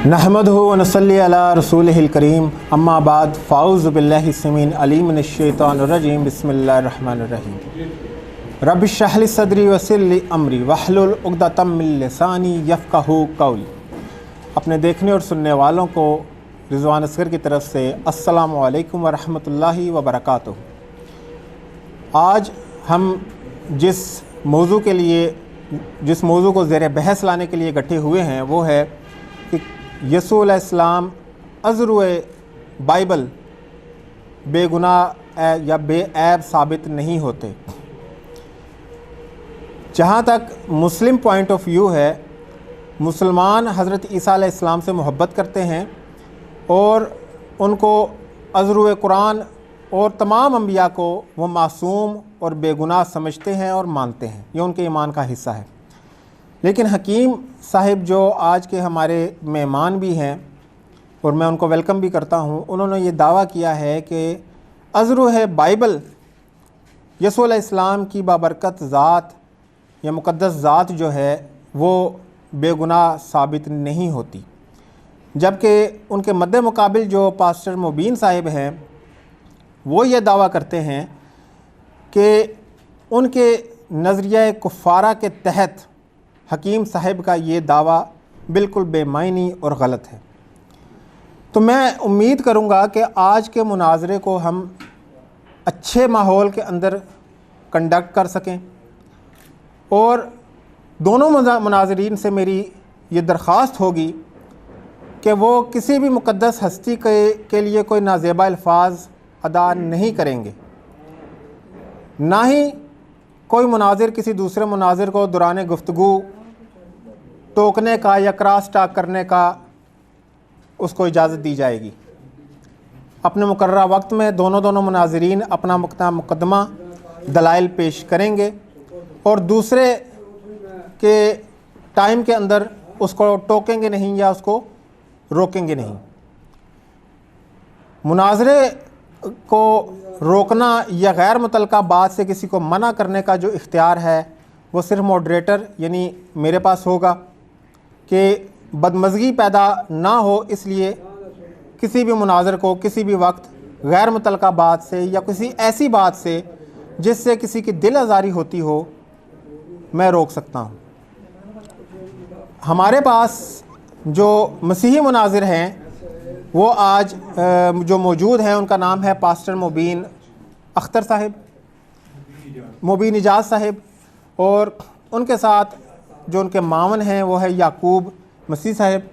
नहमदुहु व नसल्ली अला रसूलिहिल करीम अम्मा बाद फ़ाऊज़ु बिल्लाहि समीन अलीम मिनश्शैतानिर रजीम बिस्मिल्लाहिर रहमानिर रहीम रब्बि इश्रह ली सदरी वयस्सिर ली अमरी वहलुल उक़दतम मिन लिसानी यफ़क़हू क़ौली। अपने देखने और सुनने वालों को रिज़वान असगर की तरफ से अस्सलामु अलैकुम व रहमतुल्लाहि व बरकातुहू। आज हम जिस मौज़ू को ज़ेर बहस लाने के लिए इकट्ठे हुए हैं वो है कि यसू अलैहिस्सलाम अज़रुए बाइबल बेगुनाह या बेऐब साबित नहीं होते। जहाँ तक मुस्लिम पॉइंट ऑफ व्यू है, मुसलमान हज़रत ईसा अलैहिस्सलाम से मोहब्बत करते हैं और उनको अज़रुए कुरान और तमाम अंबिया को वो मासूम और बेगुनाह समझते हैं और मानते हैं। ये उनके ईमान का हिस्सा है। लेकिन हकीम साहिब जो आज के हमारे मेहमान भी हैं और मैं उनको वेलकम भी करता हूँ, उन्होंने ये दावा किया है कि अज़रुए बाइबल यसू अलैहिस्सलाम की बाबरकत ज़ात या मुक़द्दस ज़ात जो है वो बेगुनाह साबित नहीं होती। जबकि उनके मद्दे मुकाबिल जो पास्टर मुबीन साहिब हैं वो ये दावा करते हैं कि उनके नज़रिया कुफ़ारा के तहत हकीम साहिब का ये दावा बिल्कुल बेमायनी और गलत है। तो मैं उम्मीद करूँगा कि आज के मुनाज़रे को हम अच्छे माहौल के अंदर कंडक्ट कर सकें और दोनों मुनाज़रीन से मेरी ये दरख्वास्त होगी कि वो किसी भी मुक़द्दस हस्ती के लिए कोई नाज़ेबा अल्फाज अदा नहीं करेंगे, ना ही कोई मुनाज़िर किसी दूसरे मुनाज़िर को दौरान गुफ्तगू टोकने का या क्रॉस टॉक करने का उसको इजाज़त दी जाएगी। अपने मुकर्ररा वक्त में दोनों मुनाज़रीन अपना मुकदमा दलाइल पेश करेंगे और दूसरे के टाइम के अंदर उसको टोकेंगे नहीं या उसको रोकेंगे नहीं। मुनाज़रे को रोकना या गैर मुतल्लका बात से किसी को मना करने का जो इख्तियार है वो सिर्फ मॉडरेटर यानी मेरे पास होगा कि बदमज़गी पैदा ना हो, इसलिए किसी भी मुनाज़र को किसी भी वक्त गैर मुतल्लका बात से या किसी ऐसी बात से जिससे किसी की दिल आज़ारी होती हो मैं रोक सकता हूँ। हमारे पास जो मसीही मुनाज़िर हैं वो आज जो मौजूद हैं उनका नाम है पास्टर मुबीन अख्तर साहिब, मुबीन इजाज़ साहिब, और उनके साथ जो उनके मावन हैं वो है याकूब मसीह साहिब।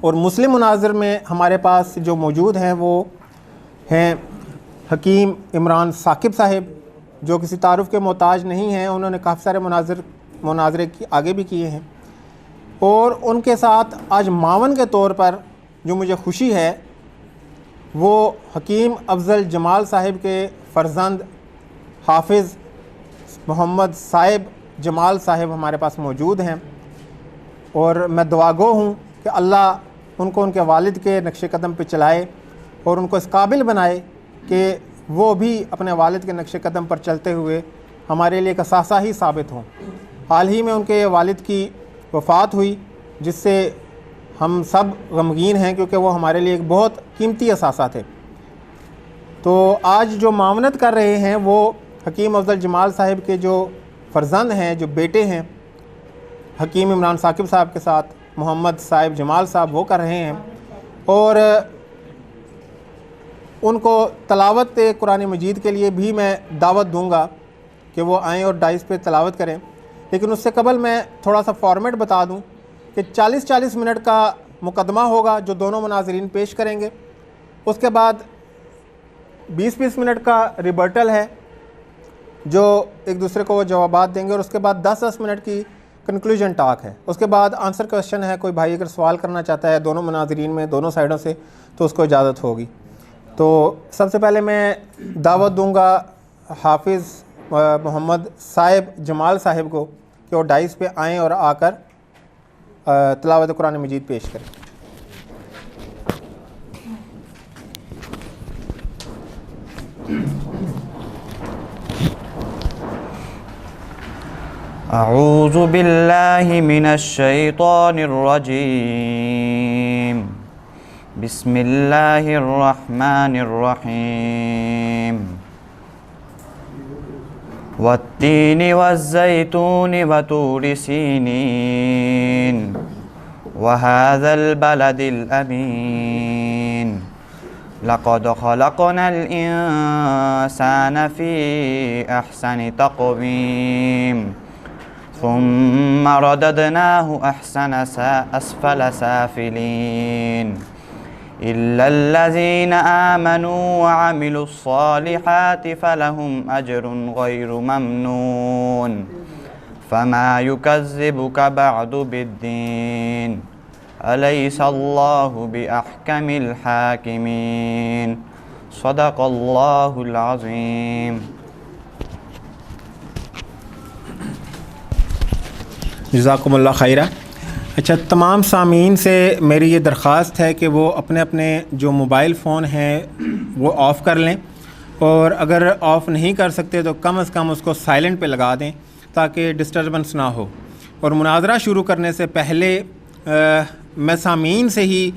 और मुस्लिम मुनाज़िर में हमारे पास जो मौजूद हैं वो हैं हकीम इमरान साकिब साहिब, जो किसी तारुफ़ के मोहताज नहीं हैं। उन्होंने काफ़ी सारे मुनाज़रे आगे भी किए हैं। और उनके साथ आज मावन के तौर पर जो मुझे खुशी है वो हकीम अफज़ल जमाल साहिब के फ़र्जंद हाफिज़ मोहम्मद साहिब जमाल साहिब हमारे पास मौजूद हैं। और मैं दुआगो हूँ कि अल्लाह उनको उनके वालिद के नक्शे कदम पे चलाए और उनको इस काबिल बनाए कि वो भी अपने वालिद के नक्शे कदम पर चलते हुए हमारे लिए एक असासा ही साबित हों। हाल ही में उनके वालिद की वफ़ात हुई जिससे हम सब गमगीन हैं, क्योंकि वो हमारे लिए एक बहुत कीमती असासा थे। तो आज जो मामनत कर रहे हैं वो हकीम अफज़ल जमाल साहिब के जो फ़र्जंद हैं, जो बेटे हैं हकीम इमरान साकिब साहब के साथ मोहम्मद साहिब जमाल साहब, वो कर रहे हैं। और उनको तलावत कुरान मजीद के लिए भी मैं दावत दूंगा कि वो आएँ और डाइस पे तलावत करें। लेकिन उससे कबल मैं थोड़ा सा फॉर्मेट बता दूं कि 40-40 मिनट का मुकदमा होगा जो दोनों मुनाज़रीन पेश करेंगे। उसके बाद 20-20 मिनट का रिबर्टल है जो एक दूसरे को वो जवाबात देंगे, और उसके बाद 10-10 मिनट की कंक्लूजन टॉक है। उसके बाद आंसर क्वेश्चन है। कोई भाई अगर सवाल करना चाहता है दोनों मुनाज़रीन में दोनों साइडों से तो उसको इजाज़त होगी। तो सबसे पहले मैं दावत दूंगा हाफिज़ मोहम्मद साहिब जमाल साहिब को कि वो डाइस पे आएँ और आकर तिलावत कुरान मजीद पेश करें। अऊज़ु बिल्लाहि मिनश शैतानिर रजीम। بسم اللہ الرحمن الرحیم والتین والزیتون وطور سینین وهذا البلد الأمين لقد خلقنا الإنسان في أحسن تقويم ثم رددناه أسفل سافلين إلا الذين آمنوا وعملوا الصالحات فلهم أجر غير ممنون فما يكذبك بعد بالدين أليس الله بأحكم الحاكمين صدق الله العظيم. جزاکم اللہ خیرہ. اچھا، تمام سامعین سے میری یہ درخواست ہے کہ وہ اپنے اپنے جو موبائل فون ہیں وہ آف کر لیں، اور اگر آف نہیں کر سکتے تو کم از کم اس کو سائلنٹ پہ لگا دیں تاکہ ڈسٹربنس نہ ہو. اور مناظرہ شروع کرنے سے پہلے میں سامعین سے ہی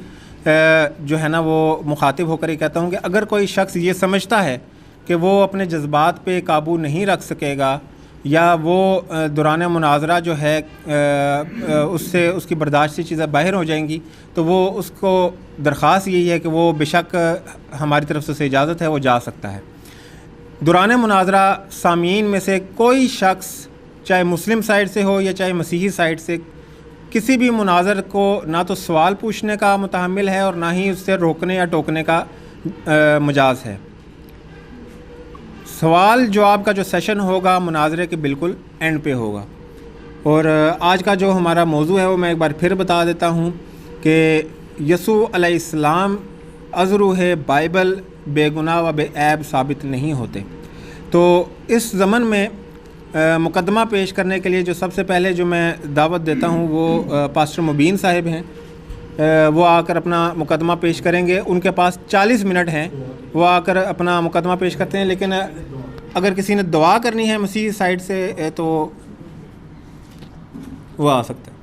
جو ہے نا وہ مخاطب ہو کر ہی کہتا ہوں کہ اگر کوئی شخص یہ سمجھتا ہے کہ وہ اپنے جذبات پہ قابو نہیں رکھ سکے گا یا وہ دوران مناظرہ جو ہے اس سے اس کی برداشتی چیزیں باہر ہو جائیں گی، تو وہ اس کو درخواست یہی ہے کہ وہ بے شک ہماری طرف سے اجازت ہے وہ جا سکتا ہے. دوران مناظرہ سامعین میں سے کوئی شخص چاہے مسلم سائڈ سے ہو یا چاہے مسیحی سائڈ سے کسی بھی مناظر کو نہ تو سوال پوچھنے کا متحمل ہے اور نہ ہی اس سے روکنے یا ٹوکنے کا مجاز ہے. سوال جواب کا جو سیشن ہوگا مناظرے کے بالکل اینڈ پہ ہوگا. اور آج کا جو ہمارا موضوع ہے وہ میں ایک بار پھر بتا دیتا ہوں کہ یسوع علیہ السلام ازرو ہے، بائبل بے گناہ و بے عیب ثابت نہیں ہوتے. تو اس ضمن میں مقدمہ پیش کرنے کے لیے جو سب سے پہلے جو میں دعوت دیتا ہوں وہ پاسٹر مبین صاحب ہیں. وہ آ کر اپنا مقدمہ پیش کریں گے. ان کے پاس 40 منٹ ہیں، وہ آ کر اپنا مقدمہ پیش کرتے ہیں. لیکن اگر کسی نے دعا کرنی ہے مسیحی سائڈ سے تو وہ آ سکتا ہے.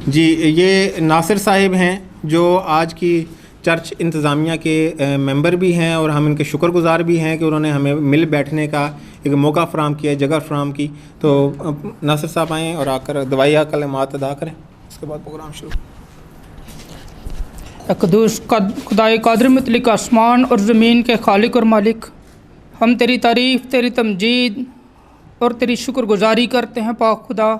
جی، یہ ناصر صاحب ہیں جو آج کی چرچ انتظامیہ کے ممبر بھی ہیں، اور ہم ان کے شکر گزار بھی ہیں کہ انہوں نے ہمیں مل بیٹھنے کا ایک موقع فراہم کیا، جگہ فراہم کی. تو ناصر صاحب آئیں اور آ کر دعائیہ کلمات ادا کریں، اس کے بعد پروگرام شروع. قدوس خدائے قادر مطلق آسمان اور زمین کے خالق اور مالک، ہم تیری تعریف، تیری تمجید اور تیری شکر گزاری کرتے ہیں پاک خدا،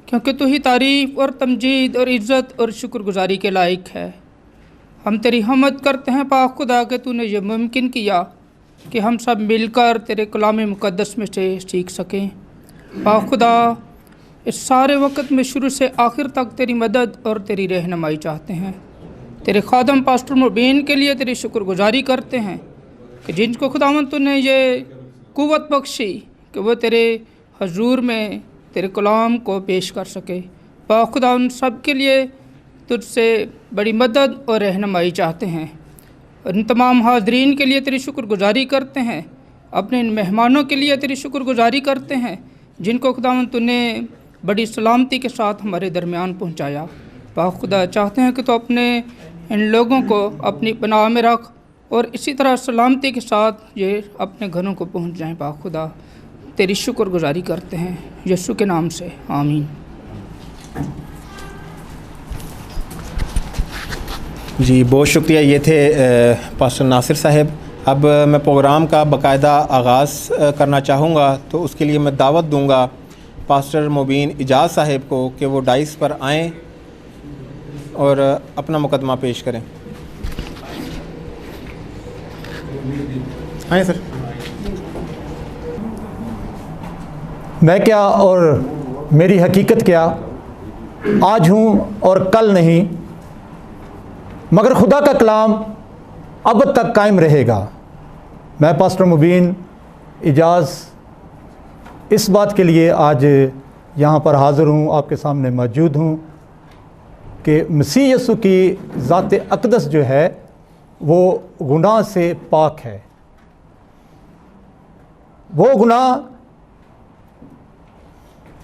کیونکہ تو ہی تعریف اور تمجید اور عزت اور شکر گزاری کے لائق ہے. ہم تیری حمد کرتے ہیں پاک خدا کہ تو نے یہ ممکن کیا کہ ہم سب مل کر تیرے کلام مقدس میں سے سیکھ سکیں. پاک خدا، اس سارے وقت میں شروع سے آخر تک تیری مدد اور تیری رہنمائی چاہتے ہیں. تیرے خادم پاسٹر مبین کے لیے تیری شکر گزاری کرتے ہیں کہ جن کو خداوند تو نے یہ قوت بخشی کہ وہ تیرے حضور میں تیرے کلام کو پیش کر سکے. پاک خدا، ان سب کے لیے تجھ سے بڑی مدد اور رہنمائی چاہتے ہیں. ان تمام حاضرین کے لیے تیری شکر گزاری کرتے ہیں. اپنے ان مہمانوں کے لیے تیری شکر گزاری کرتے ہیں جن کو خداوند تو نے بڑی سلامتی کے ساتھ ہمارے درمیان پہنچایا. پاک خدا، چاہتے ہیں کہ تو اپنے ان لوگوں کو اپنی پناہ میں رکھ اور اسی طرح سلامتی کے ساتھ یہ اپنے گھروں کو پہنچ جائیں. پاک خدا، تیری شکر گزاری کرتے ہیں یسوع کے نام سے، آمین. جی، بہت شکریہ. یہ تھے پاسٹر ناصر صاحب. اب میں پروگرام کا باقاعدہ آغاز کرنا چاہوں گا، تو اس کے لیے میں دعوت دوں گا پاسٹر مبین اجاز صاحب کو کہ وہ ڈائس پر آئیں اور اپنا مقدمہ پیش کریں. آئیں سر. میں کیا اور میری حقیقت کیا، آج ہوں اور کل نہیں، مگر خدا کا کلام اب تک قائم رہے گا. میں پاسٹر مبین اجاز اس بات کے لیے آج یہاں پر حاضر ہوں، آپ کے سامنے موجود ہوں کہ مسیح یسوع کی ذات اقدس جو ہے وہ گناہ سے پاک ہے. وہ گناہ،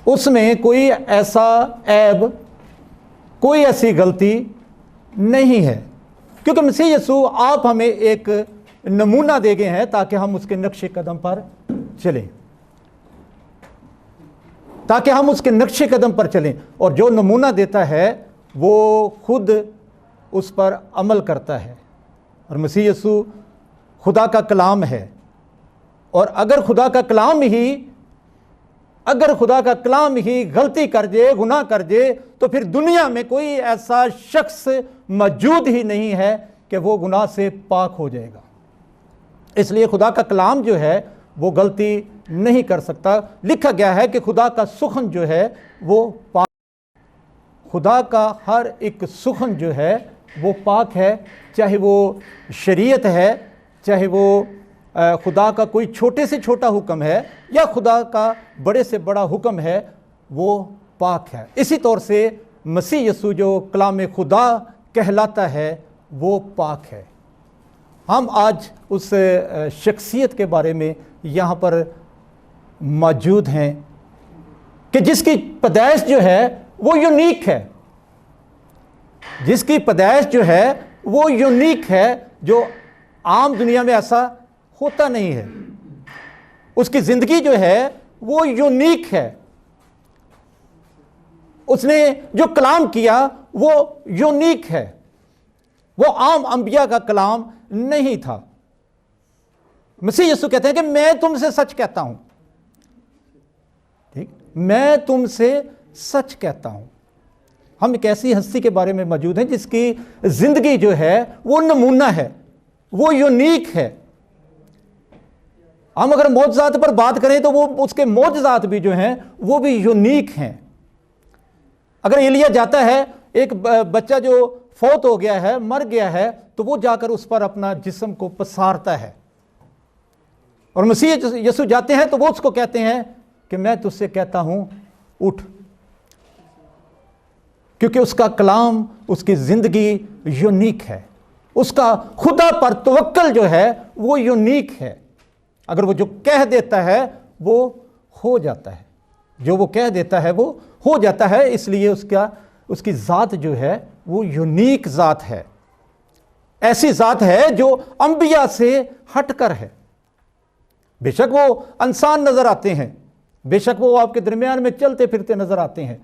اس میں کوئی ایسا عیب کوئی ایسی غلطی نہیں ہے، کیونکہ مسیح یسوع آپ ہمیں ایک نمونہ دے گئے ہیں تاکہ ہم اس کے نقش قدم پر چلیں، تاکہ ہم اس کے نقش قدم پر چلیں، اور جو نمونہ دیتا ہے وہ خود اس پر عمل کرتا ہے۔ اور مسیح یسوع خدا کا کلام ہے، اور اگر خدا کا کلام ہی غلطی کر جائے، گناہ کر جائے، تو پھر دنیا میں کوئی ایسا شخص موجود ہی نہیں ہے کہ وہ گناہ سے پاک ہو جائے گا۔ اس لیے خدا کا کلام جو ہے وہ غلطی نہیں کر سکتا۔ لکھا گیا ہے کہ خدا کا سخن جو ہے وہ پاک، خدا کا ہر ایک سخن جو ہے وہ پاک ہے، چاہے وہ شریعت ہے، چاہے وہ خدا کا کوئی چھوٹے سے چھوٹا حکم ہے، یا خدا کا بڑے سے بڑا حکم ہے، وہ پاک ہے۔ اسی طور سے مسیح یسوع جو کلام خدا کہلاتا ہے وہ پاک ہے۔ ہم آج اس شخصیت کے بارے میں یہاں پر موجود ہیں کہ جس کی پیدائش جو ہے وہ یونیک ہے، جس کی پیدائش جو ہے وہ یونیک ہے، جو عام دنیا میں ایسا ہوتا نہیں ہے۔ اس کی زندگی جو ہے وہ یونیک ہے، اس نے جو کلام کیا وہ یونیک ہے، وہ عام انبیاء کا کلام نہیں تھا۔ مسیح یسوع کہتے ہیں کہ میں تم سے سچ کہتا ہوں، ٹھیک، میں تم سے سچ کہتا ہوں۔ ہم ایک ایسی ہستی کے بارے میں موجود ہیں جس کی زندگی جو ہے وہ نمونہ ہے، وہ یونیک ہے۔ ہم اگر معجزات پر بات کریں تو وہ اس کے معجزات بھی جو ہیں وہ بھی یونیک ہیں۔ اگر ایلیا جاتا ہے، ایک بچہ جو فوت ہو گیا ہے، مر گیا ہے، تو وہ جا کر اس پر اپنا جسم کو پسارتا ہے، اور مسیح یسوع جاتے ہیں تو وہ اس کو کہتے ہیں کہ میں تجھ سے کہتا ہوں اٹھ، کیونکہ اس کا کلام، اس کی زندگی یونیک ہے، اس کا خدا پر توکل جو ہے وہ یونیک ہے۔ اگر وہ جو کہہ دیتا ہے وہ ہو جاتا ہے، جو وہ کہہ دیتا ہے وہ ہو جاتا ہے، اس لیے اس کی ذات جو ہے وہ یونیک ذات ہے، ایسی ذات ہے جو انبیاء سے ہٹ کر ہے۔ بے شک وہ انسان نظر آتے ہیں، بے شک وہ آپ کے درمیان میں چلتے پھرتے نظر آتے ہیں،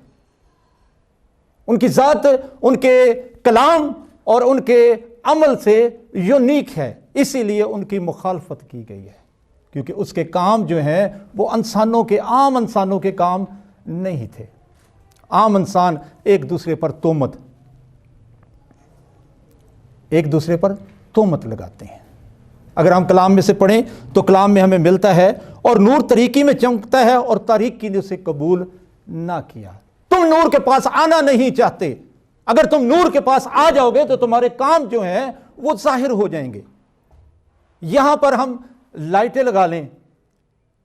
ان کی ذات ان کے کلام اور ان کے عمل سے یونیک ہے، اسی لیے ان کی مخالفت کی گئی ہے، کیونکہ اس کے کام جو ہیں وہ عام انسانوں کے کام نہیں تھے۔ عام انسان ایک دوسرے پر تہمت لگاتے ہیں۔ اگر ہم کلام میں سے پڑھیں تو کلام میں ہمیں ملتا ہے، اور نور تاریکی میں چمکتا ہے اور تاریکی نے اسے قبول نہ کیا۔ تم نور کے پاس آنا نہیں چاہتے، اگر تم نور کے پاس آ جاؤ گے تو تمہارے کام جو ہیں وہ ظاہر ہو جائیں گے۔ یہاں پر ہم لائٹیں لگا لیں،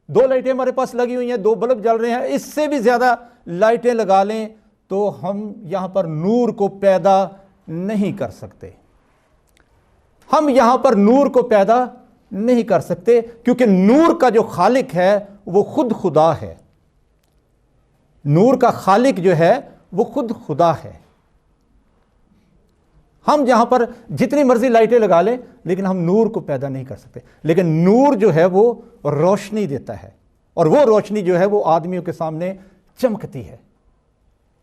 2 لائٹیں ہمارے پاس لگی ہوئی ہیں، 2 بلب جل رہے ہیں، اس سے بھی زیادہ لائٹیں لگا لیں تو ہم یہاں پر نور کو پیدا نہیں کر سکتے۔ ہم یہاں پر نور کو پیدا نہیں کر سکتے، کیونکہ نور کا جو خالق ہے وہ خود خدا ہے۔ نور کا خالق جو ہے وہ خود خدا ہے۔ ہم یہاں پر جتنی مرضی لائٹیں لگا لیں لیکن ہم نور کو پیدا نہیں کر سکتے، لیکن نور جو ہے وہ روشنی دیتا ہے، اور وہ روشنی جو ہے وہ آدمیوں کے سامنے چمکتی ہے۔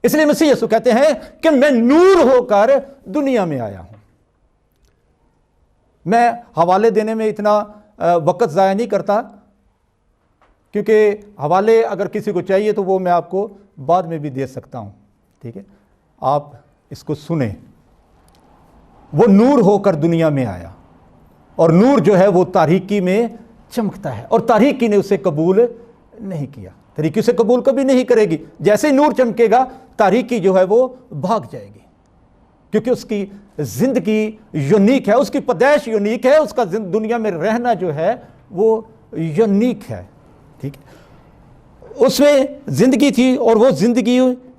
اس لیے مسیح یسوع کہتے ہیں کہ میں نور ہو کر دنیا میں آیا ہوں۔ میں حوالے دینے میں اتنا وقت ضائع نہیں کرتا، کیونکہ حوالے اگر کسی کو چاہیے تو وہ میں آپ کو بعد میں بھی دے سکتا ہوں، ٹھیک ہے، آپ اس کو سنیں۔ وہ نور ہو کر دنیا میں آیا، اور نور جو ہے وہ تاریکی میں چمکتا ہے، اور تاریکی نے اسے قبول نہیں کیا۔ تاریکی اسے قبول کبھی نہیں کرے گی۔ جیسے نور چمکے گا تاریکی جو ہے وہ بھاگ جائے گی، کیونکہ اس کی زندگی یونیک ہے، اس کی پیدائش یونیک ہے، اس کا دنیا میں رہنا جو ہے وہ یونیک ہے، ٹھیک ہے۔ اس میں زندگی تھی، اور وہ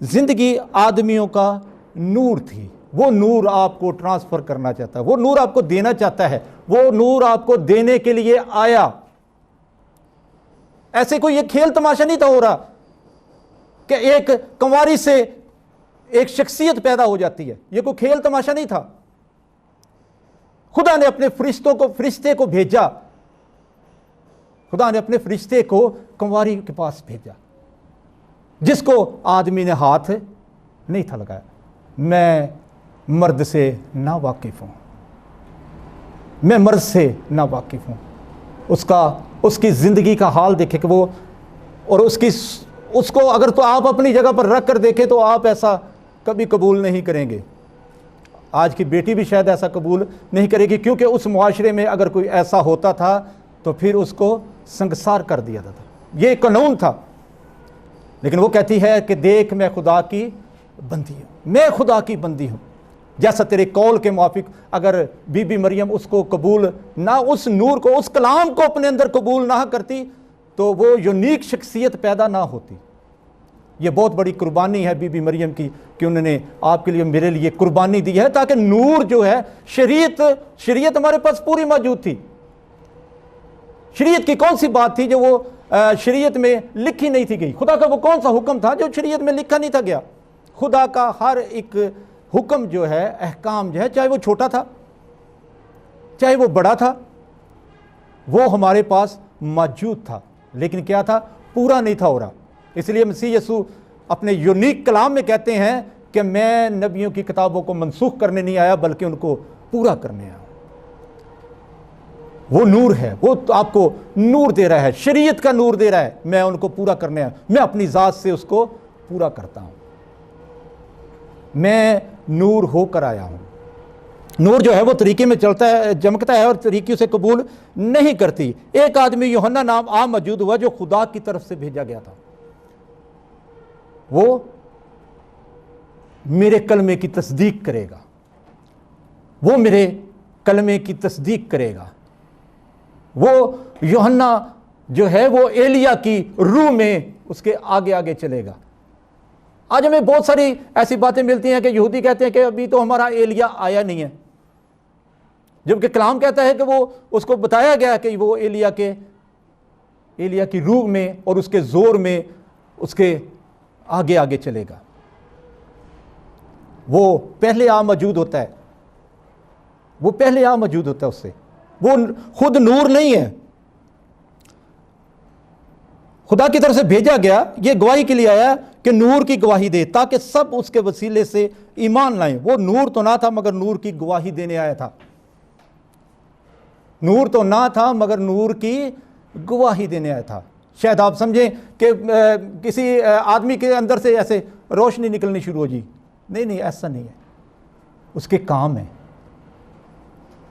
زندگی آدمیوں کا نور تھی۔ وہ نور آپ کو ٹرانسفر کرنا چاہتا ہے، وہ نور آپ کو دینا چاہتا ہے، وہ نور آپ کو دینے کے لیے آیا۔ ایسے کوئی یہ کھیل تماشا نہیں تھا ہو رہا کہ ایک کنواری سے ایک شخصیت پیدا ہو جاتی ہے. یہ کوئی کھیل تماشا نہیں تھا. خدا نے اپنے فرشتے کو بھیجا. خدا نے اپنے فرشتے کو کنواری کے پاس بھیجا جس کو آدمی نے ہاتھ نہیں تھا لگایا. میں مرد سے نا واقف ہوں, میں مرد سے نا واقف ہوں. اس کی زندگی کا حال دیکھے کہ وہ, اور اس کو اگر تو آپ اپنی جگہ پر رکھ کر دیکھیں تو آپ ایسا کبھی قبول نہیں کریں گے. آج کی بیٹی بھی شاید ایسا قبول نہیں کرے گی, کیونکہ اس معاشرے میں اگر کوئی ایسا ہوتا تھا تو پھر اس کو سنگسار کر دیا جاتا تھا. یہ قانون تھا. لیکن وہ کہتی ہے کہ دیکھ میں خدا کی بندی ہوں, میں خدا کی بندی ہوں. جیسا تیرے قول کے موافق اگر بی بی مریم اس کو قبول نہ, اس نور کو, اس کلام کو اپنے اندر قبول نہ کرتی تو وہ یونیک شخصیت پیدا نہ ہوتی. یہ بہت بڑی قربانی ہے بی بی مریم کی کہ انہوں نے آپ کے لیے, میرے لیے قربانی دی ہے تاکہ نور جو ہے, شریعت ہمارے پاس پوری موجود تھی. شریعت کی کون سی بات تھی جو وہ شریعت میں لکھی نہیں تھی گئی؟ خدا کا وہ کون سا حکم تھا جو شریعت میں لکھا نہیں تھا گیا؟ خدا کا ہر ایک حکم جو ہے, احکام جو ہے, چاہے وہ چھوٹا تھا چاہے وہ بڑا تھا, وہ ہمارے پاس موجود تھا. لیکن کیا تھا؟ پورا نہیں تھا ہو رہا. اس لیے مسیح یسوع اپنے یونیک کلام میں کہتے ہیں کہ میں نبیوں کی کتابوں کو منسوخ کرنے نہیں آیا بلکہ ان کو پورا کرنے آیا. وہ نور ہے, وہ آپ کو نور دے رہا ہے, شریعت کا نور دے رہا ہے. میں ان کو پورا کرنے آیا, میں اپنی ذات سے اس کو پورا کرتا ہوں. میں نور ہو کر آیا ہوں. نور جو ہے وہ طریقے میں چلتا ہے, چمکتا ہے اور طریقے سے قبول نہیں کرتی. ایک آدمی یوحنا نام موجود ہوا جو خدا کی طرف سے بھیجا گیا تھا. وہ میرے کلمے کی تصدیق کرے گا, وہ میرے کلمے کی تصدیق کرے گا. وہ یوحنا جو ہے وہ ایلیا کی روح میں اس کے آگے آگے چلے گا. آج ہمیں بہت ساری ایسی باتیں ملتی ہیں کہ یہودی کہتے ہیں کہ ابھی تو ہمارا ایلیا آیا نہیں ہے, جبکہ کلام کہتا ہے کہ وہ اس کو بتایا گیا کہ وہ ایلیا کی روح میں اور اس کے زور میں اس کے آگے آگے چلے گا. وہ پہلے موجود ہوتا ہے, وہ پہلے موجود ہوتا ہے اس سے. وہ خود نور نہیں ہے, خدا کی طرف سے بھیجا گیا, یہ گواہی کے لیے آیا کہ نور کی گواہی دے تاکہ سب اس کے وسیلے سے ایمان لائیں. وہ نور تو نہ تھا مگر نور کی گواہی دینے آیا تھا. نور تو نہ تھا مگر نور کی گواہی دینے آیا تھا. شاید آپ سمجھیں کہ کسی آدمی کے اندر سے ایسے روشنی نکلنی شروع ہو جی. نہیں, ایسا نہیں ہے. اس کے کام ہیں.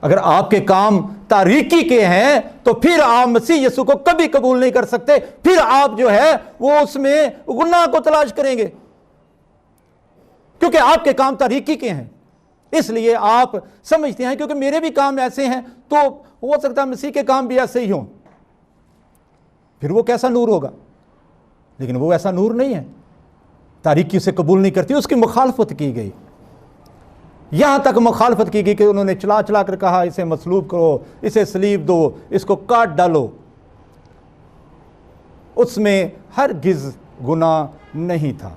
اگر آپ کے کام تاریکی کے ہیں تو پھر آپ مسیح یسوع کو کبھی قبول نہیں کر سکتے. پھر آپ جو ہے وہ اس میں گناہ کو تلاش کریں گے, کیونکہ آپ کے کام تاریکی کے ہیں. اس لیے آپ سمجھتے ہیں کیونکہ میرے بھی کام ایسے ہیں تو ہو سکتا ہے مسیح کے کام بھی ایسے ہی ہوں. پھر وہ کیسا نور ہوگا؟ لیکن وہ ایسا نور نہیں ہے. تاریکی اسے قبول نہیں کرتی, اس کی مخالفت کی گئی. یہاں تک مخالفت کی گئی کہ انہوں نے چلا کر کہا اسے مصلوب کرو, اسے صلیب دو, اس کو کاٹ ڈالو. اس میں ہرگز گناہ نہیں تھا.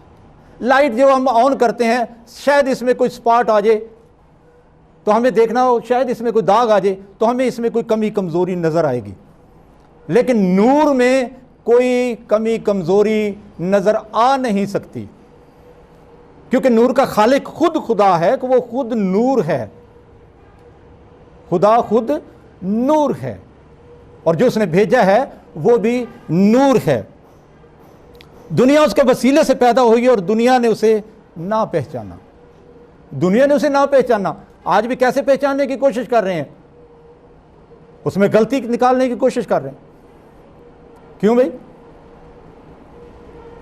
لائٹ جو ہم آن کرتے ہیں, شاید اس میں کوئی سپاٹ آ جائے تو ہمیں دیکھنا ہو, شاید اس میں کوئی داغ آ جائے تو ہمیں اس میں کوئی کمی کمزوری نظر آئے گی. لیکن نور میں کوئی کمی کمزوری نظر آ نہیں سکتی, کیونکہ نور کا خالق خود خدا ہے کہ وہ خود نور ہے. خدا خود نور ہے اور جو اس نے بھیجا ہے وہ بھی نور ہے. دنیا اس کے وسیلے سے پیدا ہوئی اور دنیا نے اسے نہ پہچانا. دنیا نے اسے نہ پہچانا. آج بھی کیسے پہچاننے کی کوشش کر رہے ہیں؟ اس میں غلطی نکالنے کی کوشش کر رہے ہیں. کیوں بھائی؟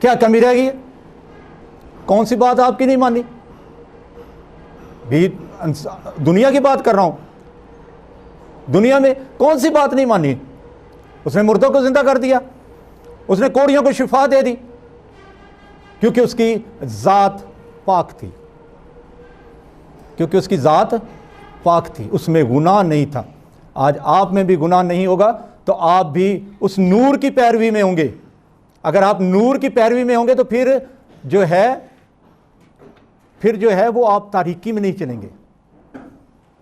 کیا کمی رہ گئی ہے؟ کون سی بات آپ کی نہیں مانی؟ بھی دنیا کی بات کر رہا ہوں. دنیا میں کون سی بات نہیں مانی؟ اس نے مردوں کو زندہ کر دیا, اس نے کوڑیوں کو شفا دے دی, کیونکہ اس کی ذات پاک تھی. کیونکہ اس کی ذات پاک تھی, اس میں گناہ نہیں تھا. آج آپ میں بھی گناہ نہیں ہوگا تو آپ بھی اس نور کی پیروی میں ہوں گے. اگر آپ نور کی پیروی میں ہوں گے تو پھر جو ہے پھر جو ہے وہ آپ تاریکی میں نہیں چلیں گے.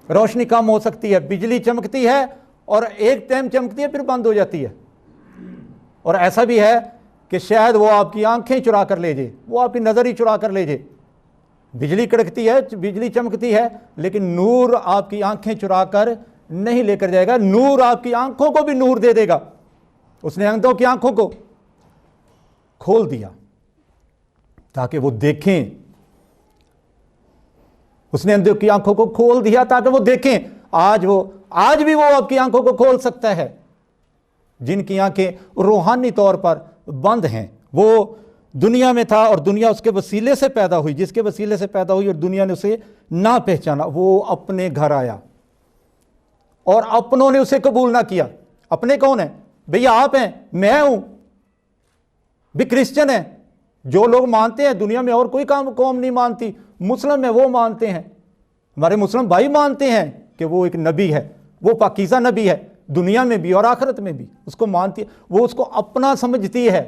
روشنی کم ہو سکتی ہے, بجلی چمکتی ہے اور ایک ٹائم چمکتی ہے پھر بند ہو جاتی ہے, اور ایسا بھی ہے کہ شاید وہ آپ کی آنکھیں چرا کر لے جائے, وہ آپ کی نظر ہی چرا کر لے جائے. بجلی کڑکتی ہے, بجلی چمکتی ہے, لیکن نور آپ کی آنکھیں چرا کر نہیں لے کر جائے گا. نور آپ کی آنکھوں کو بھی نور دے دے گا. اس نے اندھوں کی آنکھوں کو کھول دیا تاکہ وہ دیکھیں. اس نے اندھوں کی آنکھوں کو کھول دیا تاکہ وہ دیکھیں. آج بھی وہ آپ کی آنکھوں کو کھول سکتا ہے جن کی آنکھیں روحانی طور پر بند ہیں. وہ دنیا میں تھا اور دنیا اس کے وسیلے سے پیدا ہوئی, جس کے وسیلے سے پیدا ہوئی اور دنیا نے اسے نہ پہچانا. وہ اپنے گھر آیا اور اپنوں نے اسے قبول نہ کیا. اپنے کون ہیں بھئی؟ آپ ہیں, میں ہوں, بھی کرسچن ہیں. جو لوگ مانتے ہیں دنیا میں اور کوئی قوم نہیں مانتی, مسلم ہے وہ مانتے ہیں, ہمارے مسلم بھائی مانتے ہیں کہ وہ ایک نبی ہے, وہ پاکیزہ نبی ہے, دنیا میں بھی اور آخرت میں بھی اس کو مانتی ہے. وہ اس کو اپنا سمجھتی ہے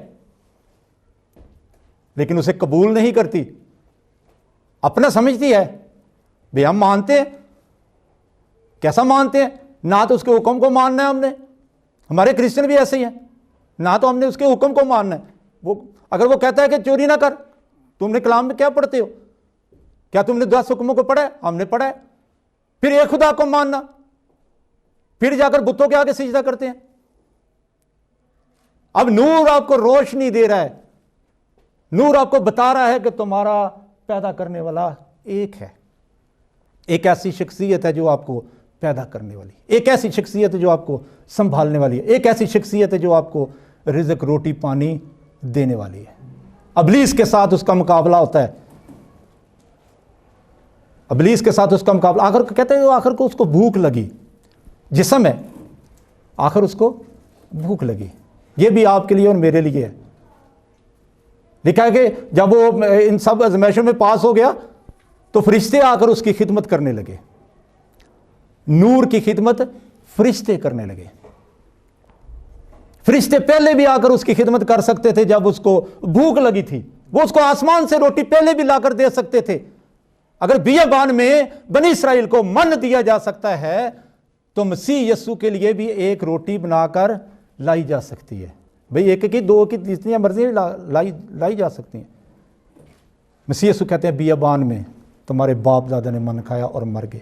لیکن اسے قبول نہیں کرتی. اپنا سمجھتی ہے بھئی ہم مانتے ہیں. کیسا مانتے ہیں؟ نہ تو اس کے حکم کو ماننا ہے ہم نے. ہمارے کرسچن بھی ایسے ہی ہیں, نہ تو ہم نے اس کے حکم کو ماننا ہے. اگر وہ کہتا ہے کہ چوری نہ کر, تم نے کلام میں کیا پڑھتے ہو؟ کیا تم نے 10 حکموں کو پڑھا ہے؟ ہم نے پڑھا ہے. پھر ایک خدا کو ماننا, پھر جا کر بتوں کے آگے سجدہ کرتے ہیں. اب نور آپ کو روشنی دے رہا ہے, نور آپ کو بتا رہا ہے کہ تمہارا پیدا کرنے والا ایک ہے. ایک ایسی شخصیت ہے جو آپ کو پیدا کرنے والی, ایک ایسی شخصیت ہے جو آپ کو سنبھالنے والی ہے, ایک ایسی شخصیت ہے جو آپ کو رزق روٹی پانی دینے والی ہے. ابلیس کے ساتھ اس کا مقابلہ ہوتا ہے, ابلیس کے ساتھ اس کا مقابلہ. آخر کو کہتے ہیں آخر کو اس کو بھوک لگی, جسم ہے, آخر اس کو بھوک لگی. یہ بھی آپ کے لیے اور میرے لیے ہے. لکھا ہے کہ جب وہ ان سب آزمائشوں میں پاس ہو گیا تو فرشتے آ کر اس کی خدمت کرنے لگے. نور کی خدمت فرشتے کرنے لگے. فرشتے پہلے بھی آ کر اس کی خدمت کر سکتے تھے جب اس کو بھوک لگی تھی. وہ اس کو آسمان سے روٹی پہلے بھی لا کر دے سکتے تھے. اگر بیابان میں بنی اسرائیل کو من دیا جا سکتا ہے تو مسیح یسوع کے لیے بھی ایک روٹی بنا کر لائی جا سکتی ہے. بھئی ایک کی, دو کی, جتنی مرضی لائی جا سکتی ہیں. مسیح یسوع کہتے ہیں بیابان میں تمہارے باپ دادا نے من کھایا اور مر گئے.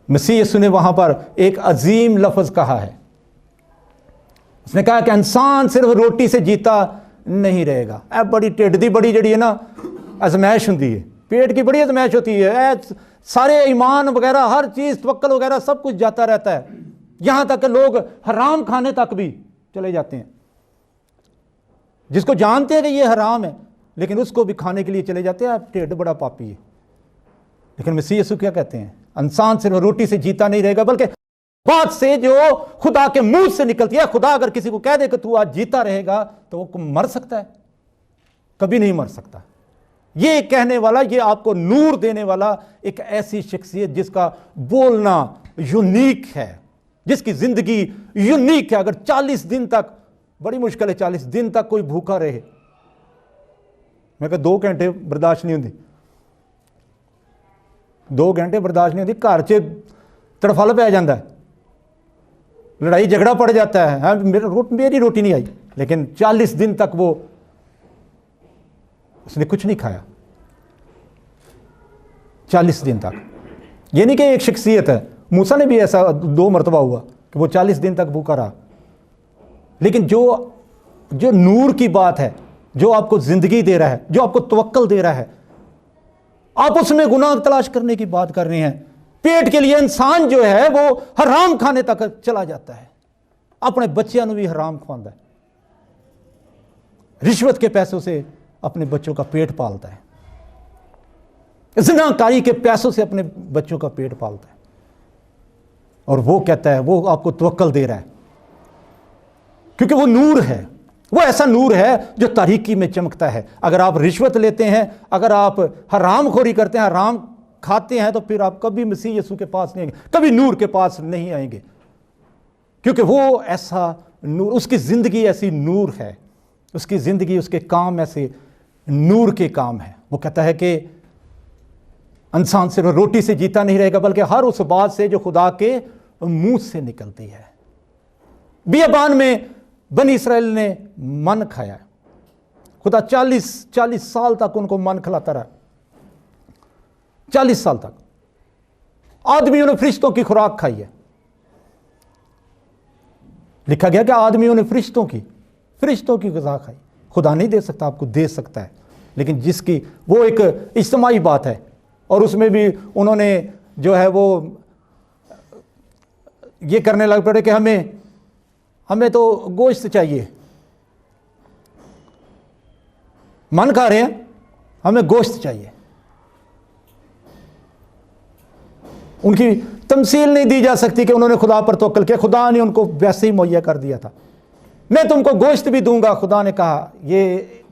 مسیح یسوع نے وہاں پر ایک عظیم لفظ کہا ہے. اس نے کہا کہ انسان صرف روٹی سے جیتا نہیں رہے گا. بڑی ٹھڈ دی بڑی جڑی ہے نا ازمائش ہوتی ہے, پیٹ کی بڑی ازمائش ہوتی ہے. سارے ایمان وغیرہ ہر چیز توکل وغیرہ سب کچھ جاتا رہتا ہے, یہاں تک کہ لوگ حرام کھانے تک بھی چلے جاتے ہیں. جس کو جانتے ہیں کہ یہ حرام ہے لیکن اس کو بھی کھانے کے لیے چلے جاتے ہیں. ٹھڈ بڑا پاپی ہے. لیکن مسیح یسوع کیا کہتے ہیں؟ انسان صرف روٹی سے جیتا نہیں رہے گا بلکہ بات سے جو خدا کے منہ سے نکلتی ہے. خدا اگر کسی کو کہہ دے کہ تو آج جیتا رہے گا تو وہ مر سکتا ہے؟ کبھی نہیں مر سکتا. یہ کہنے والا, یہ آپ کو نور دینے والا ایک ایسی شخصیت جس کا بولنا یونیک ہے, جس کی زندگی یونیک ہے. اگر 40 دن تک, بڑی مشکل ہے 40 دن تک کوئی بھوکا رہے. میں کہ 2 گھنٹے برداشت نہیں ہوتی, 2 گھنٹے برداشت نہیں ہوتی. گھر چ تڑفل پہ جاتا ہے, لڑائی جھگڑا پڑ جاتا ہے. ہاں میری روٹی نہیں آئی, لیکن 40 دن تک وہ اس نے کچھ نہیں کھایا. 40 دن تک. یہ نہیں کہ ایک شخصیت ہے. موسیٰ نے بھی ایسا 2 مرتبہ ہوا کہ وہ 40 دن تک بھوکا رہا. لیکن جو نور کی بات ہے, جو آپ کو زندگی دے رہا ہے, جو آپ کو توکل دے رہا ہے, آپ اس میں گناہ تلاش کرنے کی بات کر رہے ہیں. پیٹ کے لیے انسان جو ہے وہ حرام کھانے تک چلا جاتا ہے, اپنے بچیاں بھی حرام کھواندا ہے, رشوت کے پیسوں سے اپنے بچوں کا پیٹ پالتا ہے, زناکاری کے پیسوں سے اپنے بچوں کا پیٹ پالتا ہے. اور وہ کہتا ہے وہ آپ کو توکل دے رہا ہے کیونکہ وہ نور ہے. وہ ایسا نور ہے جو تاریکی میں چمکتا ہے. اگر آپ رشوت لیتے ہیں, اگر آپ حرام خوری کرتے ہیں, حرام کھاتے ہیں, تو پھر آپ کبھی مسیح یسوع کے پاس نہیں آئیں گے, کبھی نور کے پاس نہیں آئیں گے. کیونکہ وہ ایسا نور, اس کی زندگی ایسی نور ہے, اس کی زندگی, اس کے کام ایسے نور کے کام ہیں. وہ کہتا ہے کہ इंसान सिर्फ रोटी से जीता नहीं रहेगा बल्कि हर उस बात से जो खुदा के मुंह से निकलती है। बियाबान में बनी इसराइल ने मन खाया, खुदा 40 साल तक उनको मन खिलाता रहा। 40 साल तक आदमियों ने फरिश्तों की खुराक खाई है। लिखा गया कि आदमियों ने फरिश्तों की ग़िज़ा खाई। खुदा नहीं दे सकता, आपको दे सकता है, लेकिन जिसकी वो एक इज्तिमाई बात है। और उसमें भी उन्होंने जो है वो ये करने लग पड़े कि हमें तो गोश्त चाहिए, मन खा रहे हैं, हमें गोश्त चाहिए। उनकी तमसील नहीं दी जा सकती कि उन्होंने खुदा पर तवक्कुल किया, खुदा ने उनको वैसे ही मुहैया कर दिया था। मैं तुमको गोश्त भी दूंगा। खुदा ने कहा, ये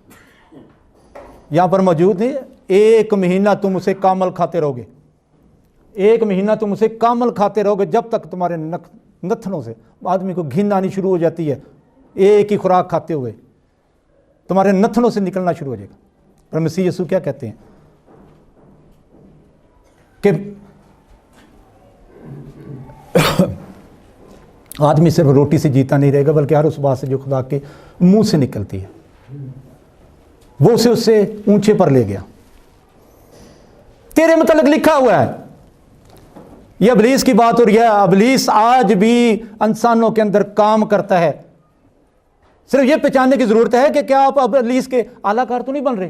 यहां पर मौजूद नहीं, 1 महीना तुम उसे कामल खाते रहोगे, 1 महीना तुम उसे कामल खाते रहोगे, जब तक तुम्हारे नथनों से आदमी को घिन आनी शुरू हो जाती है। एक ही खुराक खाते हुए तुम्हारे नथनों से निकलना शुरू हो जाएगा। पर मसीह यीशु क्या कहते हैं कि आदमी सिर्फ रोटी से जीता नहीं रहेगा बल्कि हर उस बात से जो खुदा के मुंह से निकलती है। वो उसे उससे ऊंचे पर ले गया। तेरे मतलब लिखा हुआ है, यह अबलीस की बात, और यह अबलीस आज भी इंसानों के अंदर काम करता है। सिर्फ यह पहचानने की जरूरत है कि क्या आप अबलीस के आलाकार तो नहीं बन रहे,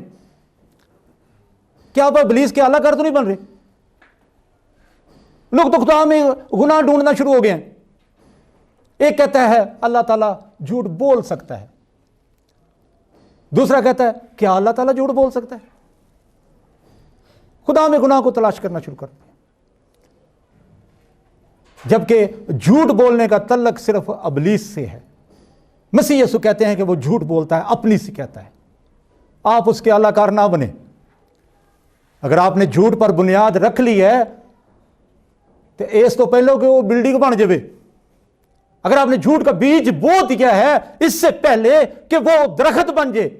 क्या आप अबलीस के आलाकार तो नहीं बन रहे। लोग तो खुदा में गुनाह ढूंढना शुरू हो गए हैं। एक कहता है अल्लाह ताला झूठ बोल सकता है, दूसरा कहता है क्या अल्लाह ताला झूठ बोल सकता है। खुदा में गुनाह को तलाश करना शुरू करते हैं, जबकि झूठ बोलने का तल्लक सिर्फ अबलीस से है। मसीह यीशु कहते हैं कि वो झूठ बोलता है, अपनी से कहता है। आप उसके आलाकार ना बने। अगर आपने झूठ पर बुनियाद रख ली है तो इस तो पहले कि वो बिल्डिंग बन जाए। अगर आपने झूठ का बीज बो दिया है इससे पहले कि वो दरख्त बन जाए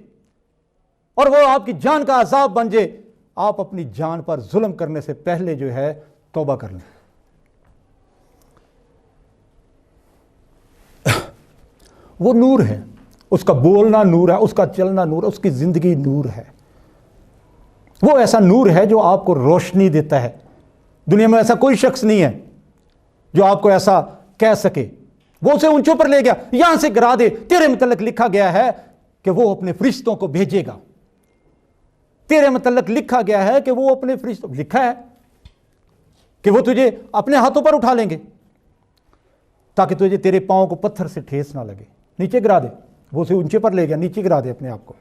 और वो आपकी जान का अजाब बन जाए, आप अपनी जान पर जुल्म करने से पहले जो है तौबा कर लें। वो नूर है, उसका बोलना नूर है, उसका चलना नूर है, उसकी जिंदगी नूर है। वो ऐसा नूर है जो आपको रोशनी देता है। दुनिया में ऐसा कोई शख्स नहीं है जो आपको ऐसा कह सके। वो उसे ऊंचों पर ले गया, यहां से गिरा दे। तेरे मुतल्लिक लिखा गया है कि वो अपने फरिश्तों को भेजेगा। तेरे मुतल्लिक लिखा गया है कि वो अपने फरिश्तों, लिखा है कि वो तुझे अपने हाथों पर उठा लेंगे ताकि तुझे तेरे पांव को पत्थर से ठेस ना लगे। नीचे गिरा दे। वो उसे ऊंचे पर ले गया, नीचे गिरा दे अपने आप को।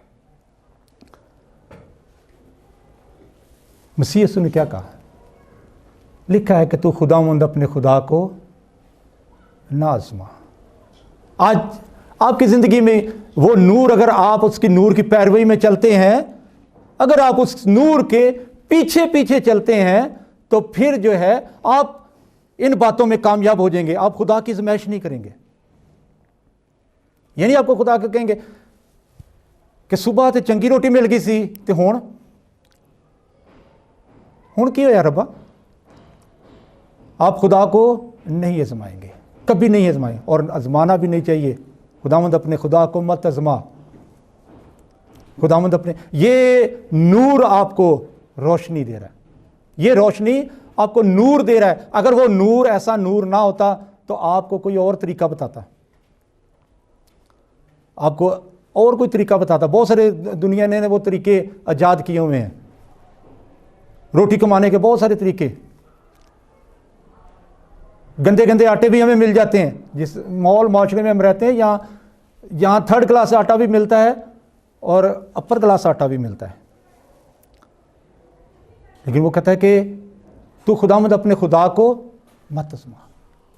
मसीह यीशु ने क्या कहा? लिखा है कि तू खुदावंद अपने खुदा को ना आज़मा। आज आपकी जिंदगी में वो नूर, अगर आप उसकी नूर की पैरवी में चलते हैं, अगर आप उस नूर के पीछे पीछे चलते हैं, तो फिर जो है आप इन बातों में कामयाब हो जाएंगे। आप खुदा की आज़माइश नहीं करेंगे। यानी आपको खुदा के कहेंगे कि सुबह तो चंगी रोटी मिल गई सी ते हुण की होया रब्बा। आप खुदा को नहीं आजमाएंगे, कभी नहीं आजमाएं, और आजमाना भी नहीं चाहिए। खुदावंद अपने खुदा को मत आजमा। खुदावंद अपने, ये नूर आपको रोशनी दे रहा है, ये रोशनी आपको नूर दे रहा है। अगर वो नूर ऐसा नूर ना होता तो आपको कोई और तरीका बताता, आपको और कोई तरीका बताता। बहुत सारे दुनिया ने वो तरीके आजाद किए हुए हैं, रोटी कमाने के बहुत सारे तरीके। गंदे गंदे आटे भी हमें मिल जाते हैं। जिस मॉल माशरे में हम रहते हैं, यहाँ 3rd क्लास आटा भी मिलता है और अपर क्लास आटा भी मिलता है। लेकिन वो कहता है कि तू खुदावंद अपने खुदा को मत आज़मा,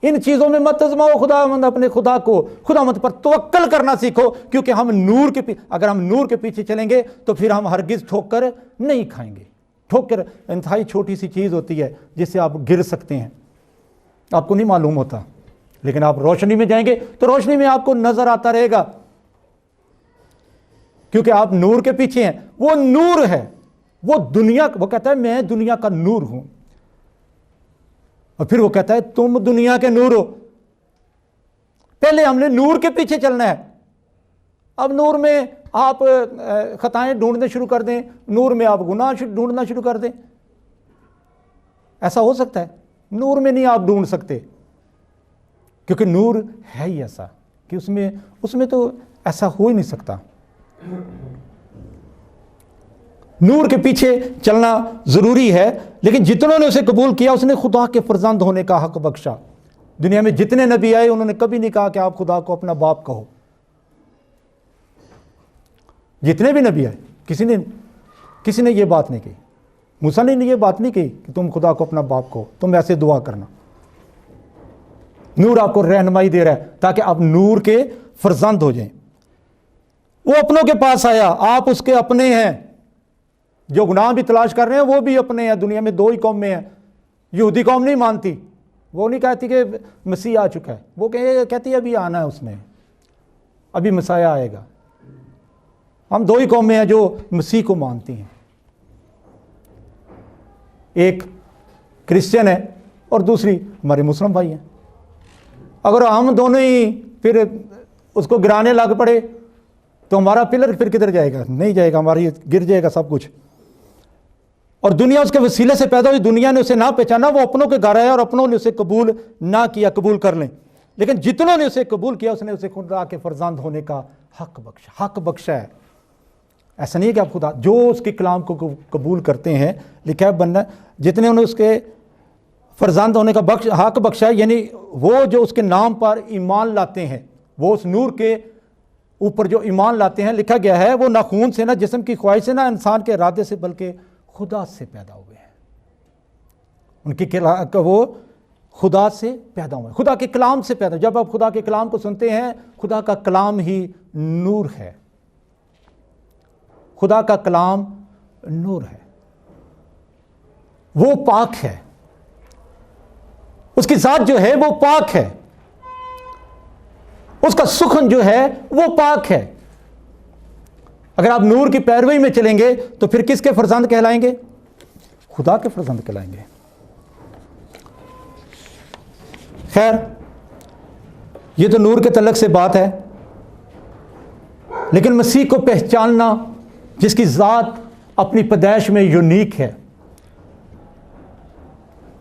इन चीज़ों में मत आज़माओ। खुदावंद अपने खुदा को, खुदावंद पर तवक्कल करना सीखो, क्योंकि हम नूर के अगर हम नूर के पीछे चलेंगे तो फिर हम हरगिज़ ठोकर नहीं खाएंगे। ठोकर इंतहाई छोटी सी चीज़ होती है जिससे आप गिर सकते हैं, आपको नहीं मालूम होता। लेकिन आप रोशनी में जाएंगे तो रोशनी में आपको नजर आता रहेगा, क्योंकि आप नूर के पीछे हैं। वो नूर है وہ کہتا ہے میں دنیا کا نور ہوں، اور پھر وہ کہتا ہے تم دنیا کے نور ہو۔ پہلے ہم نے نور کے پیچھے چلنا ہے، اب نور میں آپ خطائیں ڈھونڈنے شروع کر دیں، نور میں آپ گناہ ڈھونڈنا شروع کر دیں۔ ایسا ہو سکتا ہے؟ نور میں نہیں آپ ڈھونڈ سکتے، کیونکہ نور ہے ہی ایسا کہ اس میں تو ایسا ہو ہی نہیں سکتا۔ نور کے پیچھے چلنا ضروری ہے، لیکن جتنوں نے اسے قبول کیا اس نے خدا کے فرزند ہونے کا حق بخشا۔ دنیا میں جتنے نبی آئے انہوں نے کبھی نہیں کہا کہ آپ خدا کو اپنا باپ کہو۔ جتنے بھی نبی آئے کسی نے یہ بات نہیں کہی۔ موسیٰ نے یہ بات نہیں کہی کہ تم خدا کو اپنا باپ کہو، تم ایسے دعا کرنا۔ نور آپ کو رہنمائی دے رہا ہے تاکہ آپ نور کے فرزند ہو جائیں۔ وہ اپنوں کے پاس آیا، آپ اس کے اپنے ہیں۔ جو گناہ بھی تلاش کر رہے ہیں وہ بھی اپنے ہیں۔ دنیا میں دو ہی قومیں ہیں، یہودی قوم نہیں مانتی، وہ نہیں کہتی کہ مسیح آ چکا ہے، وہ کہتی ہے ابھی آنا ہے، اس نے ابھی مسیح آئے گا۔ ہم دو ہی قومیں ہیں جو مسیح کو مانتی ہیں، ایک کرسچن ہے اور دوسری ہمارے مسلم بھائی ہیں۔ اگر ہم دونوں ہی پھر اس کو گرانے لگ پڑے تو ہمارا پلر پھر کدھر جائے گا؟ نہیں جائے گا، ہماری گر جائے گا سب کچھ۔ اور دنیا اس کے وسیلے سے پیدا ہوئی، دنیا نے اسے نہ پہچانا، وہ اپنوں کے گھر آیا اور اپنوں نے اسے قبول نہ کیا۔ قبول کر لیں، لیکن جتنوں نے اسے قبول کیا اس نے اسے خدا کے فرزند ہونے کا حق بخشا ہے۔ ایسا نہیں ہے کہ آپ خدا جو اس کے کلام کو قبول کرتے ہیں، لکھا ہے بننا جتنے انہوں نے اس کے فرزند ہونے کا حق بخشا ہے، یعنی وہ جو اس کے نام پر ایمان لاتے ہیں، وہ اس نور کے اوپر جو ایمان لاتے ہیں، لکھا گیا ہے وہ نہ خون سے، نہ جسم کی خواہش سے، نہ انسان کے ارادے سے، بلکہ خدا سے پیدا ہوئے ہیں۔ ان کی وہ خدا سے پیدا ہوئے، خدا کے کلام سے پیدا۔ جب آپ خدا کے کلام کو سنتے ہیں، خدا کا کلام ہی نور ہے، خدا کا کلام نور ہے، وہ پاک ہے، اس کی ذات جو ہے وہ پاک ہے، اس کا سخن جو ہے وہ پاک ہے۔ اگر آپ نور کی پیروی میں چلیں گے تو پھر کس کے فرزند کہلائیں گے؟ خدا کے فرزند کہلائیں گے۔ خیر، یہ تو نور کے تعلق سے بات ہے، لیکن مسیح کو پہچاننا، جس کی ذات اپنی پیدائش میں یونیک ہے،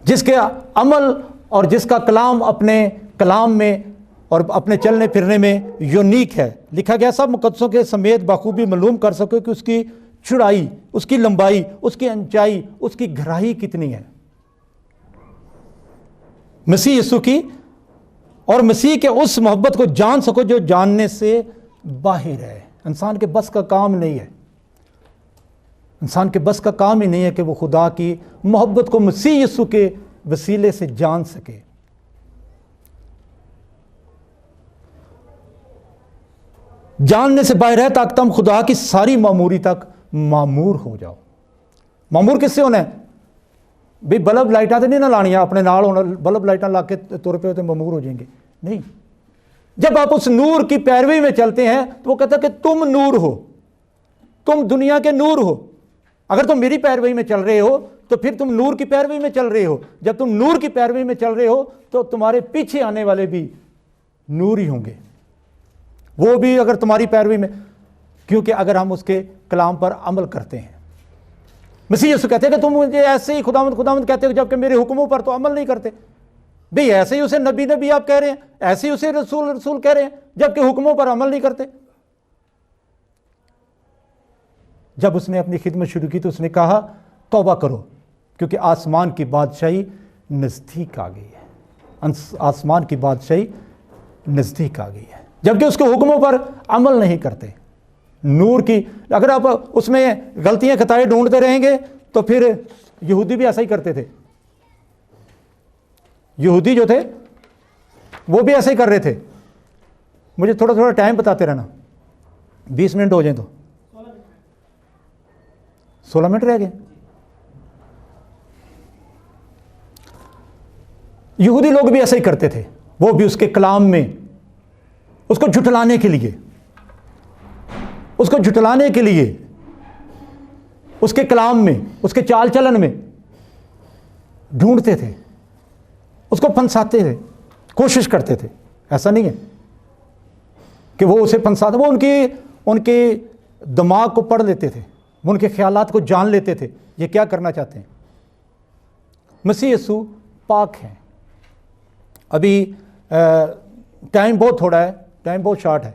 جس کے عمل اور جس کا کلام اپنے کلام میں اور اپنے چلنے پھرنے میں یونیک ہے، لکھا گیا سب مقدسوں کے سمیت بخوبی معلوم کر سکو کہ اس کی چوڑائی، اس کی لمبائی، اس کی اونچائی، اس کی گہرائی کتنی ہے۔ مسیح یسوع کی اور مسیح کے اس محبت کو جان سکو جو جاننے سے باہر ہے۔ انسان کے بس کا کام نہیں ہے، انسان کے بس کا کام ہی نہیں ہے کہ وہ خدا کی محبت کو مسیح یسوع کے وسیلے سے جان سکے۔ جاننے سے باہر ہے تاکہ تم خدا کی ساری معموری تک معمور ہو جاؤ۔ معمور کس سے ہونا ہے؟ بھئی بلب لائٹاں تو نہیں نہ لانیاں اپنے نال ہونا، بلب لائٹاں لا کے تور پہ ہوتے معمور ہو جائیں گے، نہیں۔ جب آپ اس نور کی پیروی میں چلتے ہیں تو وہ کہتا ہے کہ تم نور ہو، تم دنیا کے نور ہو۔ اگر تم میری پیروی میں چل رہے ہو تو پھر تم نور کی پیروی میں چل رہے ہو۔ جب تم نور کی پیروی میں چل رہے ہو تو تمہارے پیچھے آنے والے بھی نور ہی ہوں گے، وہ بھی اگر تمہاری پیروی میں، کیونکہ اگر ہم اس کے کلام پر عمل کرتے ہیں۔ مسیح یسوع کہتے ہیں کہ تم مجھے ایسے ہی خداوند کہتے ہو جبکہ میرے حکموں پر تو عمل نہیں کرتے۔ بھئی ایسے ہی اسے نبی آپ کہہ رہے ہیں، ایسے ہی اسے رسول کہہ رہے ہیں جبکہ حکموں پر عمل نہیں کرتے۔ جب اس نے اپنی خدمت شروع کی تو اس نے کہا توبہ کرو کیونکہ آسمان کی بادشاہی نزدیک آ گئی ہے، آسمان کی بادشاہی نزدیک آ گئی ہے، جبکہ اس کے حکموں پر عمل نہیں کرتے۔ نور کی اگر آپ اس میں غلطیاں خطائیں ڈھونڈتے رہیں گے تو پھر یہودی بھی ایسا ہی کرتے تھے، یہودی جو تھے وہ بھی ایسا ہی کر رہے تھے۔ مجھے تھوڑا تھوڑا ٹائم بتاتے رہنا، 20 منٹ ہو جائیں تو 16 منٹ رہ گئے۔ یہودی لوگ بھی ایسا ہی کرتے تھے، وہ بھی اس کے کلام میں اس کو جھٹلانے کے لیے اس کے کلام میں، اس کے چال چلن میں ڈھونڈتے تھے، اس کو پھنساتے تھے، کوشش کرتے تھے. ایسا نہیں ہے کہ وہ اسے پھنساتے، وہ ان کے دماغ کو پڑھ لیتے تھے، وہ ان کے خیالات کو جان لیتے تھے یہ کیا کرنا چاہتے ہیں. مسیح یسوع پاک ہیں. ابھی ٹائم بہت تھوڑا ہے، ٹائم بہت شارٹ ہے.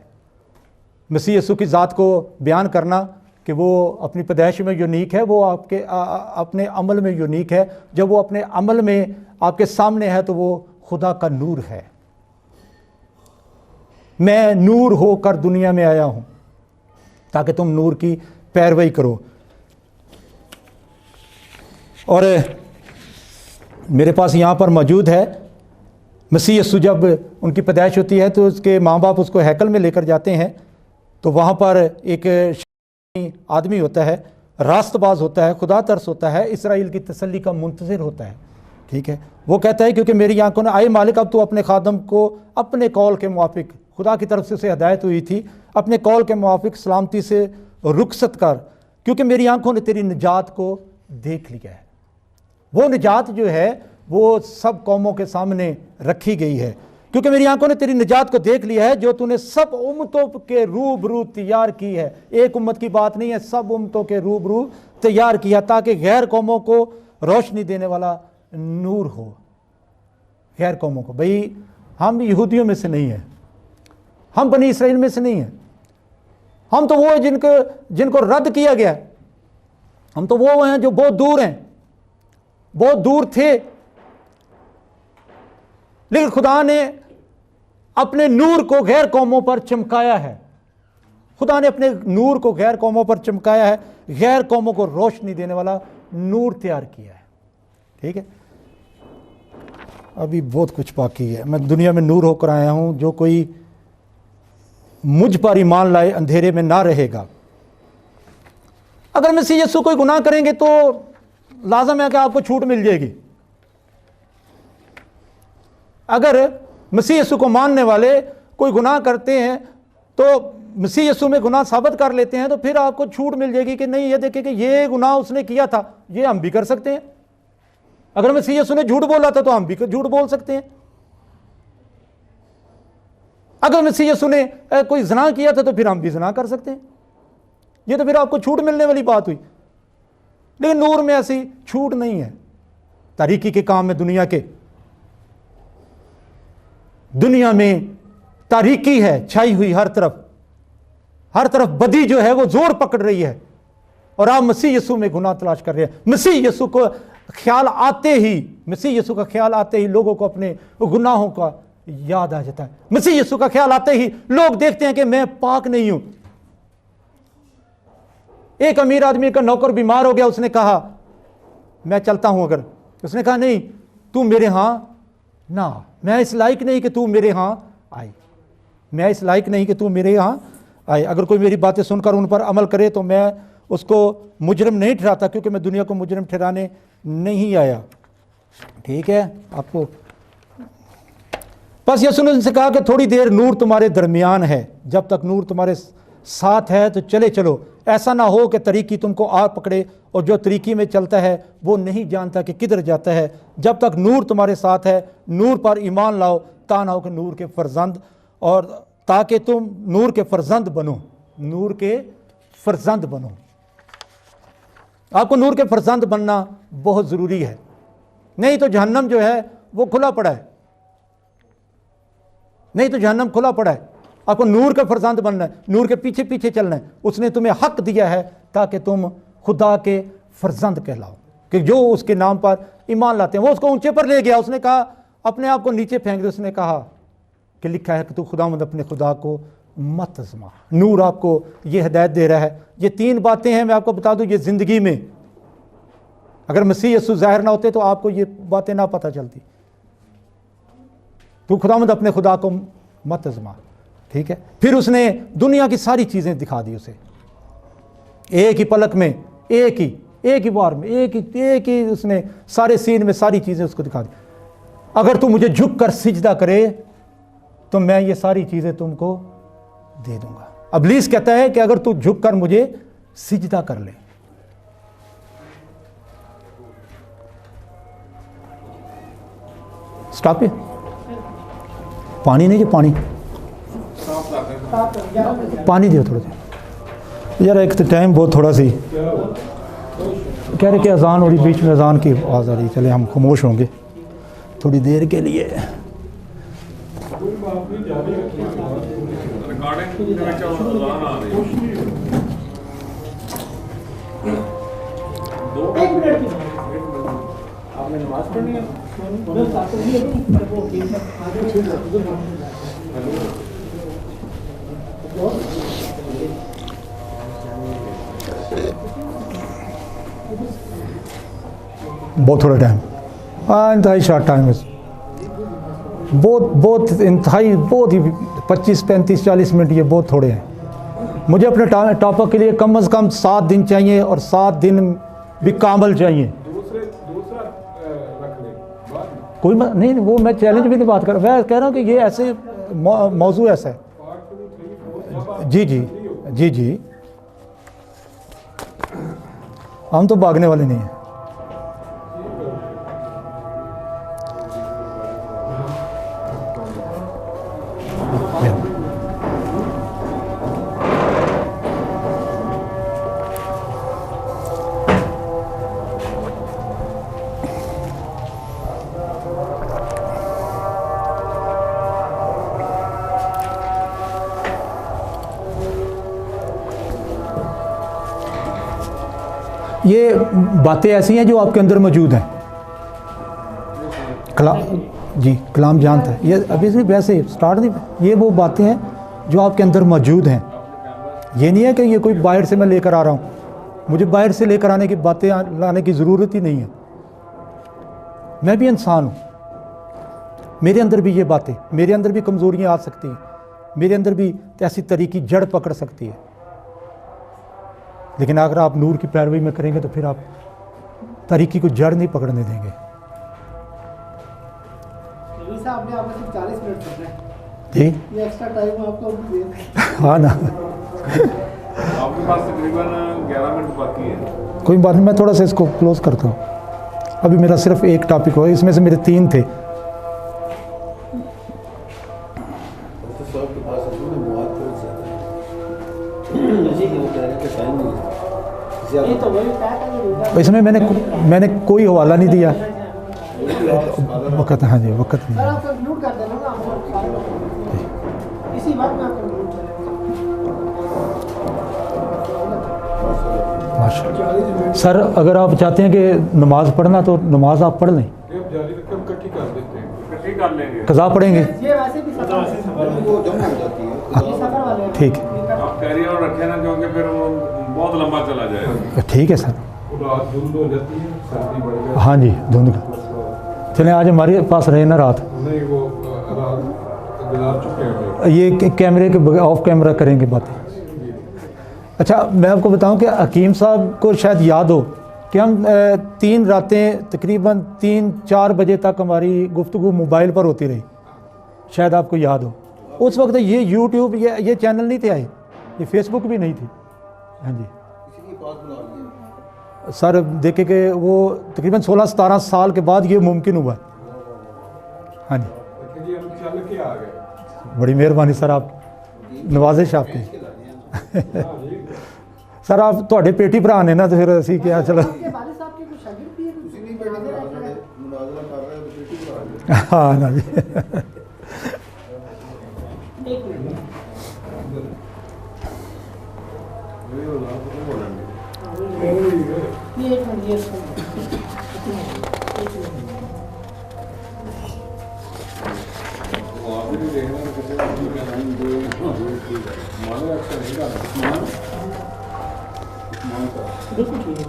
مسیح یسوع کی ذات کو بیان کرنا کہ وہ اپنی پیدائش میں یونیک ہے، وہ آپ کے اپنے عمل میں یونیک ہے. جب وہ اپنے عمل میں آپ کے سامنے ہے تو وہ خدا کا نور ہے. میں نور ہو کر دنیا میں آیا ہوں تاکہ تم نور کی پیروی کرو. اور میرے پاس یہاں پر موجود ہے، مسیح یسوع جب ان کی پیدائش ہوتی ہے تو اس کے ماں باپ اس کو ہیکل میں لے کر جاتے ہیں، تو وہاں پر ایک آدمی ہوتا ہے، راست باز ہوتا ہے، خدا ترس ہوتا ہے، اسرائیل کی تسلی کا منتظر ہوتا ہے. ٹھیک ہے، وہ کہتا ہے کیونکہ میری آنکھوں نے، آئے مالک اب تو اپنے خادم کو اپنے قول کے موافق، خدا کی طرف سے اسے ہدایت ہوئی تھی، اپنے قول کے موافق سلامتی سے رخصت کر، کیونکہ میری آنکھوں نے تیری نجات کو دیکھ لیا ہے. وہ نجات جو ہے وہ سب قوموں کے سامنے رکھی گئی ہے، کیونکہ میری آنکھوں نے تیری نجات کو دیکھ لیا ہے جو تو نے سب امتوں کے روبرو تیار کی ہے. ایک امت کی بات نہیں ہے، سب امتوں کے روبرو تیار کیا تاکہ غیر قوموں کو روشنی دینے والا نور ہو. غیر قوموں کو، بھئی ہم یہودیوں میں سے نہیں ہیں، ہم بنی اسرائیل میں سے نہیں ہیں، ہم تو وہ ہیں جن کو رد کیا گیا ہے. ہم تو وہ ہیں جو بہت دور ہیں، بہت دور تھے، لیکن خدا نے اپنے نور کو غیر قوموں پر چمکایا ہے. خدا نے اپنے نور کو غیر قوموں پر چمکایا ہے، غیر قوموں کو روشنی دینے والا نور تیار کیا ہے. ٹھیک ہے، ابھی بہت کچھ باقی ہے. میں دنیا میں نور ہو کر آیا ہوں، جو کوئی مجھ پر ایمان لائے اندھیرے میں نہ رہے گا. اگر مسیح یسوع کوئی گناہ کریں گے تو لازم ہے کہ آپ کو چھوٹ مل جائے گی. اگر مسیح یسوع کو ماننے والے کوئی گناہ کرتے ہیں تو مسیح یسوع میں گناہ ثابت کر لیتے ہیں تو پھر آپ کو چھوٹ مل جائے گی کہ نہیں، یہ دیکھیں کہ یہ گناہ اس نے کیا تھا، یہ ہم بھی کر سکتے ہیں. اگر مسیح یسوع نے جھوٹ بولا تھا تو ہم بھی جھوٹ بول سکتے ہیں. اگر مسیح یسوع نے کوئی زنا کیا تھا تو پھر ہم بھی زنا کر سکتے ہیں. یہ تو پھر آپ کو چھوٹ ملنے والی بات ہوئی. لیکن نور میں ایسی چھوٹ نہیں ہے. تاریکی کے کام میں دنیا میں تاریکی ہے چھائی ہوئی، ہر طرف بدی جو ہے وہ زور پکڑ رہی ہے، اور آپ مسیح یسوع میں گناہ تلاش کر رہے ہیں. مسیح یسوع کا خیال آتے ہی لوگوں کو اپنے گناہوں کا یاد آ جاتا ہے. مسیح یسوع کا خیال آتے ہی لوگ دیکھتے ہیں کہ میں پاک نہیں ہوں. ایک امیر آدمی کا نوکر بیمار ہو گیا، اس نے کہا میں چلتا ہوں. اگر اس نے کہا نہیں، تو میرے ہاں نہ، میں اس لائق نہیں کہ تو میرے ہاں آئے، میں اس لائق نہیں کہ تو میرے ہاں آئے. اگر کوئی میری باتیں سن کر ان پر عمل کرے تو میں اس کو مجرم نہیں ٹھہراتا، کیونکہ میں دنیا کو مجرم ٹھہرانے نہیں آیا. ٹھیک ہے، آپ کو بس یسوع نے ان سے کہا کہ تھوڑی دیر نور تمہارے درمیان ہے، جب تک نور تمہارے ساتھ ہے تو چلو. ایسا نہ ہو کہ طریقی تم کو آ پکڑے، اور جو طریقی میں چلتا ہے وہ نہیں جانتا کہ کدھر جاتا ہے. جب تک نور تمہارے ساتھ ہے نور پر ایمان لاؤ، تا نہ ہو کہ نور کے فرزند، اور تاکہ تم نور کے فرزند بنو. نور کے فرزند بنو. آپ کو نور کے فرزند بننا بہت ضروری ہے، نہیں تو جہنم جو ہے وہ کھلا پڑا ہے. آپ کو نور کا فرزند بننا ہے، نور کے پیچھے پیچھے چلنا ہے. اس نے تمہیں حق دیا ہے تاکہ تم خدا کے فرزند کہلاؤ، کہ جو اس کے نام پر ایمان لاتے ہیں. وہ اس کو اونچے پر لے گیا، اس نے کہا اپنے آپ کو نیچے پھینک دے. اس نے کہا کہ لکھا ہے کہ تو خداوند اپنے خدا کو مت آزما. نور آپ کو یہ ہدایت دے رہا ہے. یہ 3 باتیں ہیں، میں آپ کو بتا دوں، یہ زندگی میں اگر مسیح یسوع ظاہر نہ ہوتے تو آپ کو یہ باتیں نہ پتہ چلتی. تو خداوند اپنے خدا کو مت آزما. ٹھیک ہے، پھر اس نے دنیا کی ساری چیزیں دکھا دی اسے ایک ہی پلک میں، ایک ہی بار میں، ایک ہی اس نے سارے سین میں ساری چیزیں اس کو دکھا دی. اگر تو مجھے جھک کر سجدہ کرے تو میں یہ ساری چیزیں تم کو دے دوں گا. ابلیس کہتا ہے کہ اگر تو جھک کر مجھے سجدہ کر لے स्टॉप है पानी नहीं जी पानी पानी दियो थोड़ा सा यार एक तो टाइम बहुत थोड़ा सी कह रहे कि अजान हो रही बीच में अजान की आवाज़ आ रही चले हम खामोश होंगे थोड़ी देर के लिए बहुत थोड़ा टाइम इंतहाई शॉर्ट टाइम है बहुत इंतहाई बहुत ही 25 35 40 मिनट ये बहुत थोड़े हैं मुझे अपने टॉपिक के लिए कम अज़ कम 7 दिन चाहिए और 7 दिन भी कामल चाहिए कोई नहीं वो मैं चैलेंज भी नहीं बात कर मैं कह रहा हूँ कि ये ऐसे मौजू ऐसा है जी जी जी जी हम तो भागने वाले नहीं हैं ये बातें ऐसी हैं जो आपके अंदर मौजूद हैं जी कलाम जानता है ये अभी से वैसे स्टार्ट नहीं ये वो बातें हैं जो आपके अंदर मौजूद हैं ये नहीं है कि ये कोई बाहर से मैं लेकर आ रहा हूँ मुझे बाहर से लेकर आने की बातें लाने की ज़रूरत ही नहीं है मैं भी इंसान हूँ मेरे अंदर भी ये बातें मेरे अंदर भी कमज़ोरियाँ आ सकती हैं मेरे अंदर भी ऐसी तरीक़ी जड़ पकड़ सकती है लेकिन अगर आप नूर की पैरवी में करेंगे तो फिर आप तरीक़ी को जड़ नहीं पकड़ने देंगे आपने आपको सिर्फ 40 मिनट चल रहा है जी ये एक्स्ट्रा टाइम आपको दे हाँ ना आपके पास तकरीबन 11 मिनट बाकी है कोई बात नहीं मैं थोड़ा सा इसको क्लोज करता हूँ अभी मेरा सिर्फ एक टॉपिक हुआ इसमें से मेरे 3 थे इसमें मैंने कोई हवाला नहीं दिया वक़्त हाँ जी वक़्त नहीं आप कंक्लूड कर देना ना इसी बात में आप कंक्लूड माशाअल्लाह सर अगर आप चाहते हैं कि नमाज़ पढ़ना तो नमाज आप पढ़ लें जारी रकम इकट्ठी कर देते हैं इकट्ठी कर लेंगे कज़ा पढ़ेंगे ये वैसे भी सफर वो जम हो जाती है ये सफर वाले हैं ठीक है आप कैरियर रखें ना क्योंकि फिर वो बहुत लंबा चला जाएगा ठीक है सर रात धुंध हो जाती है सर्दी बढ़ जाती हाँ जी धुंध का चलें आज हमारे पास रहे ना रात नहीं वो रात गुजार चुके हैं ये कैमरे के ऑफ कैमरा करेंगे बातें अच्छा मैं आपको बताऊं कि हकीम साहब को शायद याद हो कि हम 3 रातें तकरीबन 3-4 बजे तक हमारी गुफ्तगू मोबाइल पर होती रही शायद आपको याद हो उस वक्त ये यूट्यूब ये चैनल नहीं थे आए ये फेसबुक भी नहीं थी हाँ जी सर देखे कि वो तकरीबन 16-17 साल के बाद ये मुमकिन हुआ हाँ जी जी हम चल के आ गए बड़ी मेहरबानी सर आप नवाजिश आपकी सर आप थोड़े पेटी भरा ने ना तो फिर असी क्या चलो आपके वालिद साहब के कुछ शागिर्द भी है कुछ नहीं बैठे हाँ ना जी एक मिनट ये एक मिनट ये आप भी देखना किसी का माने अच्छा नहीं का बिल्कुल ठीक है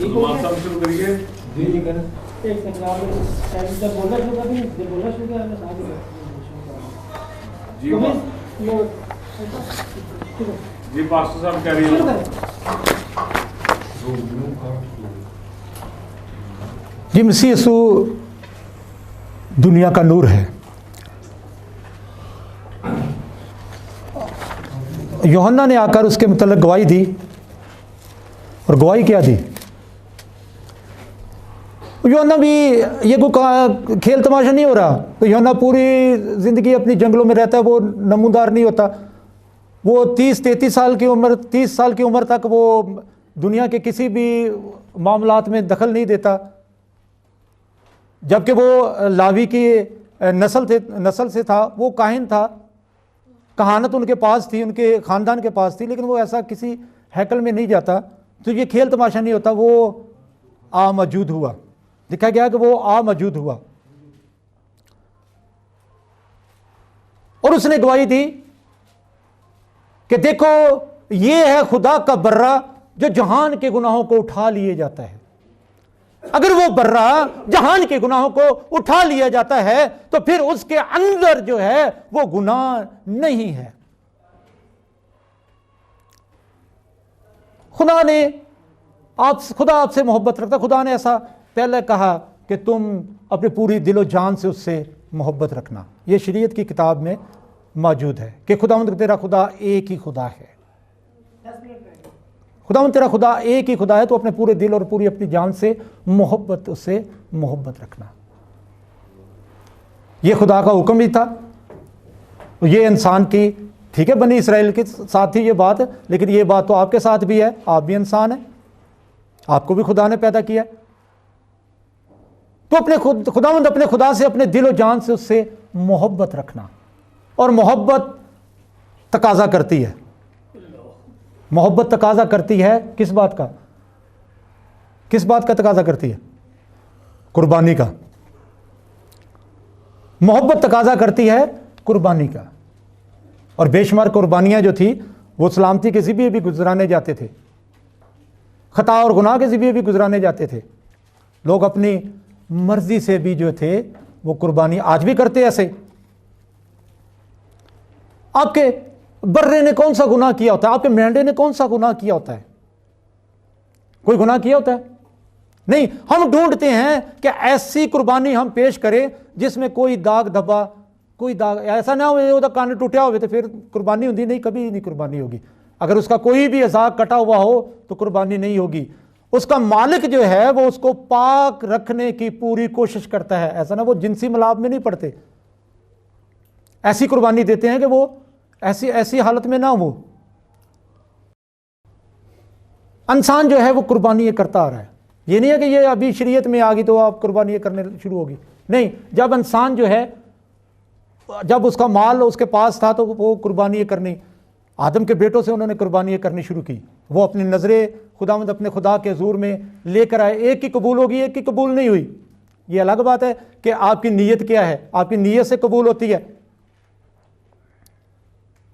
सलमान साहब शुरू करिए। जी जी पास्टर साहब कह रही हैं। जी मसीह यीशु दुनिया का नूर है। यूहन्ना ने आकर उसके मतलब गवाही दी, और गवाही क्या दी? यूहन्ना भी ये कोई खेल तमाशा नहीं हो रहा। तो यूहन्ना पूरी ज़िंदगी अपनी जंगलों में रहता है, वो नमूदार नहीं होता। वो 30-33 साल की उम्र, 30 साल की उम्र तक वो दुनिया के किसी भी मामलात में दखल नहीं देता, जबकि वो लावी की नस्ल से था। वो काहिन था, कहानत उनके पास थी, उनके ख़ानदान के पास थी, लेकिन वो ऐसा किसी हैकल में नहीं जाता। तो ये खेल तमाशा नहीं होता, वो आ मौजूद हुआ। लिखा गया कि वो आ मौजूद हुआ, और उसने गवाही दी कि देखो ये है खुदा का बर्रा जो जहान के गुनाहों को उठा लिए जाता है। अगर वो बर्रा जहान के गुनाहों को उठा लिया जाता है तो फिर उसके अंदर जो है वो गुनाह नहीं है। खुदा आपसे मोहब्बत रखता। खुदा ने ऐसा पहले कहा कि तुम अपनी पूरी दिलो जान से उससे मोहब्बत रखना। ये शरीयत की किताब में मौजूद है कि खुदावंद तेरा खुदा एक ही खुदा है। खुदावंद तेरा खुदा एक ही खुदा है, तो अपने पूरे दिल और पूरी अपनी जान से उससे मोहब्बत रखना। ये खुदा का हुक्म ही था। ये इंसान की, ठीक है, बनी इसराइल के साथ ही ये बात, लेकिन ये बात तो आपके साथ भी है। आप भी इंसान हैं, आपको भी खुदा ने पैदा किया। तो खुदावंद अपने खुदा से, अपने दिल और जान से उससे मोहब्बत रखना। और मोहब्बत तकाजा करती है, मोहब्बत तकाजा करती है किस बात का? किस बात का तकाजा करती है? कुर्बानी का। मोहब्बत तकाजा करती है कुर्बानी का। और बेशुमार कुर्बानियां जो थी वो सलामती के ज़िबे भी गुजराने जाते थे, खता और गुनाह के ज़िबे भी गुजराने जाते थे। लोग अपनी मर्जी से भी जो थे वो कुर्बानी आज भी करते ऐसे। आपके बर्रे ने कौन सा गुनाह किया होता है? आपके मेंढे ने कौन सा गुनाह किया होता है? कोई गुनाह किया होता है? नहीं। हम ढूंढते हैं कि ऐसी कुर्बानी हम पेश करें जिसमें कोई दाग धब्बा, कोई दाग ऐसा ना हो वो कान टूटा हो तो फिर कुर्बानी होती नहीं, कभी नहीं कुर्बानी होगी। अगर उसका कोई भी अज़ा कटा हुआ हो तो कुर्बानी नहीं होगी। उसका मालिक जो है वो उसको पाक रखने की पूरी कोशिश करता है। ऐसा ना वो जिनसी मिलाप में नहीं पड़ते, ऐसी कुर्बानी देते हैं कि वो ऐसी हालत में ना हो। इंसान जो है वो कुर्बानी करता आ रहा है। ये नहीं है कि ये अभी शरीयत में आ गई तो आप कुर्बानी करने शुरू होगी। नहीं, जब इंसान जो है, जब उसका माल उसके पास था तो वो कुर्बानी करनी, आदम के बेटों से उन्होंने कुर्बानी करनी शुरू की। वो अपनी नज़रें खुदावंद अपने खुदा के हुजूर में लेकर आए। एक की कबूल होगी, एक की कबूल नहीं हुई। ये अलग बात है कि आपकी नीयत क्या है। आपकी नीयत से कबूल होती है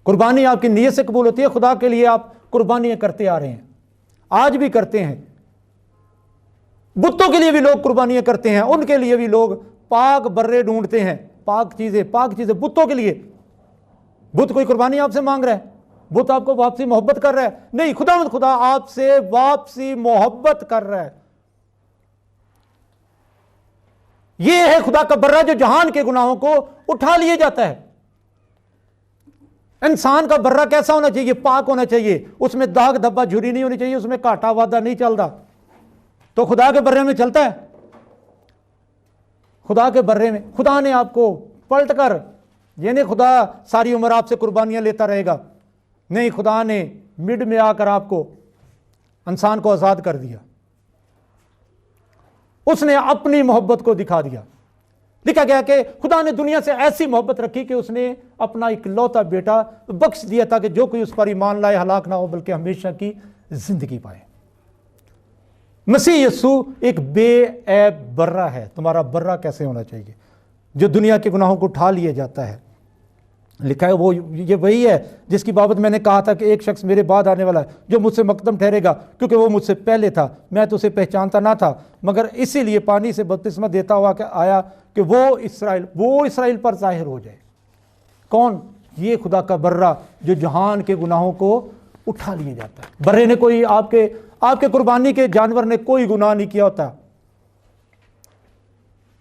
कुर्बानी, आपकी नीयत से कबूल होती है। खुदा के लिए आप कुर्बानियां करते आ रहे हैं, आज भी करते हैं। बुतों के लिए भी लोग कुर्बानियां करते हैं, उनके लिए भी लोग पाक बर्रे ढूंढते हैं, पाक चीजें बुतों के लिए। बुत कोई कुर्बानी आपसे मांग रहा है? बुत आपको वापसी मोहब्बत कर रहा है? नहीं, खुदा आपसे वापसी मोहब्बत कर रहा है। यह है खुदा का बर्रा जो जहान के गुनाहों को उठा लिए जाता है। इंसान का बर्रा कैसा होना चाहिए? पाक होना चाहिए। उसमें दाग धब्बा झुरी नहीं होनी चाहिए, उसमें काटा वादा नहीं चलता। तो खुदा के बर्रे में चलता है। खुदा के बर्रे में खुदा ने आपको पलट कर, ये नहीं खुदा सारी उम्र आपसे कुर्बानियां लेता रहेगा। नहीं, खुदा ने मिड में आकर आपको, इंसान को आज़ाद कर दिया। उसने अपनी मोहब्बत को दिखा दिया। लिखा गया कि खुदा ने दुनिया से ऐसी मोहब्बत रखी कि उसने अपना इकलौता बेटा बख्श दिया ताकि जो कोई उस पर ईमान लाए हलाक ना हो बल्कि हमेशा की जिंदगी पाए। मसीह यीशु एक बेऐब बर्रा है। तुम्हारा बर्रा कैसे होना चाहिए? जो दुनिया के गुनाहों को उठा लिया जाता है। लिखा है वो ये वही है जिसकी बाबत मैंने कहा था कि एक शख्स मेरे बाद आने वाला है जो मुझसे मकदम ठहरेगा, क्योंकि वो मुझसे पहले था, मैं तो उसे पहचानता ना था, मगर इसीलिए पानी से बपतिस्मा देता हुआ कि आया कि वो इसराइल पर ज़ाहिर हो जाए। कौन? ये खुदा का बर्रा जो जहान के गुनाहों को उठा लिए जाता है। बर्रे ने कोई आपके कुर्बानी के जानवर ने कोई गुनाह नहीं किया होता,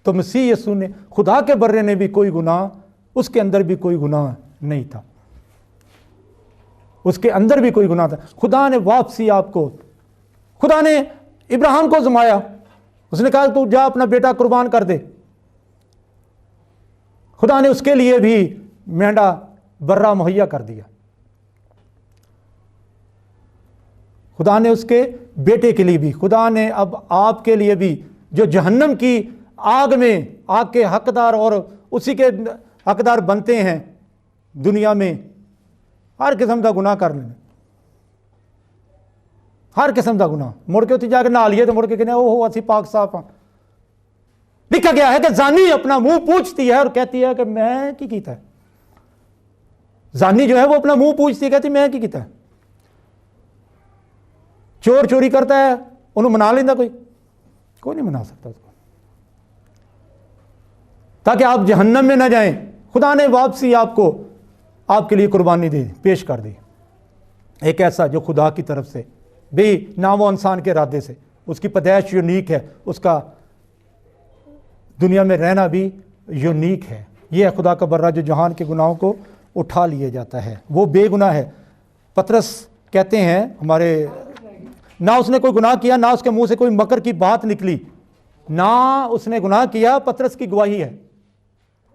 तो मसीह यीशु ने, खुदा के बर्रे ने भी कोई गुनाह, उसके अंदर भी कोई गुनाह नहीं था, उसके अंदर भी कोई गुनाह था। खुदा ने वापसी आपको, खुदा ने इब्राहिम को जमाया, उसने कहा तू जा अपना बेटा कुर्बान कर दे। खुदा ने उसके लिए भी मेंढा बर्रा मुहैया कर दिया। खुदा ने उसके बेटे के लिए भी, खुदा ने अब आपके लिए भी, जो जहन्नम की आग में आग के हकदार और उसी के हकदार बनते हैं दुनिया में, हर किस्म का गुनाह करने में, हर किस्म का गुनाह, मुड़ के उत्थे जाके नहा लिए तो मुड़ के कहने ओहो असी पाक साफ हाँ। लिखा गया है कि जानी अपना मुंह पूछती है और कहती है कि मैं की कीता है। जानी जो है वो अपना मुंह पूछती है, कहती मैं की कीता है। चोर चोरी करता है, उन्हें मना लेंदा कोई नहीं मना सकता उसको, ताकि आप जहन्नम में ना जाएं। खुदा ने वापसी आपको, आपके लिए कुर्बानी दी, पेश कर दी, एक ऐसा जो खुदा की तरफ से भी, ना वो इंसान के इरादे से, उसकी पैदाइश यूनिक है, उसका दुनिया में रहना भी यूनिक है। ये है खुदा का बर्रा जो जहान के गुनाहों को उठा लिए जाता है, वो बेगुनाह है। पतरस कहते हैं हमारे, ना उसने कोई गुनाह किया, ना उसके मुंह से कोई मकर की बात निकली, ना उसने गुनाह किया, पतरस की गवाही है,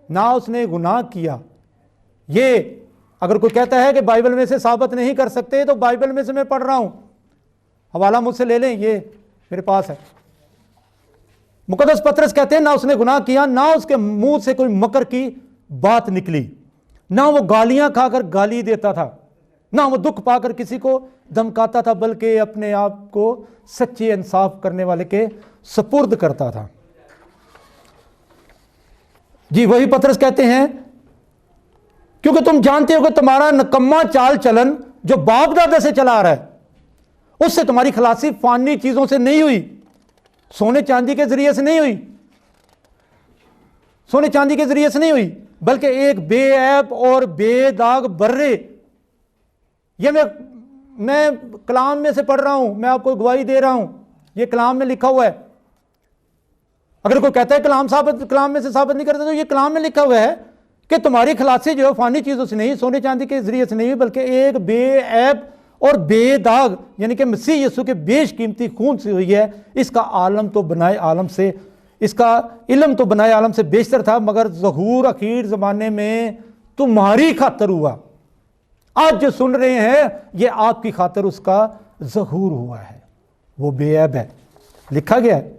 ना उसने गुनाह किया। ये अगर कोई कहता है कि बाइबल में से साबित नहीं कर सकते, तो बाइबल में से मैं पढ़ रहा हूं, हवाला मुझसे ले लें, ये मेरे पास है। मुकद्दस पतरस कहते हैं ना उसने गुनाह किया, ना उसके मुंह से कोई मकर की बात निकली, ना वो गालियां खाकर गाली देता था, ना वो दुख पाकर किसी को धमकाता था, बल्कि अपने आप को सच्चे इंसाफ करने वाले के सपुर्द करता था। जी वही पतरस कहते हैं, क्योंकि तुम जानते हो कि तुम्हारा नकम्मा चाल चलन जो बाप दादा से चला आ रहा है, उससे तुम्हारी खलासी फानी चीजों से नहीं हुई, सोने चांदी के जरिए से नहीं हुई, सोने चांदी के जरिए से नहीं हुई, बल्कि एक बेऐब और बेदाग बर्रे। ये मैं कलाम में से पढ़ रहा हूं, मैं आपको गवाही दे रहा हूं, ये कलाम में लिखा हुआ है। अगर कोई कहता है कलाम में से साबित नहीं करता, तो ये कलाम में लिखा हुआ है कि तुम्हारी खलासी जो है फानी चीजों से नहीं, सोने चांदी के जरिए से नहीं हुई, बल्कि एक बेऐब और बेदाग यानी कि मसीह यीशु के बेशकीमती खून से हुई है। इसका आलम तो बनाए आलम से, इसका इल्म तो बनाए आलम से बेशतर था, मगर ज़हूर अखीर ज़माने में तुम्हारी खातर हुआ। आज जो सुन रहे हैं ये आपकी खातर उसका ज़हूर हुआ है, वो बेऐब है, लिखा गया है।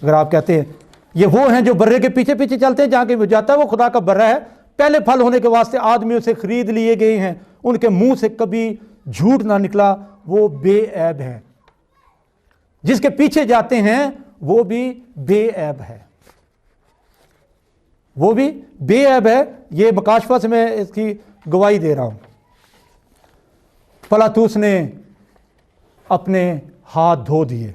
अगर आप कहते हैं ये वो हैं जो बर्रे के पीछे पीछे चलते हैं, जहाँ कहीं वो जाता है वो खुदा का बर्रा है, पहले फल होने के वास्ते आदमियों से खरीद लिए गए हैं, उनके मुंह से कभी झूठ ना निकला, वो बेऐब है। जिसके पीछे जाते हैं वो भी बेऐब है, वो भी बेऐब है। ये मकाशफा से मैं इसकी गवाही दे रहा हूं। पलातूस ने अपने हाथ धो दिए,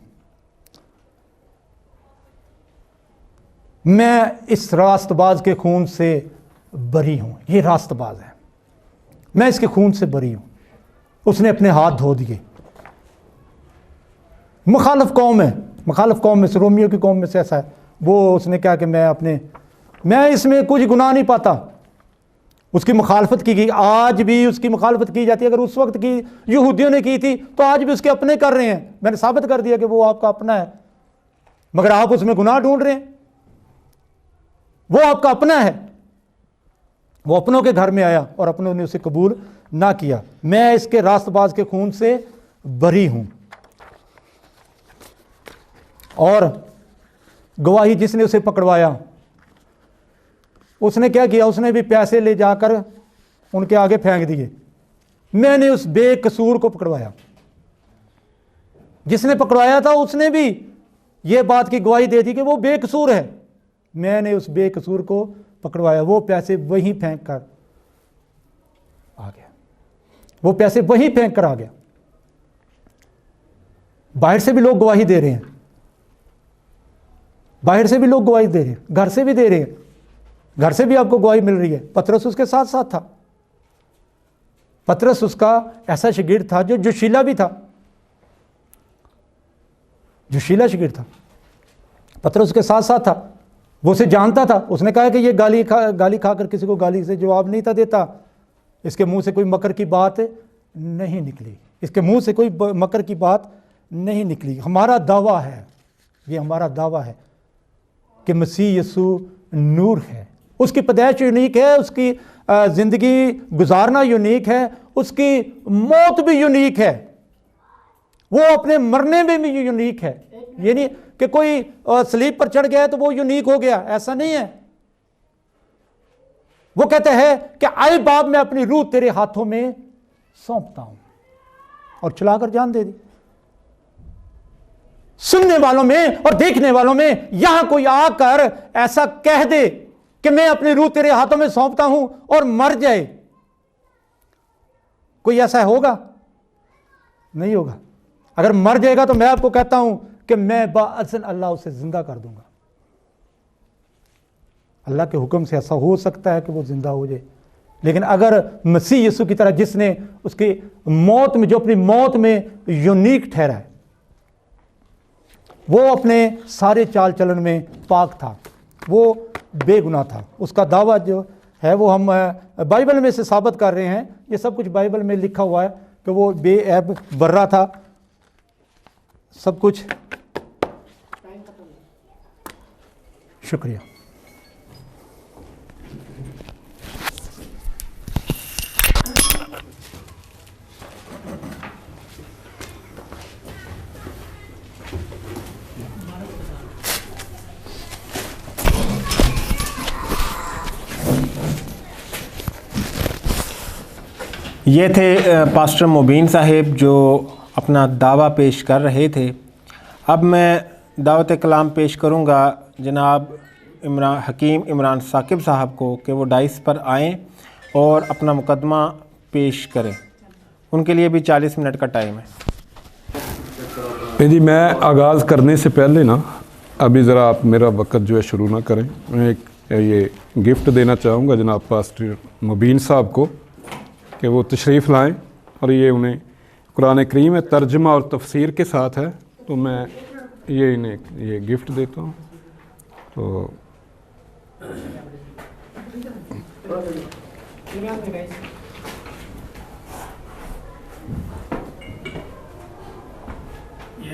मैं इस रास्तबाज के खून से बरी हूं, ये रास्तबाज है, मैं इसके खून से बरी हूं। उसने अपने हाथ धो दिए। मुखालिफ कौम में से, रोमियो की कौम में से ऐसा है, वो उसने कहा कि मैं इसमें कुछ गुनाह नहीं पाता, उसकी मुखालफत की गई। आज भी उसकी मुखालफत की जाती है। अगर उस वक्त की यहूदियों ने की थी तो आज भी उसके अपने कर रहे हैं। मैंने साबित कर दिया कि वो आपका अपना है, मगर आप उसमें गुनाह ढूंढ रहे हैं। वो आपका अपना है, वो अपनों के घर में आया और अपनों ने उसे कबूल ना किया। मैं इसके रास्तबाज के खून से बरी हूं। और गवाही जिसने उसे पकड़वाया, उसने क्या किया? उसने भी पैसे ले जाकर उनके आगे फेंक दिए। मैंने उस बेकसूर को पकड़वाया। जिसने पकड़वाया था उसने भी यह बात की गवाही दे दी कि वो बेकसूर है। मैंने उस बेकसूर को पकड़वाया। वो पैसे वहीं फेंक कर वो पैसे वहीं फेंक कर आ गया। बाहर से भी लोग गवाही दे रहे हैं, बाहर से भी लोग गवाही दे रहे हैं, घर से भी दे रहे हैं, घर से भी आपको गवाही मिल रही है। पतरस उसके साथ साथ था। पतरस उसका ऐसा शागिर्द था जो जोशीला भी था, जोशीला शागिर्द था। पतरस उसके साथ साथ था, वो उसे जानता था। उसने कहा कि ये गाली खाकर किसी को गाली से जवाब नहीं था देता, इसके मुंह से कोई मकर की बात नहीं निकली, इसके मुंह से कोई मकर की बात नहीं निकली। हमारा दावा है, ये हमारा दावा है कि मसीह यीशु नूर है, उसकी पैदाइश यूनिक है, उसकी ज़िंदगी गुजारना यूनिक है, उसकी मौत भी यूनिक है, वो अपने मरने में भी यूनिक है। ये नहीं कि कोई सलीब पर चढ़ गया है तो वो यूनिक हो गया, ऐसा नहीं है। वो कहते हैं कि आए बाप मैं अपनी रूह तेरे हाथों में सौंपता हूं, और चलाकर जान दे दी। सुनने वालों में और देखने वालों में यहां कोई आकर ऐसा कह दे कि मैं अपनी रूह तेरे हाथों में सौंपता हूं और मर जाए, कोई ऐसा होगा? नहीं होगा। अगर मर जाएगा तो मैं आपको कहता हूं कि मैं बाअज़्न अल्लाह उसे जिंदा कर दूंगा। अल्लाह के हुक्म से ऐसा हो सकता है कि वो जिंदा हो जाए, लेकिन अगर मसीह यीशु की तरह जिसने उसकी मौत में, जो अपनी मौत में यूनिक ठहरा है, वो अपने सारे चाल चलन में पाक था, वो बेगुनाह था, उसका दावा जो है वो हम बाइबल में से साबित कर रहे हैं। ये सब कुछ बाइबल में लिखा हुआ है कि वो बेऐब बर्रा था, सब कुछ। शुक्रिया। ये थे पास्टर मुबीन साहिब जो अपना दावा पेश कर रहे थे। अब मैं दावत कलाम पेश करूँगा जनाब हकीम इमरान साकिब साहब को कि वो डाइस पर आएँ और अपना मुकदमा पेश करें। उनके लिए भी 40 मिनट का टाइम है। जी, मैं आगाज़ करने से पहले ना अभी ज़रा आप मेरा वक़्त जो है शुरू ना करें। मैं एक ये गिफ्ट देना चाहूँगा जनाब पास्टर मुबीन साहब को कि वो तशरीफ़ लाएं, और ये उन्हें कुरान करीम है तर्जमा और तफसीर के साथ है, तो मैं ये इन्हें ये गिफ्ट देता हूँ। तो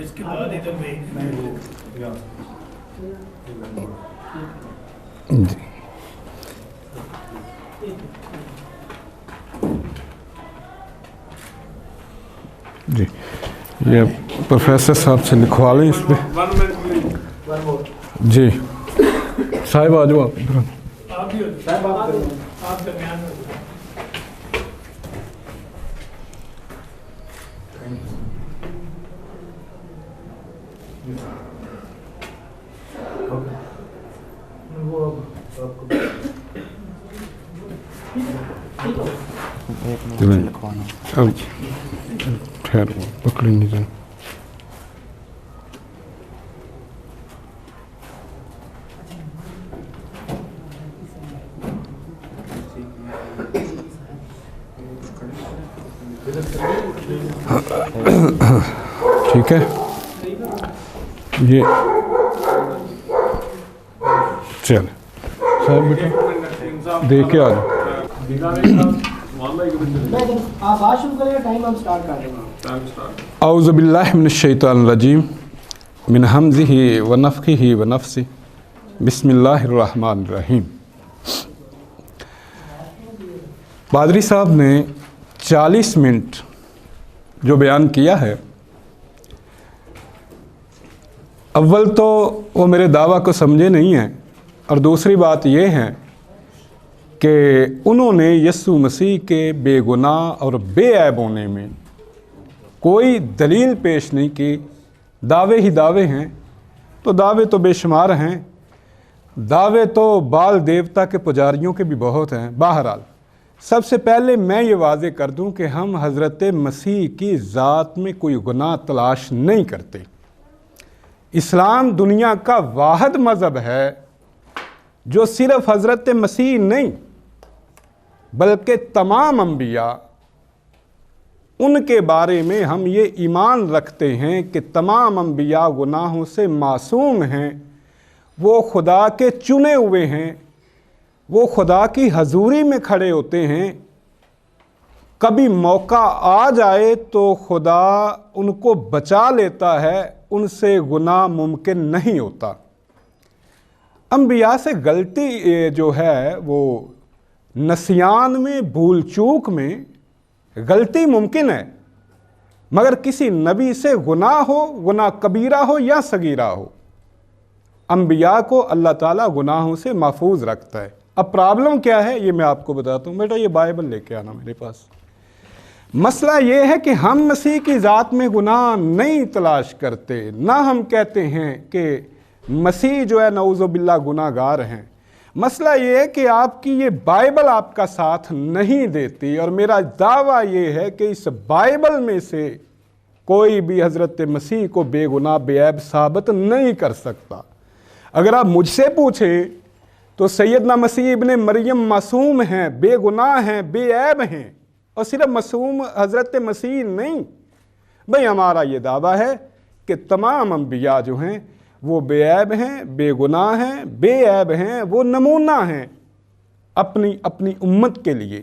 इसके बाद इधर जी, ये प्रोफेसर साहब से लिखवा लें इस पर। जी साहिब आ जाओ आप दरमियान में। अब ठहर पकड़ी नहीं जाए। ठीक है, ये चल साहब बेटा देख के आ जाओ। औज़ु बिल्लाहि मिनश शैतानिर रजीम मिन हमज़िही व नफ़्ख़िही व नफ़्सिही बिस्मिल्लाहिर रहमानिर रहीम। पादरी साहब ने 40 मिनट जो बयान किया है, अव्वल तो वो मेरे दावा को समझे नहीं हैं, और दूसरी बात ये है कि उन्होंने यीशु मसीह के बेगुनाह और बेऐब होने में कोई दलील पेश नहीं की। दावे ही दावे हैं, तो दावे तो बेशुमार हैं, दावे तो बाल देवता के पुजारियों के भी बहुत हैं। बहरहाल سب سے پہلے میں یہ واضح کر دوں کہ ہم حضرت مسیح کی ذات میں کوئی گناہ تلاش نہیں کرتے۔ اسلام دنیا کا واحد مذہب ہے جو صرف حضرت مسیح نہیں بلکہ تمام انبیاء، ان کے بارے میں ہم یہ ایمان رکھتے ہیں کہ تمام انبیاء گناہوں سے معصوم ہیں، وہ خدا کے چنے ہوئے ہیں، وہ خدا کی حضوری میں کھڑے ہوتے ہیں، کبھی موقع آ جائے تو خدا ان کو بچا لیتا ہے، ان سے گناہ ممکن نہیں ہوتا۔ انبیاء سے غلطی جو ہے وہ نسیان میں، بھول چوک میں غلطی ممکن ہے، مگر کسی نبی سے گناہ ہو، گناہ کبیرہ ہو یا صغیرہ ہو، انبیاء کو اللہ تعالیٰ گناہوں سے محفوظ رکھتا ہے۔ اب پرابلم کیا ہے یہ میں آپ کو بتاتا ہوں۔ بیٹا یہ بائبل لے کے آنا میرے پاس۔ مسئلہ یہ ہے کہ ہم مسیح کی ذات میں گناہ نہیں تلاش کرتے، نہ ہم کہتے ہیں کہ مسیح جو ہے نعوذ باللہ گناہ گار ہیں۔ مسئلہ یہ ہے کہ آپ کی یہ بائبل آپ کا ساتھ نہیں دیتی، اور میرا دعویٰ یہ ہے کہ اس بائبل میں سے کوئی بھی حضرت مسیح کو بے گناہ بے عیب ثابت نہیں کر سکتا۔ اگر آپ مجھ سے پوچھیں تو سیدنا مسیح ابن مریم معصوم ہیں، بے گناہ ہیں، بے عیب ہیں، اور صرف معصوم حضرت مسیح نہیں، بھئی ہمارا یہ دعویٰ ہے کہ تمام انبیاء جو ہیں وہ بے عیب ہیں، بے گناہ ہیں، بے عیب ہیں، وہ نمونہ ہیں اپنی امت کے لیے۔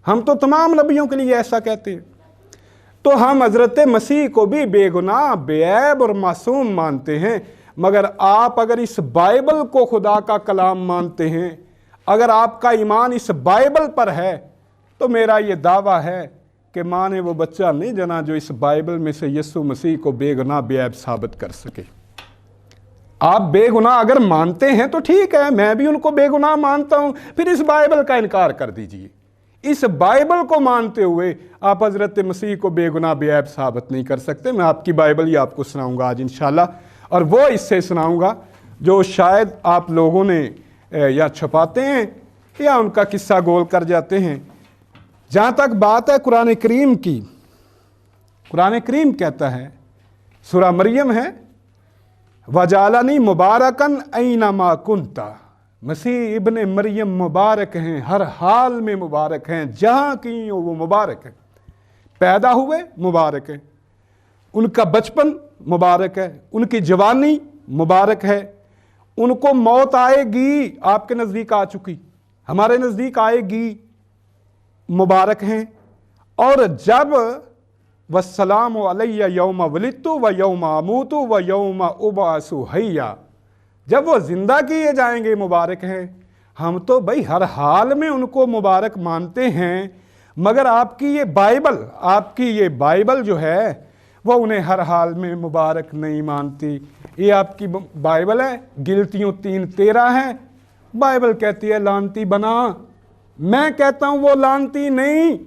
ہم تو تمام نبیوں کے لیے ایسا کہتے ہیں، تو ہم حضرت مسیح کو بھی بے گناہ بے عیب اور معصوم مانتے ہیں۔ مگر آپ اگر اس بائبل کو خدا کا کلام مانتے ہیں، اگر آپ کا ایمان اس بائبل پر ہے، تو میرا یہ دعویٰ ہے کہ ماں نے وہ بچہ نہیں جنا جو اس بائبل میں سے یسوع مسیح کو بے گناہ بے عیب ثابت کر سکے۔ آپ بے گناہ اگر مانتے ہیں تو ٹھیک ہے، میں بھی ان کو بے گناہ مانتا ہوں، پھر اس بائبل کا انکار کر دیجئے۔ اس بائبل کو مانتے ہوئے آپ حضرت مسیح کو بے گناہ بے عیب ثابت نہیں کر سکتے۔ میں آپ کی بائبل ہی آپ کو سناؤں گا آج انشاءاللہ، اور وہ اس سے سناؤں گا جو شاید آپ لوگوں نے یا چھپاتے ہیں یا ان کا قصہ گول کر جاتے ہیں۔ جہاں تک بات ہے قرآن کریم کی، قرآن کریم کہتا ہے، سورہ مریم ہے، وَجَعَلَنِي مُبَارَكًا أَيْنَمَا كُنْتَ، مسیح ابن مریم مبارک ہیں، ہر حال میں مبارک ہیں، جہاں کہیں وہ مبارک ہیں۔ پیدا ہوئے مبارک ہیں، ان کا بچپن مبارک ہے، ان کی جوانی مبارک ہے، ان کو موت آئے گی، آپ کے نزدیک آ چکی، ہمارے نزدیک آئے گی، مبارک ہیں۔ اور جب وَالسَّلَامُ عَلَيَّ يَوْمَ وُلِدتُّ وَيَوْمَ أَمُوتُ وَيَوْمَ أُبْعَثُ حَيًّا، جب وہ زندہ کیے جائیں گے مبارک ہیں۔ ہم تو بھئی ہر حال میں ان کو مبارک مانتے ہیں، مگر آپ کی یہ بائبل جو ہے وہ انہیں ہر حال میں مبارک نہیں مانتی۔ یہ آپ کی بائبل ہے، گلتیوں 3:13 ہے، بائبل کہتی ہے لعنتی بنا، میں کہتا ہوں وہ لعنتی نہیں،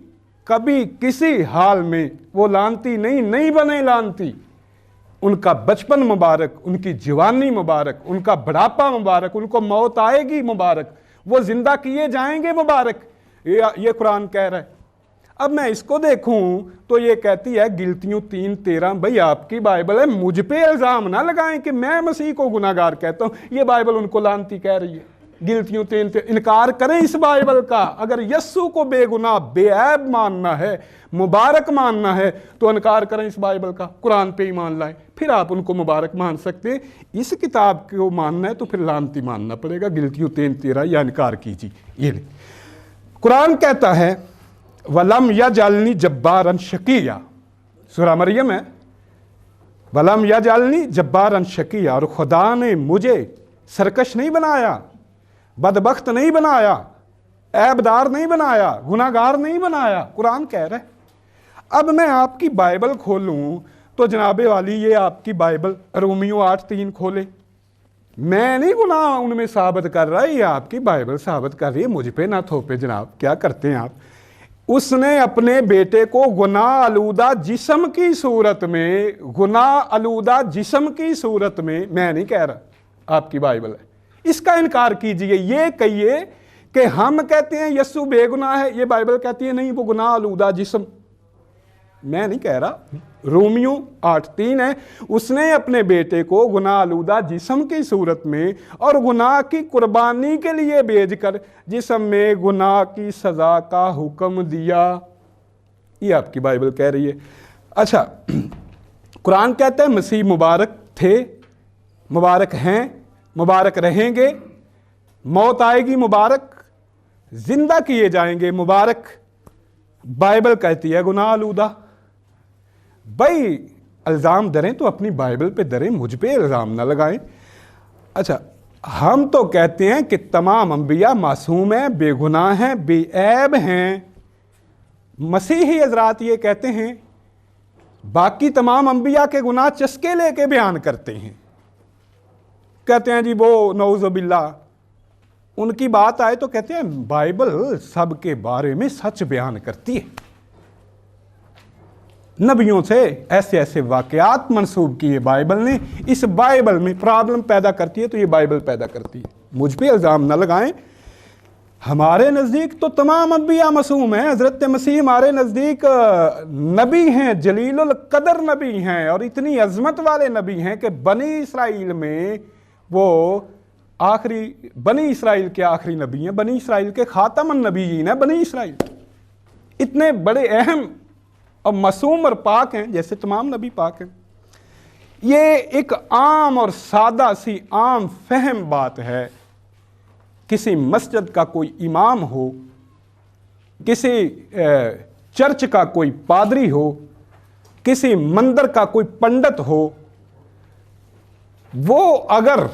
کبھی کسی حال میں وہ لعنتی نہیں بنے لعنتی۔ ان کا بچپن مبارک، ان کی جوانی مبارک، ان کا بڑھاپا مبارک، ان کو موت آئے گی مبارک، وہ زندہ کیے جائیں گے مبارک، یہ قرآن کہہ رہا ہے۔ اب میں اس کو دیکھوں تو یہ کہتی ہے گلتیوں 3:13، بھئی آپ کی بائبل ہے، مجھ پہ الزام نہ لگائیں کہ میں مسیح کو گناہ گار کہتا ہوں، یہ بائبل ان کو لعنتی کہہ رہی ہے۔ گلتیوں 3:13 انکار کریں اس بائبل کا۔ اگر یسوع کو بے گناہ بے عیب ماننا ہے، مبارک ماننا ہے، تو انکار کریں اس بائبل کا، قرآن پہ ایمان لائیں، پھر آپ ان کو مبارک مان سکتے ہیں۔ اس کتاب کو ماننا ہے تو پھر لعنتی ماننا پڑے گا، گلتیوں 3:13 یا انکار کیجیے۔ یہ قرآن کہتا ہے وَلَمْ يَجْعَلْنِي جَبَّارًا شَقِيًّا، سورہ مریم ہے، وَلَمْ يَجْعَلْنِي جَبَّارًا شَقِيًّا، اور خدا نے مجھے سرکش نہیں بنایا، بدبخت نہیں بنایا، عیبدار نہیں بنایا، گناہ گار نہیں بنایا، قرآن کہہ رہا ہے۔ اب میں آپ کی بائبل کھولوں تو جناب والی یہ آپ کی بائبل رومیو 8:3 کھولے، میں نہیں گناہ ان میں ثابت کر رہا، یہ آپ کی بائبل ثابت کر رہی ہے، مجھ پہ نہ تھوپے جناب، کیا کرتے ہیں آپ۔ اس نے اپنے بیٹے کو گناہ آلودہ جسم کی صورت میں، گناہ آلودہ جسم کی صورت میں نہیں کہہ رہا، آپ کی بائبل ہے، اس کا انکار کیجئے۔ یہ کہیے کہ ہم کہتے ہیں یسوع بے گناہ ہے, یہ بائبل کہتی ہے نہیں وہ گناہ آلودہ جسم. میں نہیں کہہ رہا, رومیو 8:3 ہے, اس نے اپنے بیٹے کو گناہ آلودہ جسم کی صورت میں اور گناہ کی قربانی کے لیے بھیج کر جسم میں گناہ کی سزا کا حکم دیا. یہ آپ کی بائبل کہہ رہی ہے. اچھا, قرآن کہتا ہے مسیح مبارک تھے, مبارک ہیں, مبارک رہیں گے, موت آئے گی مبارک, زندہ کیے جائیں گے مبارک. بائبل کہتی ہے گناہ آلودہ. بھائی الزام دریں تو اپنی بائبل پہ دریں, مجھ پہ الزام نہ لگائیں. اچھا, ہم تو کہتے ہیں کہ تمام انبیاء معصوم ہیں, بے گناہ ہیں, بے عیب ہیں. مسیحی حضرات یہ کہتے ہیں, باقی تمام انبیاء کے گناہ چسکے لے کے بیان کرتے ہیں, کہتے ہیں جی وہ نعوذ باللہ. ان کی بات آئے تو کہتے ہیں بائبل سب کے بارے میں سچ بیان کرتی ہے. نبیوں سے ایسے ایسے واقعات منسوب کیے بائبل نے, اس بائبل میں پرابلم پیدا کرتی ہے تو یہ بائبل پیدا کرتی ہے. مجھ پہ الزام نہ لگائیں. ہمارے نزدیک تو تمام انبیاء معصوم ہیں. حضرت مسیح ہمارے نزدیک نبی ہیں, جلیل القدر نبی ہیں, اور اتنی عظمت والے نبی ہیں کہ بنی اسرائیل میں وہ آخری, بنی اسرائیل کے آخری نبی ہیں, بنی اسرائیل کے خاتم النبیین ہیں. بنی اسرائیل اتنے بڑے اہم اور معصوم اور پاک ہیں جیسے تمام نبی پاک ہیں. یہ ایک عام اور سادہ سی عام فہم بات ہے. کسی مسجد کا کوئی امام ہو, کسی چرچ کا کوئی پادری ہو, کسی مندر کا کوئی پنڈت ہو, وہ اگر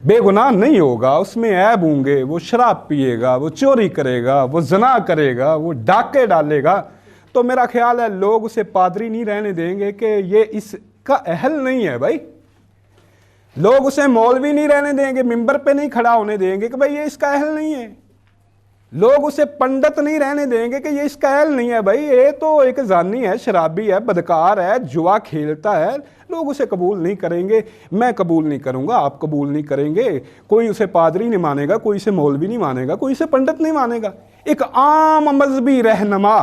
بے گناہ نہیں ہوگا, اس میں عیب ہوں گے, وہ شراب پیے گا, وہ چوری کرے گا, وہ زنا کرے گا, وہ ڈاکے ڈالے گا, تو میرا خیال ہے لوگ اسے پادری نہیں رہنے دیں گے کہ یہ اس کا اہل نہیں ہے. بھائی لوگ اسے مولوی نہیں رہنے دیں گے, ممبر پہ نہیں کھڑا ہونے دیں گے کہ بھائی یہ اس کا اہل نہیں ہے. لوگ اسے پنڈت نہیں رہنے دیں گے کہ یہ اس کا اہل نہیں ہے. بھائی یہ تو ایک زانی ہے, شرابی ہے, بدکار ہے, جوا کھیلتا ہے. لوگ اسے قبول نہیں کریں گے, میں قبول نہیں کروں گا, آپ قبول نہیں کریں گے. کوئی اسے پادری نہیں مانے گا, کوئی اسے مولوی نہیں مانے گا, کوئی اسے پنڈت نہیں مانے گا. ایک عام مذہبی رہنما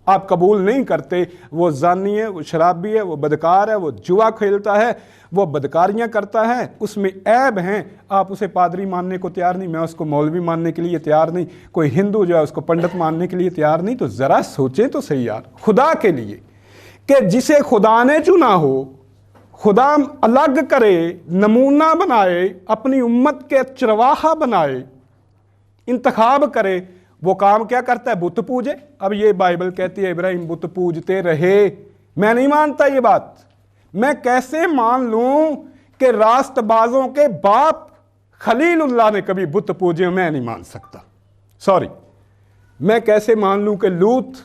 آپ قبول نہیں کرتے. وہ زانی ہے, وہ شرابی ہے, وہ بدکار ہے, وہ جوا کھیلتا ہے, وہ بدکاریاں کرتا ہے, اس میں عیب ہیں, آپ اسے پادری ماننے کو تیار نہیں. میں اس کو مولوی ماننے کے لیے تیار نہیں. کوئی ہندو جو ہے اس کو پنڈت ماننے کے لیے تیار نہیں. تو ذرا سوچیں تو صحیح یار, خدا کے لیے کہ جسے خدا نے چنا ہو, خدا الگ کرے, نمونہ بنائے, اپنی امت کے چرواہا بنائے, انتخاب کرے, وہ کام کیا کرتا ہے؟ بت پوجے. اب یہ بائبل کہتی ہے ابراہیم بت پوجتے رہے. میں نہیں مانتا یہ بات. میں کیسے مان لوں کہ راست بازوں کے باپ خلیل اللہ نے کبھی بت پوجے؟ میں نہیں مان سکتا, سوری. میں کیسے مان لوں کہ لوط,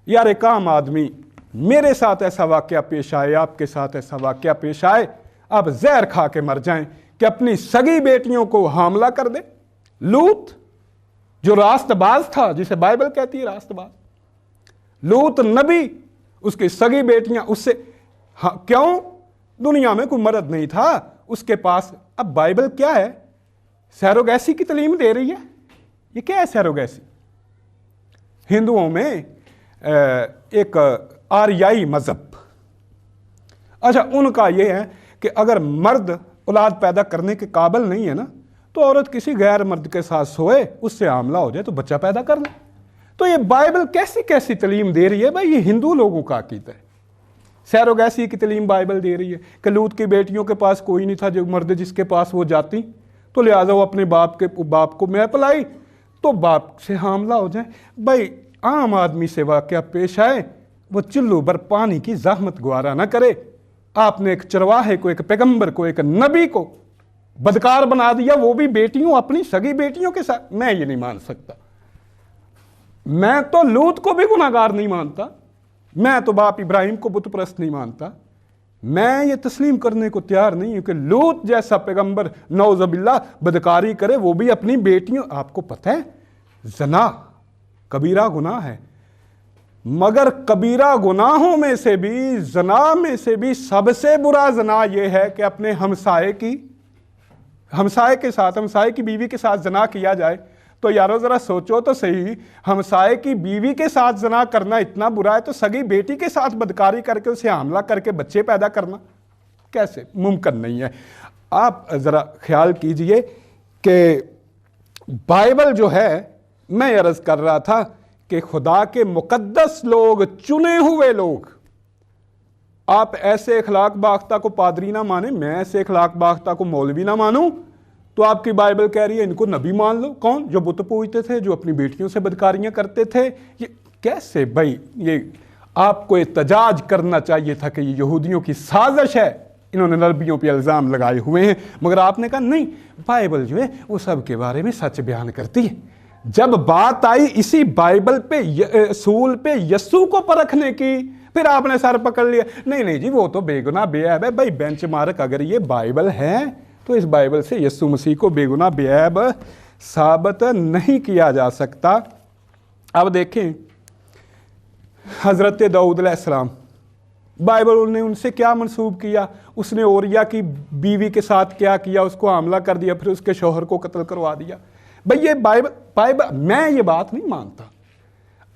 یار ایک عام آدمی, میرے ساتھ ایسا واقعہ پیش آئے, آپ کے ساتھ ایسا واقعہ پیش آئے, آپ زہر کھا کے مر جائیں کہ اپنی سگی بیٹیوں کو حاملہ کر دے. لوط جو راست باز تھا, جسے بائبل کہتی ہے راست باز, لوط نبی, اس کی سگی بیٹیاں اس سے, کیوں؟ دنیا میں کوئی مرد نہیں تھا اس کے پاس. اب بائبل کیا ہے؟ سیروگیسی کی تعلیم دے رہی ہے. یہ کیا ہے سیروگیسی؟ ہندوؤں میں ایک آریائی مذہب, اچھا ان کا یہ ہے کہ اگر مرد اولاد پیدا کرنے کے قابل نہیں ہے نا, تو عورت کسی غیر مرد کے ساتھ سوئے, اس سے حاملہ ہو جائے تو بچہ پیدا کر لے. تو یہ بائبل کیسی کیسی تعلیم دے رہی ہے؟ بھائی یہ ہندو لوگوں کا عقیدہ ہے. سیروگیسی کی تعلیم بائبل دے رہی ہے کہ لوط کی بیٹیوں کے پاس کوئی نہیں تھا جو مرد جس کے پاس وہ جاتی, تو لہٰذا وہ اپنے باپ کو میں پلائی تو باپ سے حاملہ ہو جائیں. بھائی عام آدمی سے واقعہ پیش آئے, وہ چلو بر پانی کی زحمت گوارا نہ کرے. آپ نے ایک چرواہے کو, ایک پیغمبر کو, ایک نبی کو بدکار بنا دیا, وہ بھی بیٹیوں, اپنی سگی بیٹیوں کے ساتھ. میں یہ نہیں مان سکتا. میں تو لوط کو بھی گناہگار نہیں مانتا, میں تو باپ ابراہیم کو بت پرست نہیں مانتا. میں یہ تسلیم کرنے کو تیار نہیں ہوں کہ لوط جیسا پیغمبر نعوذ باللہ بدکاری کرے, وہ بھی اپنی بیٹیوں. آپ کو پتہ ہے زنا کبیرہ گناہ ہے, مگر کبیرہ گناہوں میں سے بھی, زنا میں سے بھی سب سے برا زنا یہ ہے کہ اپنے ہمسائے کی हमसाए के साथ, हमसाए की बीवी के साथ जना किया जाए, तो यारो ज़रा सोचो तो सही, हमसाए की बीवी के साथ जना करना इतना बुरा है, तो सगी बेटी के साथ बदकारी करके उसे हमला करके बच्चे पैदा करना कैसे मुमकिन नहीं है। आप ज़रा ख्याल कीजिए कि बाइबल जो है, मैं अर्ज़ कर रहा था कि खुदा के मुकद्दस लोग, चुने हुए लोग, आप ऐसे अखलाक बाख्ता को पादरी ना माने, मैं ऐसे अखलाक बाख्ता को मौलवी ना मानूं, तो आपकी बाइबल कह रही है इनको नबी मान लो। कौन? जो बुत पूजते थे, जो अपनी बेटियों से बदकारियां करते थे। ये कैसे भाई, ये आपको एहतजाज करना चाहिए था कि ये यहूदियों की साजिश है, इन्होंने नबियों पे इल्ज़ाम लगाए हुए हैं, मगर आपने कहा नहीं, बाइबल जो है वो सब के बारे में सच बयान करती है। जब बात आई इसी बाइबल पे, असूल पे यस्सू को परखने की, फिर आपने सर पकड़ लिया, नहीं नहीं जी वो तो बेगुनाह बेऐब है। भाई बेंचमार्क अगर ये बाइबल है तो इस बाइबल से यस्सू मसीह को बेगुनाह बेऐब साबित नहीं किया जा सकता। अब देखें हज़रत दाऊद अलैहिस्सलाम, बाइबल ने उनसे क्या मंसूब किया, उसने ओरिया की बीवी के साथ क्या किया, उसको हमला कर दिया, फिर उसके शौहर को कत्ल करवा दिया। भाई ये बाइबल मैं ये बात नहीं मानता।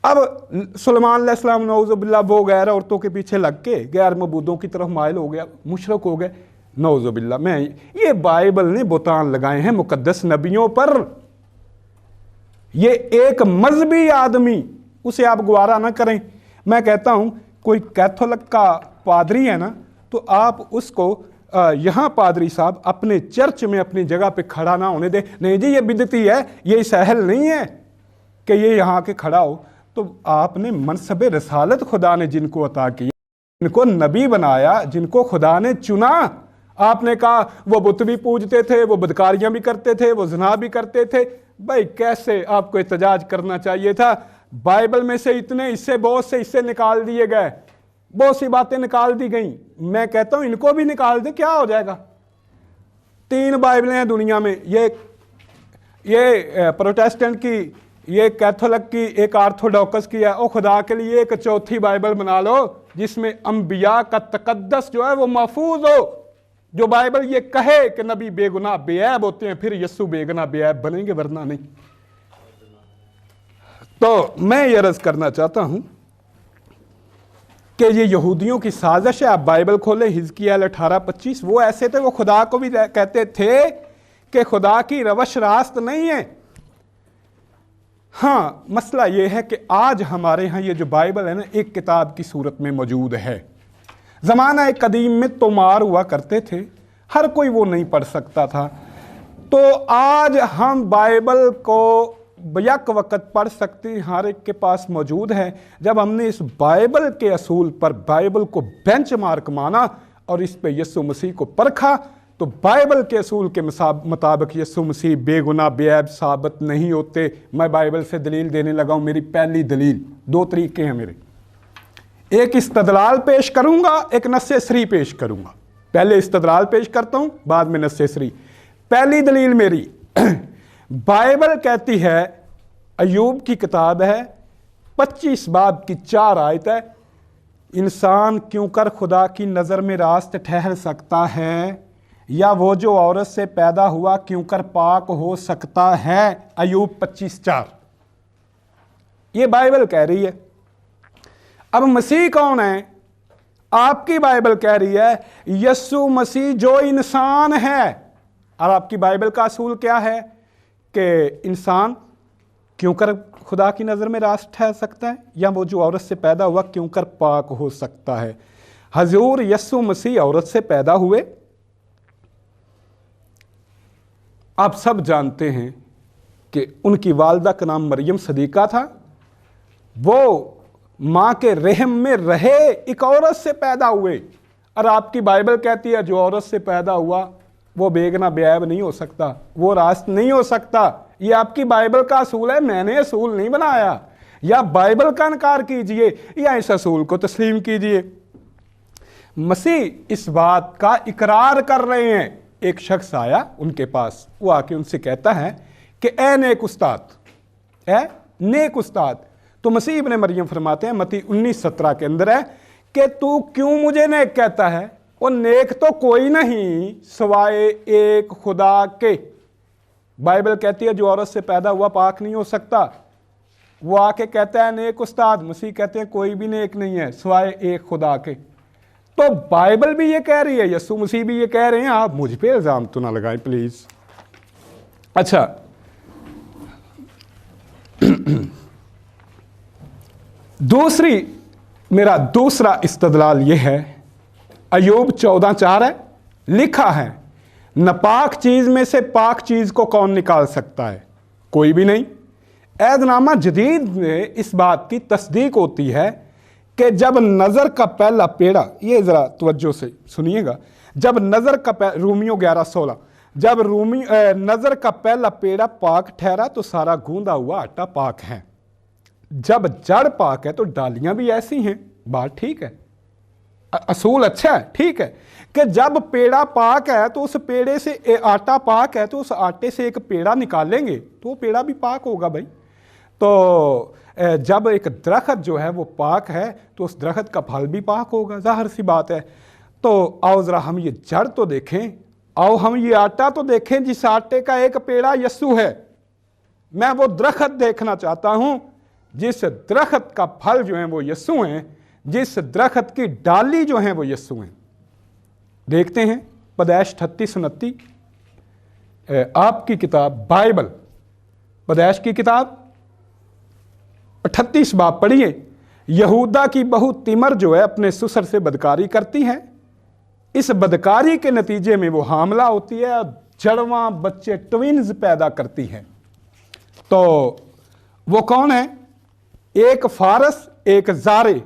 अब सुलेमान अलैहिस्सलाम नौज़ुबिल्लाह वो गैर औरतों के पीछे लग के गैर मबूदों की तरफ माइल हो गया, मुशरक हो गए, नौज़ुबिल्लाह। मैं ये बाइबल ने बुतान लगाए हैं मुकद्दस नबियों पर। ये एक मजहबी आदमी, उसे आप गवारा ना करें। मैं कहता हूं कोई कैथोलिक का पादरी है ना, तो आप उसको यहाँ पादरी साहब अपने चर्च में अपनी जगह पे खड़ा ना होने दे। नहीं जी ये बिदती है, ये सहल नहीं है कि ये यहाँ के खड़ा हो। तो आपने मनसब रसालत खुदा ने जिनको अता किया, जिनको नबी बनाया, जिनको खुदा ने चुना, आपने कहा वो बुत भी पूजते थे, वो बदकारियां भी करते थे, वो ज़िना भी करते थे। भाई कैसे आपको एहतजाज करना चाहिए था। बाइबल में से इतने हिस्से, बहुत से हिस्से निकाल दिए गए, बहुत सी बातें निकाल दी गई। मैं कहता हूं इनको भी निकाल दें, क्या हो जाएगा। 3 बाइबलें हैं दुनिया में, ये प्रोटेस्टेंट की, ये कैथोलिक की, एक ऑर्थोडॉक्स की है। ओ खुदा के लिए एक चौथी बाइबल बना लो जिसमें अंबिया का तकद्दस जो है वो महफूज हो, जो बाइबल ये कहे कि नबी बेगुनाह बेऐब होते हैं, फिर यस्सू बेगुनाह बेऐब बनेंगे, वरना नहीं। तो मैं ये अर्ज करना चाहता हूं कि ये यहूदियों की साजिश है। आप बाइबल खोले हिजकिय्याह 18:25, वो ऐसे थे, वो खुदा को भी कहते थे कि खुदा की रवश रास्त नहीं है। हाँ, मसला ये है कि आज हमारे यहाँ ये जो बाइबल है ना, एक किताब की सूरत में मौजूद है। ज़माना एक कदीम में तोमार हुआ करते थे, हर कोई वो नहीं पढ़ सकता था। तो आज हम बाइबल को यक वक़्त पढ़ सकते हैं, हर एक के पास मौजूद है। जब हमने इस बाइबल के असूल पर बाइबल को बेंचमार्क माना और इस पे यीशु मसीह को परखा, तो बाइबल के असूल के मुताबिक यीशु मसीह बेगुनाह बेऐब साबित नहीं होते। मैं बाइबल से दलील देने लगा हूँ। मेरी पहली दलील, 2 तरीके हैं मेरे, एक इस्तदलाल पेश करूँगा, एक नस्से-सरी पेश करूँगा। पहले इस्तदलाल पेश करता हूँ, बाद में नस्से-सरी। पहली दलील मेरी, बाइबल कहती है, अय्यूब की किताब है, 25 बाब की 4 आयत है, इंसान क्यों कर खुदा की नज़र में रास्त ठहर सकता है, या वो जो औरत से पैदा हुआ क्यों कर पाक हो सकता है। अय्यूब 25:4 ये बाइबल कह रही है। अब मसीह कौन है? आपकी बाइबल कह रही है यीशु मसीह जो इंसान है। और आपकी बाइबल का असूल क्या है कि इंसान क्यों कर खुदा की नज़र में रास्त ठहर सकता है, या वो जो औरत से पैदा हुआ क्यों कर पाक हो सकता है। हजूर यीशु मसीह औरत से पैदा हुए। आप सब जानते हैं कि उनकी वालदा का नाम मरियम सदीका था। वो माँ के रहम में रहे, एक औरत से पैदा हुए। और आपकी बाइबल कहती है जो औरत से पैदा हुआ वो बेगुनाह बेऐब नहीं हो सकता, वो रास्त नहीं हो सकता। ये आपकी बाइबल का असूल है, मैंने असूल नहीं बनाया। या बाइबल का इनकार कीजिए या इस असूल को तस्लीम कीजिए। मसीह इस बात का इकरार कर रहे हैं। एक शख्स आया उनके पास, वो आके उनसे कहता है कि ए नेक उस्ताद, ए नेक उस्ताद। तो मसीह इब्ने मरियम फरमाते हैं, मत्ती 19:17 के अंदर है कि तू क्यों मुझे नेक कहता है, और नेक तो कोई नहीं सिवाय एक खुदा के। बाइबल कहती है जो औरत से पैदा हुआ पाक नहीं हो सकता। वो आके कहता है नेक उस्ताद, मसीह कहते हैं कोई भी नेक नहीं है सिवाय एक खुदा के। तो बाइबल भी ये कह रही है, यीशु मसीह भी ये कह रहे हैं, आप मुझ पे इल्जाम तो ना लगाएं प्लीज। अच्छा, मेरा दूसरा इस्तदलाल ये है, अय्यूब 14:4 है, लिखा है नापाक चीज में से पाक चीज को कौन निकाल सकता है? कोई भी नहीं। ऐदनामा जदीद में इस बात की तस्दीक होती है कि जब नज़र का पहला पेड़ा, ये ज़रा तवज्जो से सुनिएगा, जब नज़र का रूमियों 11:16, जब नज़र का पहला पेड़ा पाक ठहरा तो सारा गूंदा हुआ आटा पाक है। जब जड़ पाक है तो डालियां भी ऐसी हैं। बात ठीक है, असूल अच्छा है, ठीक है कि जब पेड़ा पाक है तो उस पेड़े से आटा पाक है तो उस आटे से एक पेड़ा निकालेंगे तो वो पेड़ा भी पाक होगा भाई। तो जब एक दरख्त जो है वो पाक है तो उस दरख्त का फल भी पाक होगा, ज़ाहिर सी बात है। तो आओ ज़रा हम ये जड़ तो देखें, आओ हम ये आटा तो देखें जिस आटे का एक पेड़ा यस्सु है। मैं वो दरख्त देखना चाहता हूँ जिस दरख्त का फल जो है वो यस्सु हैं, जिस दरख्त की डाली जो है वो यस्सु हैं। देखते हैं पैदाइश 38-29, आपकी किताब बाइबल, पैदाइश की किताब 38 बाब पढ़िए। यहूदा की बहू तिमर जो है अपने ससुर से बदकारी करती है। इस बदकारी के नतीजे में वो हामला होती है और जड़वां बच्चे ट्विन्स पैदा करती है। तो वो कौन है? एक फारस, एक जारे।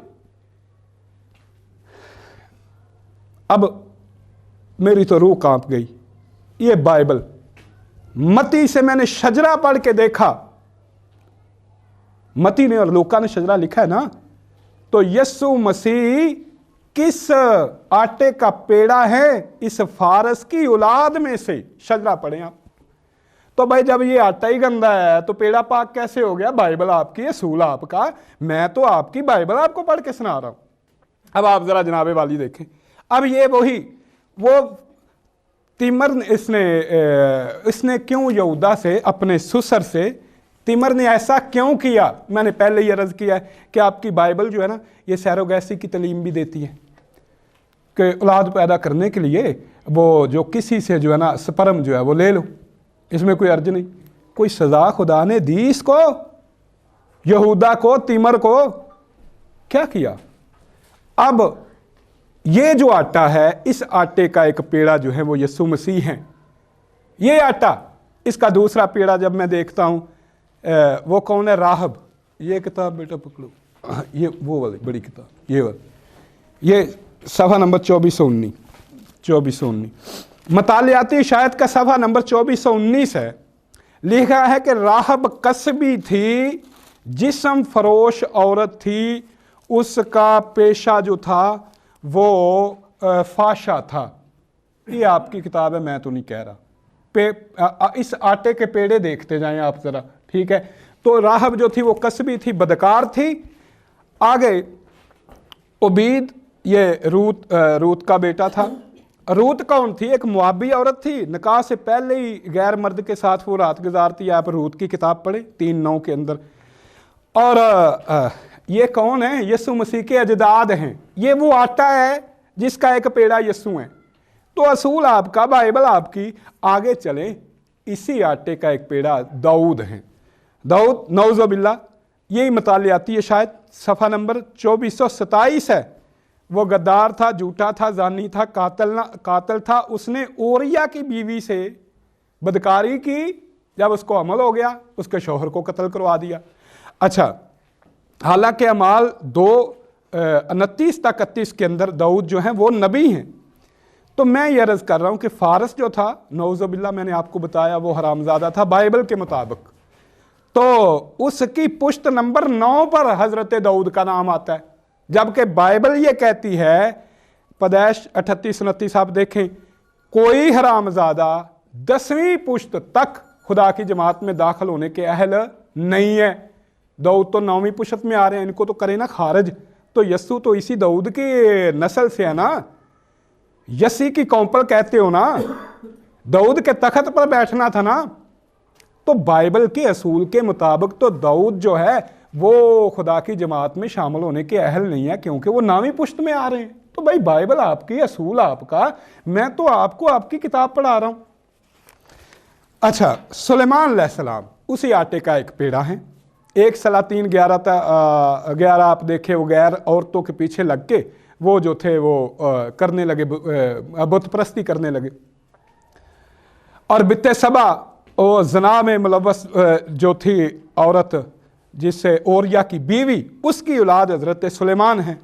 अब मेरी तो रूह कांप गई। ये बाइबल मती से मैंने शजरा पढ़ के देखा, मती ने और लूका ने शजरा लिखा है ना, तो यीशु मसीह किस आटे का पेड़ा है? इस फारस की औलाद में से। शजरा पढ़े आप। तो भाई जब ये आटा ही गंदा है तो पेड़ा पाक कैसे हो गया? बाइबल आपकी, असूल आपका, मैं तो आपकी बाइबल आपको पढ़ के सुना रहा हूं। अब आप जरा जनाबे वाली देखें। अब ये वही वो तिमर इसने क्यों यहूदा से, अपने ससुर से तिमर ने ऐसा क्यों किया? मैंने पहले ही अर्ज किया है कि आपकी बाइबल जो है ना ये सैरोगैसी की तालीम भी देती है कि औलाद पैदा करने के लिए वो जो किसी से जो है ना स्पर्म जो है वो ले लो, इसमें कोई अर्ज नहीं। कोई सजा खुदा ने दी इसको, यहूदा को, तिमर को? क्या किया? अब ये जो आटा है, इस आटे का एक पेड़ा जो है वो यीशु मसीह है। ये आटा, इसका दूसरा पेड़ा जब मैं देखता हूं, वो कौन है? राहब। ये किताब बेटा पकड़ो, ये वो वाली बड़ी किताब, ये वाली, ये सफ़ा नंबर 2419 मतालियाती शायद का सफ़ा नंबर 2419 है। लिखा है कि राहब कसबी थी, जिस्म फरोश औरत थी, उसका पेशा जो था वो फाशा था। ये आपकी किताब है, मैं तो नहीं कह रहा। इस आटे के पेड़े देखते जाएं आप जरा, ठीक है। तो राहब जो थी वो कसबी थी, बदकार थी। आगे उबीद, ये रूत का बेटा था। रूत कौन थी? एक मुआबी औरत थी, निकाह से पहले ही गैर मर्द के साथ वो रात गुजारती है। आप रूत की किताब पढ़े 3:9 के अंदर। और ये कौन है? यीशु मसीह के अजदाद हैं। ये वो आटा है जिसका एक पेड़ा यीशु है। तो असूल आपका, बाइबल आपकी। आगे चलें, इसी आटे का एक पेड़ा दाऊद है। दाऊद नौज़ुबिल्लाह, यही मतालियाती है शायद, सफ़ा नंबर 2427 है। वो गद्दार था, झूठा था, जानी था, कातिल था। उसने ओरिया की बीवी से बदकारी की। जब उसको अमल हो गया, उसके शौहर को कत्ल करवा दिया। अच्छा, हालांकि अमाल 2:29-31 के अंदर दाऊद जो है वो नबी हैं। तो मैं ये अर्ज़ कर रहा हूँ कि फारस जो था, नौज़ुबिल्लाह, मैंने आपको बताया वो हरामज़ादा था बाइबल के मुताबिक। तो उसकी पुश्त नंबर 9 पर हज़रत दाऊद का नाम आता है, जबकि बाइबल ये कहती है, पैदाइश 38-29 आप देखें, कोई हरामज़ादा 10वीं पुश्त तक खुदा की जमात में दाखिल होने के अहल नहीं है। दाऊद तो 9वीं पुश्त में आ रहे हैं, इनको तो करे ना खारिज। तो यस्सु तो इसी दाऊद की नस्ल से है ना। यसी की कौंपल कहते हो ना, दाऊद के तख्त पर बैठना था ना। तो बाइबल के असूल के मुताबिक तो दाऊद जो है वो खुदा की जमात में शामिल होने के अहल नहीं है, क्योंकि वो नामी पुश्त में आ रहे हैं। तो भाई बाइबल आपकी, असूल आपका, मैं तो आपको आपकी किताब पढ़ा रहा हूं। अच्छा, सुलेमान अलैहिस्सलाम उसी आटे का एक पेड़ा है। 1 सलातीन 11 आप देखे, वो गैर औरतों के पीछे लग के वो जो थे वो करने लगे, बुत परस्ती करने लगे। और बित्ते सबा और जना में मुलव्वस जो थी औरत, जिससे ओरिया की बीवी, उसकी औलाद हजरत सुलेमान है।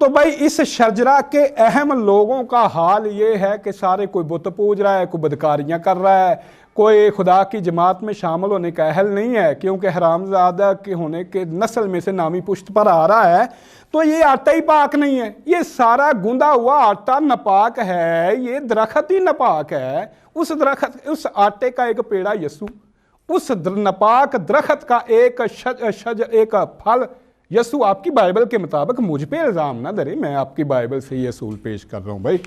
तो भाई इस शजरा के अहम लोगों का हाल ये है कि सारे कोई बुत पूज रहा है, कोई बदकारियां कर रहा है, कोई खुदा की जमात में शामिल होने का अहल नहीं है, क्योंकि हरामजादा के होने के नस्ल में से नामी पुश्त पर आ रहा है। तो ये आटा ही पाक नहीं है, ये सारा गूंदा हुआ आटा नापाक है, ये दरख्त ही नापाक है। उस दरख्त, उस आटे का एक पेड़ा यसू, उस नापाक दरख्त का एक फल यसू। आपकी बाइबल के मुताबिक मुझ पे इल्ज़ाम ना धरे, मैं आपकी बाइबल से ये असूल पेश कर रहा हूँ भाई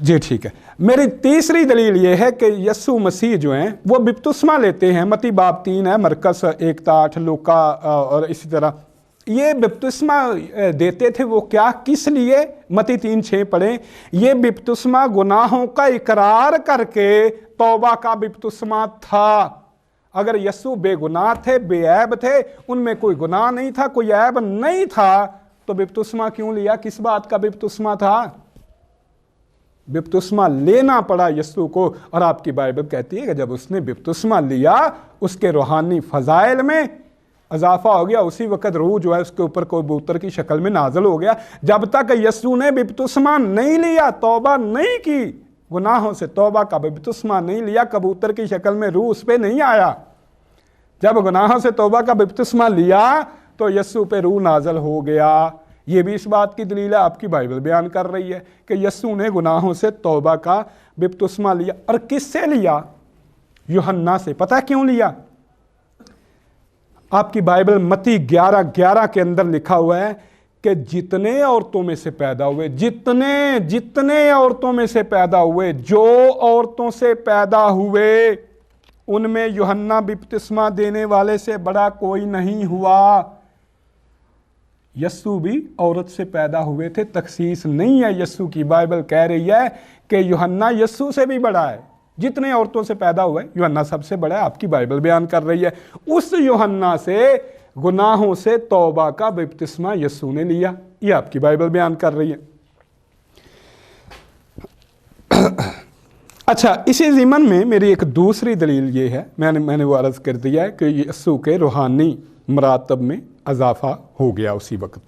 जी, ठीक है। मेरी तीसरी दलील ये है कि यसू मसीह जो हैं वो बिप्तुस्मा लेते हैं। मती बाब 3 है, मरकस 1-8, लूका और इसी तरह ये बिप्तुस्मा देते थे। वो क्या, किस लिए? मती 3:6 पढ़ें। ये बिप्तुस्मा गुनाहों का इकरार करके तौबा का बिप्तुस्मा था। अगर यसू बेगुनाह थे, बेऐब थे, उनमें कोई गुनाह नहीं था, कोई ऐब नहीं था, तो बिप्तुस्मा क्यों लिया? किस बात का बिप्तुस्मा था? बिप्तुस्मा लेना पड़ा यसू को। और आपकी बाइबल कहती है कि जब उसने बिप्तुस्मा लिया, उसके रूहानी फजाइल में इजाफा हो गया। उसी वक्त रूह जो है उसके ऊपर कबूतर की शक्ल में नाजल हो गया। जब तक यसू ने बिप्तुस्मा नहीं लिया, तौबा नहीं की, गुनाहों से तौबा का बिप्तुस्मा नहीं लिया, कबूतर की शक्ल में रूह उस पे नहीं आया। जब गुनाहों से तौबा का बिप्तुस्मा लिया तो यसू पे रूह नाजल हो गया। ये भी इस बात की दलील है, आपकी बाइबल बयान कर रही है कि यसू ने गुनाहों से तौबा का बिप्तुस्मा लिया। और किससे लिया? यूहन्ना से। पता क्यों लिया? आपकी बाइबल मती 11:11 के अंदर लिखा हुआ है कि जितने औरतों में से पैदा हुए, जितने औरतों में से पैदा हुए, जो औरतों से पैदा हुए, उनमें यूहन्ना बपतिस्मा देने वाले से बड़ा कोई नहीं हुआ। यस्सु भी औरत से पैदा हुए थे, तखसीस नहीं है यस्सु की। बाइबल कह रही है कि यूहन्ना यस्सु से भी बड़ा है। जितने औरतों से पैदा हुए यूहन्ना सबसे बड़ा है, आपकी बाइबल बयान कर रही है। उस यूहन्ना से गुनाहों से तौबा का बपतिस्मा यस्सु ने लिया, ये आपकी बाइबल बयान कर रही है। अच्छा, इसी ज़िमन में मेरी एक दूसरी दलील ये है, मैंने वो अर्ज़ कर दिया है कि यस्सु के रूहानी मरातब में इजाफा हो गया उसी वक्त।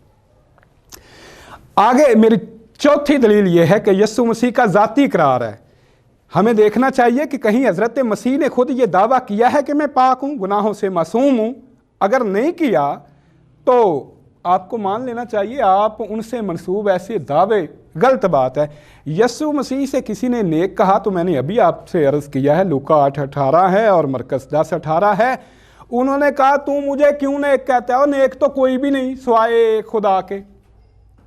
आगे मेरी चौथी दलील ये है कि यस्सु मसीह का ज़ाती इकरार है। हमें देखना चाहिए कि कहीं हज़रत मसीह ने खुद ये दावा किया है कि मैं पाक हूँ, गुनाहों से मासूम हूँ। अगर नहीं किया तो आपको मान लेना चाहिए आप उनसे मनसूब ऐसे दावे गलत बात है। यस्सु मसीह से किसी ने नेक कहा तो मैंने अभी आपसे अर्ज़ किया है, लूका 8:18 है और मरकस 10:18 है। उन्होंने कहा तू मुझे क्यों नेक कहता है, और नेक तो कोई भी नहीं सिवाय खुदा के।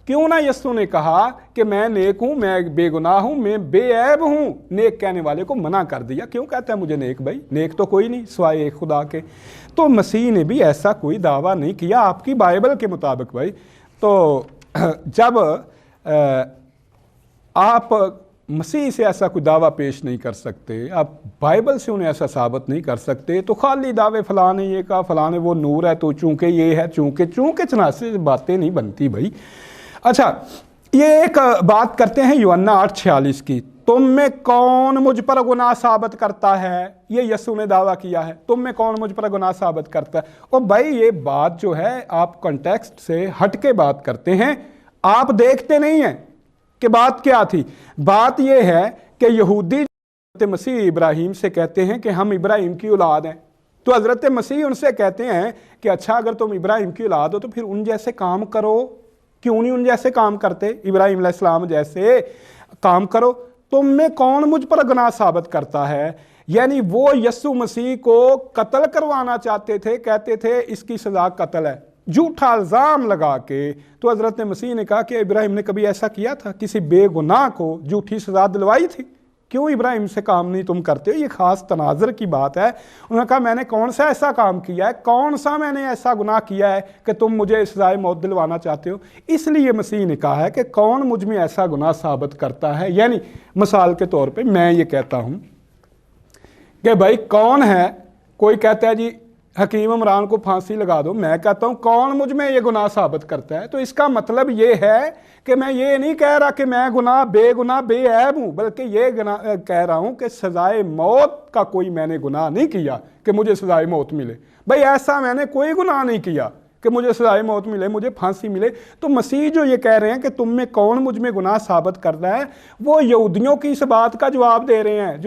क्यों ना यस्सु ने कहा कि मैं नेक हूँ, मैं बेगुनाह हूँ, मैं बेऐब हूँ। नेक कहने वाले को मना कर दिया। क्यों कहता है मुझे नेक? भाई नेक तो कोई नहीं सिवाय खुदा के। तो मसीह ने भी ऐसा कोई दावा नहीं किया आपकी बाइबल के मुताबिक। भाई तो जब आप मसीह से ऐसा कोई दावा पेश नहीं कर सकते, आप बाइबल से उन्हें ऐसा साबित नहीं कर सकते, तो खाली दावे फलां ने ये कहा, फलां ने वो नूर है, तो चूंकि ये है, चूंकि चनासे बातें नहीं बनती भाई। अच्छा, ये एक बात करते हैं यूहन्ना 8:46 की। तुम में कौन मुझ पर गुनाह साबित करता है? ये यस्सु ने दावा किया है, तुम में कौन मुझ पर गुनाह साबित करता है। और भाई ये बात जो है आप कॉन्टेक्स्ट से हट के बात करते हैं, आप देखते नहीं हैं कि बात क्या थी। बात यह है कि यहूदी मसीह इब्राहिम से कहते हैं कि हम इब्राहिम की औलाद हैं, तो हज़रत मसीह उनसे कहते हैं कि अच्छा अगर तुम इब्राहिम की औलाद हो तो फिर उन जैसे काम करो। क्यों नहीं उन जैसे काम करते? इब्राहिम अलैहिस्सलाम जैसे काम करो। तुम में कौन मुझ पर गुनाह साबित करता है? यानी वो यस्सु मसीह को कत्ल करवाना चाहते थे, कहते थे इसकी सज़ा कत्ल है। झूठा इल्ज़ाम लगा के। तो हज़रत मसीह ने कहा कि इब्राहिम ने कभी ऐसा किया था, किसी बेगुनाह को झूठी सज़ा दिलवाई थी? क्यों इब्राहिम से काम नहीं तुम करते हो? ये ख़ास तनाज़र की बात है। उन्होंने कहा मैंने कौन सा ऐसा काम किया है, कौन सा मैंने ऐसा गुनाह किया है कि तुम मुझे सज़ाए मौत दिलवाना चाहते हो? इसलिए मसीह ने कहा है कि कौन मुझ में ऐसा गुनाह साबित करता है। यानी मिसाल के तौर पे मैं ये कहता हूँ कि भाई कौन है, कोई कहता है जी हकीम इमरान को फांसी लगा दो, मैं कहता हूँ कौन मुझ में ये गुनाह साबित करता है? तो इसका मतलब ये है कि मैं ये नहीं कह रहा कि मैं बेगुनाह बेऐब हूँ, बल्कि ये कह रहा हूँ कि सज़ाए मौत का कोई मैंने गुनाह नहीं किया कि मुझे सज़ाए मौत मिले। भाई ऐसा मैंने कोई गुनाह नहीं किया कि मुझे सज़ाए मौत मिले, मुझे फांसी मिले। तो मसीह जो ये कह रहे हैं कि तुम में कौन मुझ में गुनाह साबित कर रहा है, वो यहूदियों की इस बात का जवाब दे रहे हैं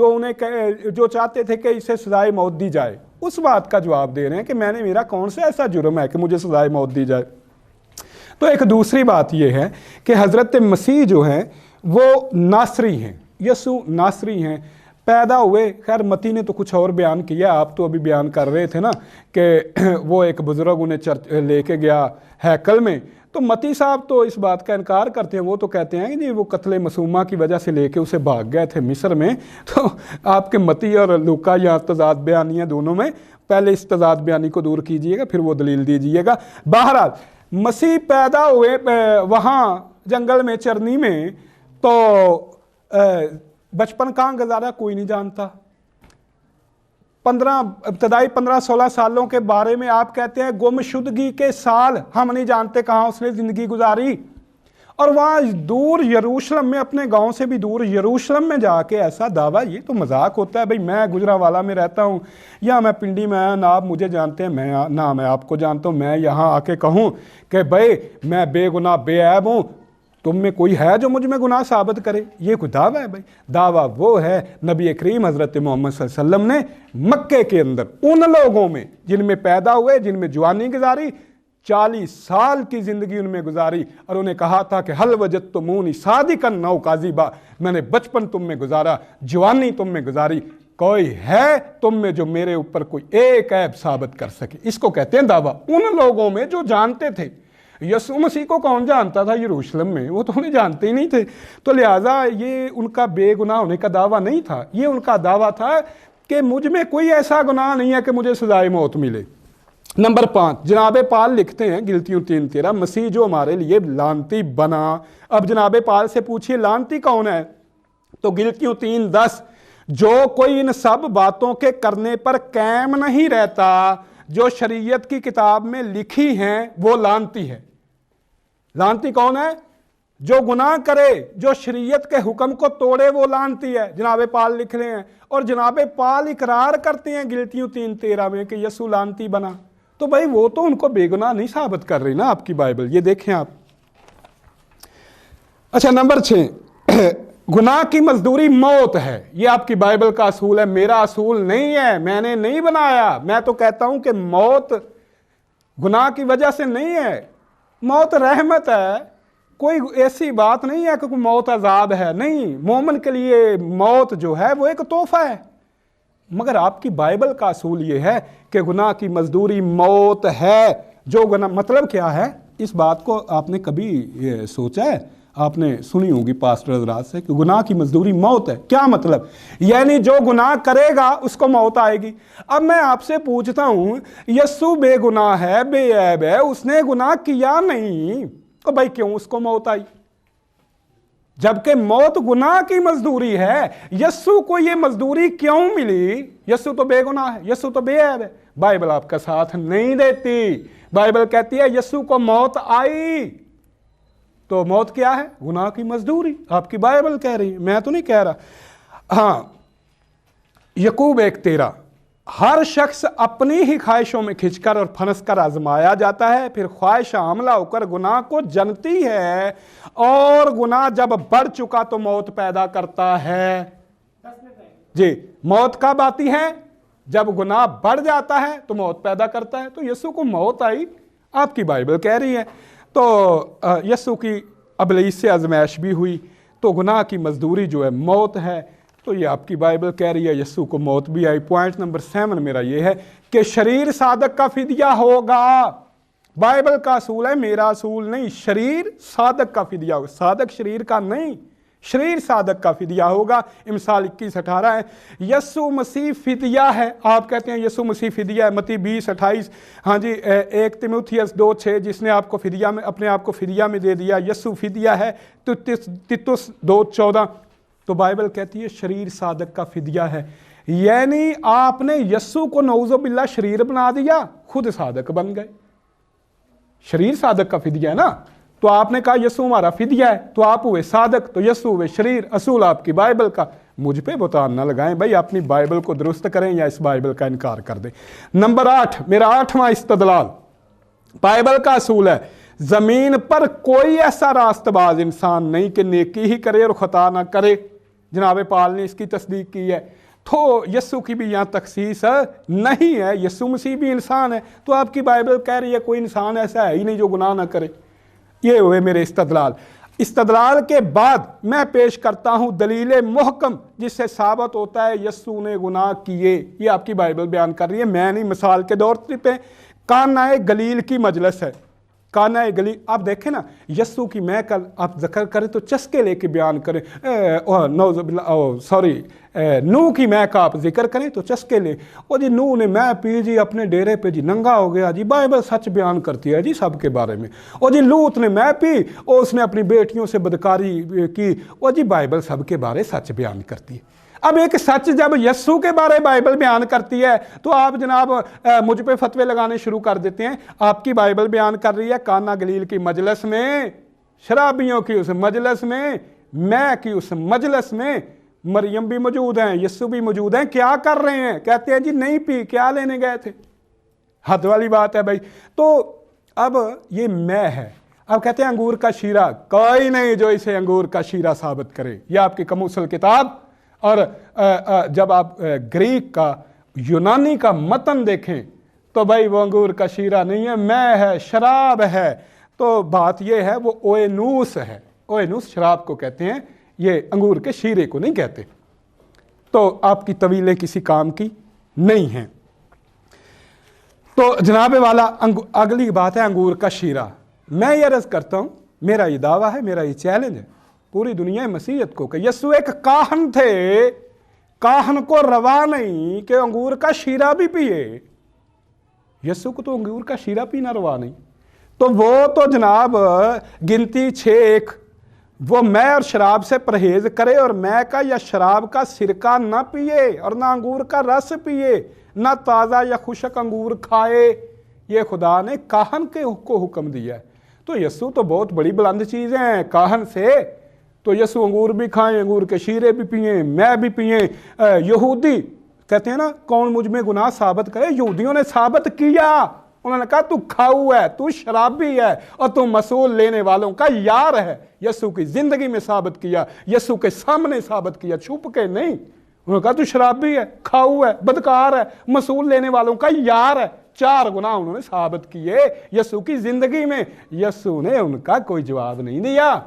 जो चाहते थे कि इसे सज़ाए मौत दी जाए। उस बात का जवाब दे रहे हैं कि मेरा कौन सा ऐसा जुर्म है कि मुझे सज़ाए मौत दी जाए। तो एक दूसरी बात यह है कि हज़रत मसीह जो हैं वो नासरी हैं, यसु नासरी हैं, पैदा हुए। खैर मती ने तो कुछ और बयान किया, आप तो अभी बयान कर रहे थे ना कि वो एक बुज़ुर्ग उन्हें चर्च लेके गया हैकल में। तो मती साहब तो इस बात का इनकार करते हैं, वो तो कहते हैं कि जी वो कत्ले मसूमा की वजह से लेके उसे भाग गए थे मिस्र में। तो आपके मती और लूका यहाँ तजाद बयानी है दोनों में, पहले इस तजाद बयानी को दूर कीजिएगा फिर वो दलील दीजिएगा। बहरहाल मसीह पैदा हुए वहाँ जंगल में चरनी में, तो बचपन कहाँ गुजारा कोई नहीं जानता। 15-16 सालों के बारे में आप कहते हैं गुमशुदगी के साल, हम नहीं जानते कहाँ उसने ज़िंदगी गुजारी। और वहाँ दूर यरूशलेम में, अपने गांव से भी दूर यरूशलेम में जाके ऐसा दावा, ये तो मजाक होता है। भाई मैं गुजरांवाला में रहता हूँ या मैं पिंडी में आया ना, आप मुझे जानते हैं मैं आपको जानता हूँ, मैं यहाँ आके कहूँ कि भाई मैं बेगुनाह बेऐब हूँ, तुम में कोई है जो मुझ में गुनाह साबित करे? ये कोई दावा है? भाई दावा वो है नबी करीम हज़रत मोहम्मद सल्लल्लाहु अलैहि वसल्लम ने मक्के के अंदर उन लोगों में जिनमें पैदा हुए, जिनमें जवानी गुजारी, 40 साल की ज़िंदगी उनमें गुजारी, और उन्हें कहा था कि हल वजत तो मुनी सादिकन नौ काज़िबा, मैंने बचपन तुम में गुजारा, जवानी तुम में गुजारी, कोई है तुम में जो मेरे ऊपर कोई एक ऐब साबित कर सके? इसको कहते हैं दावा। उन लोगों में जो जानते थे। यसु मसीह को कौन जानता था यरूशलेम में? वो तो उन्हें जानते ही नहीं थे। तो लिहाजा ये उनका बेगुनाह होने का दावा नहीं था, ये उनका दावा था कि मुझ में कोई ऐसा गुनाह नहीं है कि मुझे सजाए मौत मिले। नंबर 5, जनाब पाल लिखते हैं गिलतियों 3:13, मसीह जो हमारे लिए लानती बना। अब जनाब पाल से पूछिए लानती कौन है? तो गिलतियों 3:10, जो कोई इन सब बातों के करने पर कायम नहीं रहता जो शरीयत की किताब में लिखी हैं वो लानती है। लानती कौन है? जो गुनाह करे, जो शरीयत के हुक्म को तोड़े, वो लानती है। जनाब पाल लिख रहे हैं, और जनाब पाल इकरार करते हैं गिलतियों 3:13 में कि यसु लानती बना। तो भाई वो तो उनको बेगुनाह नहीं साबित कर रही ना आपकी बाइबल, ये देखें आप। अच्छा नंबर 6, गुनाह की मजदूरी मौत है। ये आपकी बाइबल का असूल है, मेरा असूल नहीं है, मैंने नहीं बनाया। मैं तो कहता हूं कि मौत गुनाह की वजह से नहीं है, मौत रहमत है। कोई ऐसी बात नहीं है कि कोई मौत आज़ाब है, नहीं। मोमिन के लिए मौत जो है वो एक तोहफा है। मगर आपकी बाइबल का असूल ये है कि गुनाह की मजदूरी मौत है। जो गुनाह, मतलब क्या है? इस बात को आपने कभी सोचा है? आपने सुनी होगी पास्टर हज़रात से कि गुनाह की मजदूरी मौत है। क्या मतलब? यानी जो गुनाह करेगा उसको मौत आएगी। अब मैं आपसे पूछता हूं, यस्सु बेगुनाह है, बेऐब है, उसने गुनाह किया नहीं, तो भाई क्यों उसको मौत आई? जबकि मौत गुनाह की मजदूरी है, यस्सु को ये मजदूरी क्यों मिली? यस्सु तो बेगुनाह है, यस्सु तो बेऐब है। बाइबल आपका साथ नहीं देती। बाइबल कहती है यस्सु को मौत आई। तो मौत क्या है? गुनाह की मजदूरी। आपकी बाइबल कह रही है, मैं तो नहीं कह रहा। हाँ, यकूब 1:13, हर शख्स अपनी ही ख्वाहिशों में खिंचकर और फंसकर आजमाया जाता है, फिर ख्वाहिश हमला होकर गुनाह को जनती है, और गुनाह जब बढ़ चुका तो मौत पैदा करता है। जी, मौत कब आती है? जब गुनाह बढ़ जाता है तो मौत पैदा करता है। तो यीशु को मौत आई, आपकी बाइबल कह रही है। तो यीशु की अबलीस से आजमाइश भी हुई, तो गुनाह की मजदूरी जो है मौत है। तो ये आपकी बाइबल कह रही है यीशु को मौत भी आई। पॉइंट नंबर 7 मेरा ये है कि शरीर सादक का फिदिया होगा। बाइबल का असूल है, मेरा असूल नहीं। शरीर सादक का फिदिया होगा, सादक शरीर का नहीं, शरीर सादक का फिदिया होगा। इमसाल 21:18 है। यस्सु मसीह फिदिया है। आप कहते हैं यस्सु मसीह फिदिया है, मत्ती 20:28। हाँ जी, 1 तीमुथियुस 2:6, जिसने आपको फिदिया में, अपने आप को फिदिया में दे दिया, यस्सु फिदिया है। तो तीतुस 2:14। तो बाइबल कहती है शरीर सादक का फिदिया है, यानी आपने यस्सु को नऊज़ुबिल्लाह शरीर बना दिया, खुद सादक बन गए। शरीर सादक का फिदिया है ना, तो आपने कहा यस्सु हमारा फिदिया है, तो आप हुए सादक, तो यस्सु हुए शरीर। असूल आपकी बाइबल का। मुझ पे बुतान ना लगाएं भाई, अपनी बाइबल को दुरुस्त करें या इस बाइबल का इनकार कर दें। नंबर 8, मेरा 8वां इस्तदलाल, बाइबल का असूल है जमीन पर कोई ऐसा रास्तबाज इंसान नहीं कि नेकी ही करे और खता ना करे। जनाब पाल ने इसकी तस्दीक की है। तो यस्सु की भी यहाँ तखसीस नहीं है, यस्सु मसीह भी इंसान है। तो आपकी बाइबल कह रही है कोई इंसान ऐसा है ही नहीं जो गुनाह ना करे। ये हुए मेरे इस्तदलाल। इस्तदलाल के बाद मैं पेश करता हूँ दलील मुहकम, जिससे साबित होता है यस्सु ने गुनाह किए। ये आपकी बाइबल बयान कर रही है, मैं नहीं। मिसाल के तौर पे काना गलील की मजलिस है, काना गलील। आप देखें ना, यस्सु की मैं कल आप जिक्र करें तो चस्के लेके बयान करें, सॉरी नूह की मैं का आप जिक्र करें तो चस्के ले। ओ जी नूह ने मैं पी जी अपने डेरे पे जी नंगा हो गया जी, बाइबल सच बयान करती है जी सबके बारे में। ओ जी लूत ने मैं पी, और उसने अपनी बेटियों से बदकारी की। ओ जी बाइबल सबके बारे सच बयान करती है। अब एक सच जब यस्सु के बारे बाइबल बयान करती है तो आप जनाब मुझ पे फतवे लगाने शुरू कर देते हैं। आपकी बाइबल बयान कर रही है काना गलील की मजलिस में, शराबियों की उस मजलिस में, मैं की उस मजलिस में मरियम भी मौजूद हैं, यस्सु भी मौजूद हैं। क्या कर रहे हैं? कहते हैं जी नहीं पी, क्या लेने गए थे? हद वाली बात है भाई। तो अब ये मैं है। अब कहते हैं अंगूर का शीरा, कोई नहीं जो इसे अंगूर का शीरा साबित करे। यह आपकी कमुसल किताब। और जब आप ग्रीक का, यूनानी का मतन देखें तो भाई वो अंगूर का शीरा नहीं है, मैं है, शराब है। तो बात यह है वो ओएनूस है। ओएनूस शराब को कहते हैं, ये अंगूर के शीरे को नहीं कहते। तो आपकी तवीलें किसी काम की नहीं हैं। तो जनाब वाला अगली बात है अंगूर का शीरा। मैं ये अर्ज करता हूं, मेरा ये दावा है, मेरा ये चैलेंज है पूरी दुनिया मसीहत को कि यस्सु एक काहन थे, काहन को रवा नहीं कि अंगूर का शीरा भी पिए। यस्सु को तो अंगूर का शीरा पीना रवा नहीं। तो वो तो जनाब गिनती 6:1, वो मैं और शराब से परहेज करे और मैं का या शराब का सिरका ना पिए और ना अंगूर का रस पिए, ना ताज़ा या खुशक अंगूर खाए। ये खुदा ने काहन को हुक्म दिया है। तो यस्सु तो बहुत बड़ी बुलंद चीज़ें हैं काहन से। तो यस्सु अंगूर भी खाएं, अंगूर के शीरे भी पिए, मैं भी पिए। यहूदी कहते हैं ना कौन मुझ में गुनाह साबित करे, यहूदियों ने साबित किया। उन्होंने कहा तू खाऊ है, तू शराबी है और तू मसूल लेने वालों का यार है। यस्सु की जिंदगी में साबित किया, यस्सु के सामने साबित किया, छुप के नहीं। उन्होंने कहा तू शराबी है, खाऊ है, बदकार है, मसूल लेने वालों का यार है। 4 गुनाह उन्होंने साबित किए यस्सु की जिंदगी में। यस्सु ने उनका कोई जवाब नहीं दिया।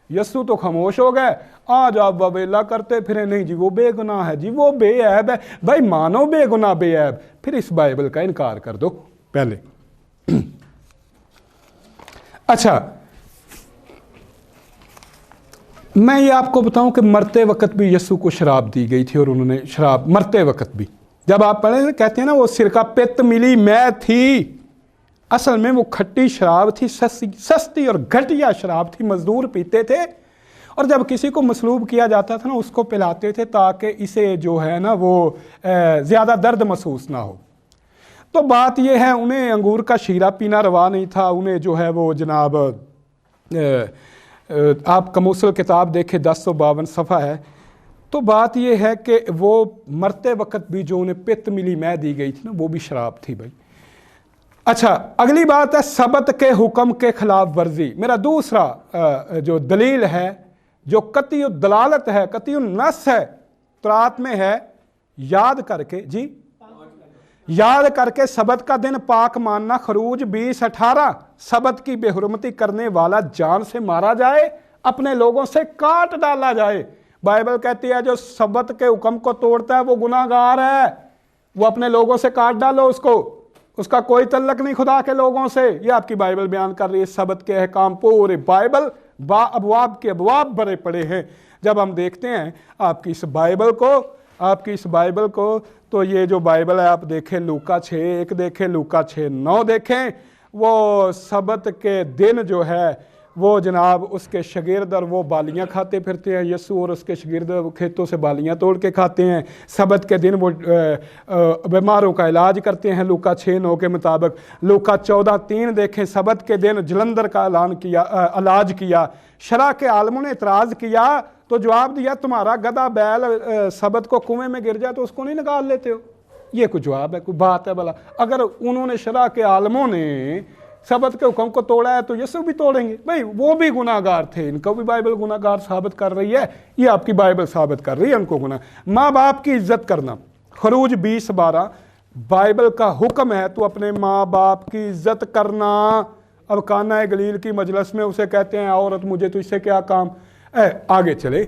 यस्सु तो खामोश हो गए। आज आप वबेला करते फिरे, नहीं जी वो बेगुनाह है जी, वो बेऐब है। भाई मानो बेगुनाह बेऐब, फिर इस बाइबल का इनकार कर दो पहले। अच्छा, मैं ये आपको बताऊं कि मरते वक्त भी यस्सु को शराब दी गई थी और उन्होंने शराब मरते वक्त भी, जब आप पढ़े कहते हैं ना वो सिरका पित्त मिली मैं थी, असल में वो खट्टी शराब थी, सस्ती और घटिया शराब थी, मजदूर पीते थे। और जब किसी को मसलूब किया जाता था ना उसको पिलाते थे ताकि इसे जो है ना वो ज़्यादा दर्द महसूस ना हो। तो बात यह है उन्हें अंगूर का शीरा पीना रवा नहीं था। उन्हें जो है वो जनाब आप कमुसल किताब देखें 1052 सफ़ा है। तो बात यह है कि वो मरते वक्त भी जो उन्हें पित्त मिली मैं दी गई थी ना वो भी शराब थी भाई। अच्छा, अगली बात है सबत के हुक्म के खिलाफ वर्जी। मेरा दूसरा जो दलील है, जो कतियु दलालत है, कतियु नस है, तौरात में है, याद करके जी, याद करके सबत का दिन पाक मानना। खरूज 20:18, सबत की बेहुरमती करने वाला जान से मारा जाए, अपने लोगों से काट डाला जाए। बाइबल कहती है जो सबत के हुक्म को तोड़ता है वो गुनाहगार है, वो अपने लोगों से काट डालो उसको, उसका कोई तल्लक नहीं खुदा के लोगों से। ये आपकी बाइबल बयान कर रही है। सबत के अहकाम पूरे बाइबल अबवाब के अबवाब भरे पड़े हैं। जब हम देखते हैं आपकी इस बाइबल को तो ये जो बाइबल है आप देखें लूका 6:1 देखें, लूका 6:9 देखें, वो सबत के दिन जो है वो जनाब उसके शागिर्द और वो बालियाँ खाते फिरते हैं। यीशु और उसके शागिर्द खेतों से बालियाँ तोड़ के खाते हैं। सबत के दिन वो बीमारों का इलाज करते हैं लूका 6:9 के मुताबिक। लूका 14:3 देखें, सबत के दिन जलंधर का इलाज किया। शरा के आलमों ने इतराज़ किया तो जवाब दिया, तुम्हारा गधा बैल सबत को कुएं में गिर जाए तो उसको नहीं निकाल लेते हो। ये कोई जवाब है, कोई बात है भला? अगर उन्होंने शरा के आलमों ने सबत के हुक्म को तोड़ा है तो यीशु भी तोड़ेंगे। भाई वो भी गुनाहगार थे, इनको भी बाइबल गुनाहगार साबित कर रही है। ये आपकी बाइबल साबित कर रही है उनको गुनाह। माँ बाप की इज्जत करना, खरूज 20:12 बाइबल का हुक्म है तो अपने माँ बाप की इज्जत करना। अब काना गलील की मजलिस में उसे कहते हैं औरत मुझे तो इससे क्या काम। आगे चले,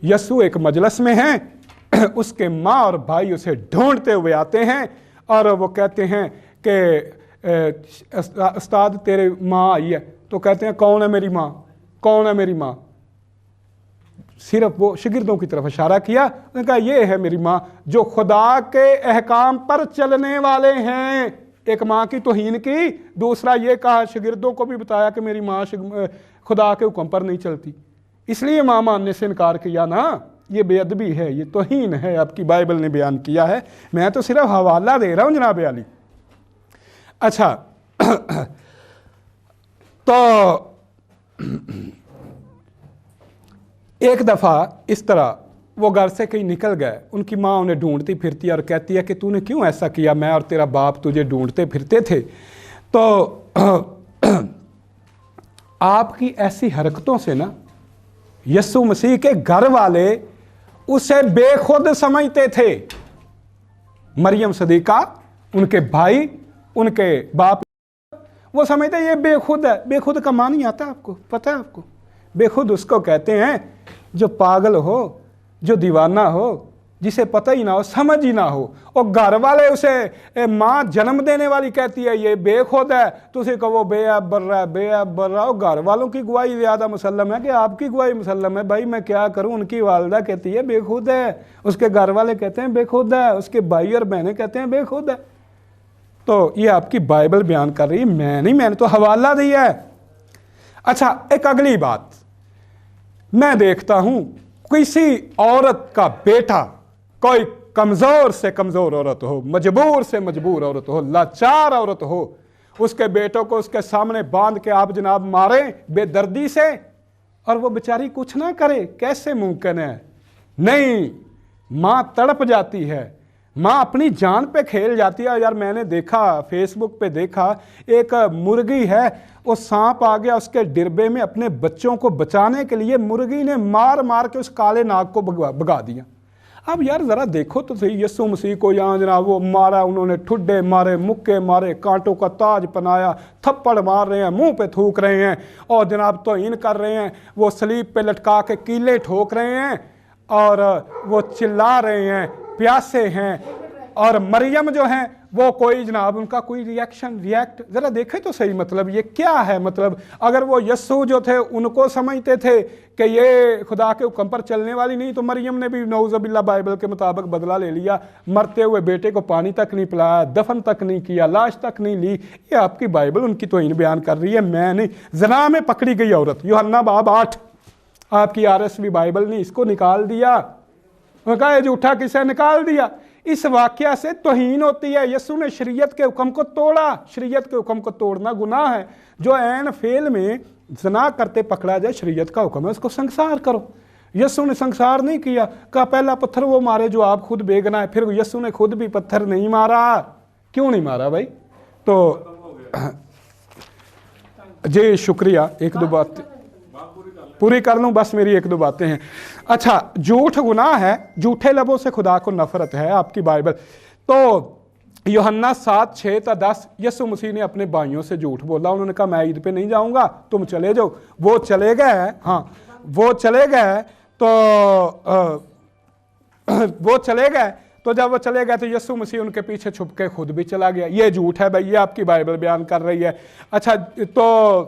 यीशु एक मजलिस में है, उसके माँ और भाई उसे ढूंढते हुए आते हैं और वो कहते हैं कि उस्ताद तेरे माँ आई है। तो कहते हैं कौन है मेरी माँ, कौन है मेरी माँ? सिर्फ वो शागिर्दों की तरफ इशारा किया, उन्होंने कहा ये है मेरी माँ जो खुदा के अहकाम पर चलने वाले हैं। एक माँ की तौहीन की, दूसरा ये कहा शागिर्दों को भी बताया कि मेरी माँ खुदा के हुक्म पर नहीं चलती, इसलिए माँ मानने से इनकार किया ना। ये बेअदबी है, ये तौहीन है, आपकी बाइबल ने बयान किया है। मैं तो सिर्फ हवाला दे रहा हूँ जनाब अली। अच्छा तो एक दफ़ा इस तरह वो घर से कहीं निकल गए, उनकी माँ उन्हें ढूंढती फिरती और कहती है कि तूने क्यों ऐसा किया, मैं और तेरा बाप तुझे ढूंढते फिरते थे। तो आपकी ऐसी हरकतों से ना यीशु मसीह के घर वाले उसे बेखुद समझते थे। मरियम सदीका, उनके भाई, उनके बाप, वो समझते ये बेखुद है। बेखुद का मान ही आता है आपको, पता है आपको? बेखुद उसको कहते हैं जो पागल हो, जो दीवाना हो, जिसे पता ही ना हो, समझ ही ना हो। और घर वाले उसे माँ जन्म देने वाली कहती है ये बेखुद है, तो उसे कहो बेअब बर रहा है, बेअब बर रहा हो। घर वालों की गवाही ज़्यादा मुसल्लम है कि आपकी गवाही मुसल्लम है? भाई मैं क्या करूं, उनकी वालदा कहती है बेखुद है, उसके घर वाले कहते हैं बेखुद है, उसके भाई और बहनें कहते हैं बेखुद है। तो ये आपकी बाइबल बयान कर रही है, मैंने तो हवाला दिया है। अच्छा, एक अगली बात, मैं देखता हूं किसी औरत का बेटा, कोई कमजोर से कमजोर औरत हो, मजबूर से मजबूर औरत हो, लाचार औरत हो, उसके बेटों को उसके सामने बांध के आप जनाब मारें बेदर्दी से और वो बेचारी कुछ ना करे, कैसे मुमकिन है? नहीं, माँ तड़प जाती है, माँ अपनी जान पे खेल जाती है। यार मैंने देखा, फेसबुक पे देखा, एक मुर्गी है, वो सांप आ गया उसके डिब्बे में, अपने बच्चों को बचाने के लिए मुर्गी ने मार मार के उस काले नाग को भगा दिया। अब यार ज़रा देखो तो सही, यीशु मसीह को यहाँ जनाब वो मारा, उन्होंने ठुड्डे मारे, मुक्के मारे, कांटों का ताज पहनाया, थप्पड़ मार रहे हैं, मुंह पे थूक रहे हैं और जनाब तौहीन कर रहे हैं, वो सलीब पे लटका के कीले ठोक रहे हैं और वो चिल्ला रहे हैं, प्यासे हैं। और मरियम जो हैं वो कोई जनाब उनका कोई रिएक्ट ज़रा देखे तो सही, मतलब ये क्या है? मतलब अगर वो यस्सु जो थे उनको समझते थे कि ये खुदा के हुक्म पर चलने वाली नहीं, तो मरियम ने भी नौज़ुबिल्लाह बाइबल के मुताबिक बदला ले लिया, मरते हुए बेटे को पानी तक नहीं पिलाया, दफन तक नहीं किया, लाश तक नहीं ली। ये आपकी बाइबल उनकी तौहीन बयान कर रही है, मैं नहीं। ज़ना में पकड़ी गई औरत, यूहन्ना बाब 8, आपकी RSV बाइबल ने इसको निकाल दिया। उन्होंने कहा ये झूठा किसे निकाल दिया? इस वाक़या से तौहीन होती है। यीशु ने शरीयत के हुक्म को तोड़ा, शरीयत के हुक्म को तोड़ना गुनाह है। जो ऐन फेल में ज़ना करते पकड़ा जाए, शरीयत का हुक्म है उसको संसार करो। यीशु ने संसार नहीं किया, कहा पहला पत्थर वो मारे जो आप खुद बेगना है। फिर यीशु ने खुद भी पत्थर नहीं मारा। क्यों नहीं मारा भाई? तो जी शुक्रिया, एक दो बात पूरी कर लूँ, बस मेरी एक दो बातें हैं। अच्छा, झूठ गुनाह है, झूठे लबों से खुदा को नफरत है, आपकी बाइबल। तो यूहन्ना 7:6-10 यीशु मसीह ने अपने भाइयों से झूठ बोला। उन्होंने कहा मैं ईद पे नहीं जाऊंगा, तुम चले जाओ। वो चले गए, हाँ वो चले गए, तो वो चले गए تو جب وہ چلے گئے تو یسوع مسیح ان کے پیچھے چھپ کے خود بھی چلا گیا. یہ جھوٹ ہے بھائی, یہ آپ کی بائبل بیان کر رہی ہے. اچھا, تو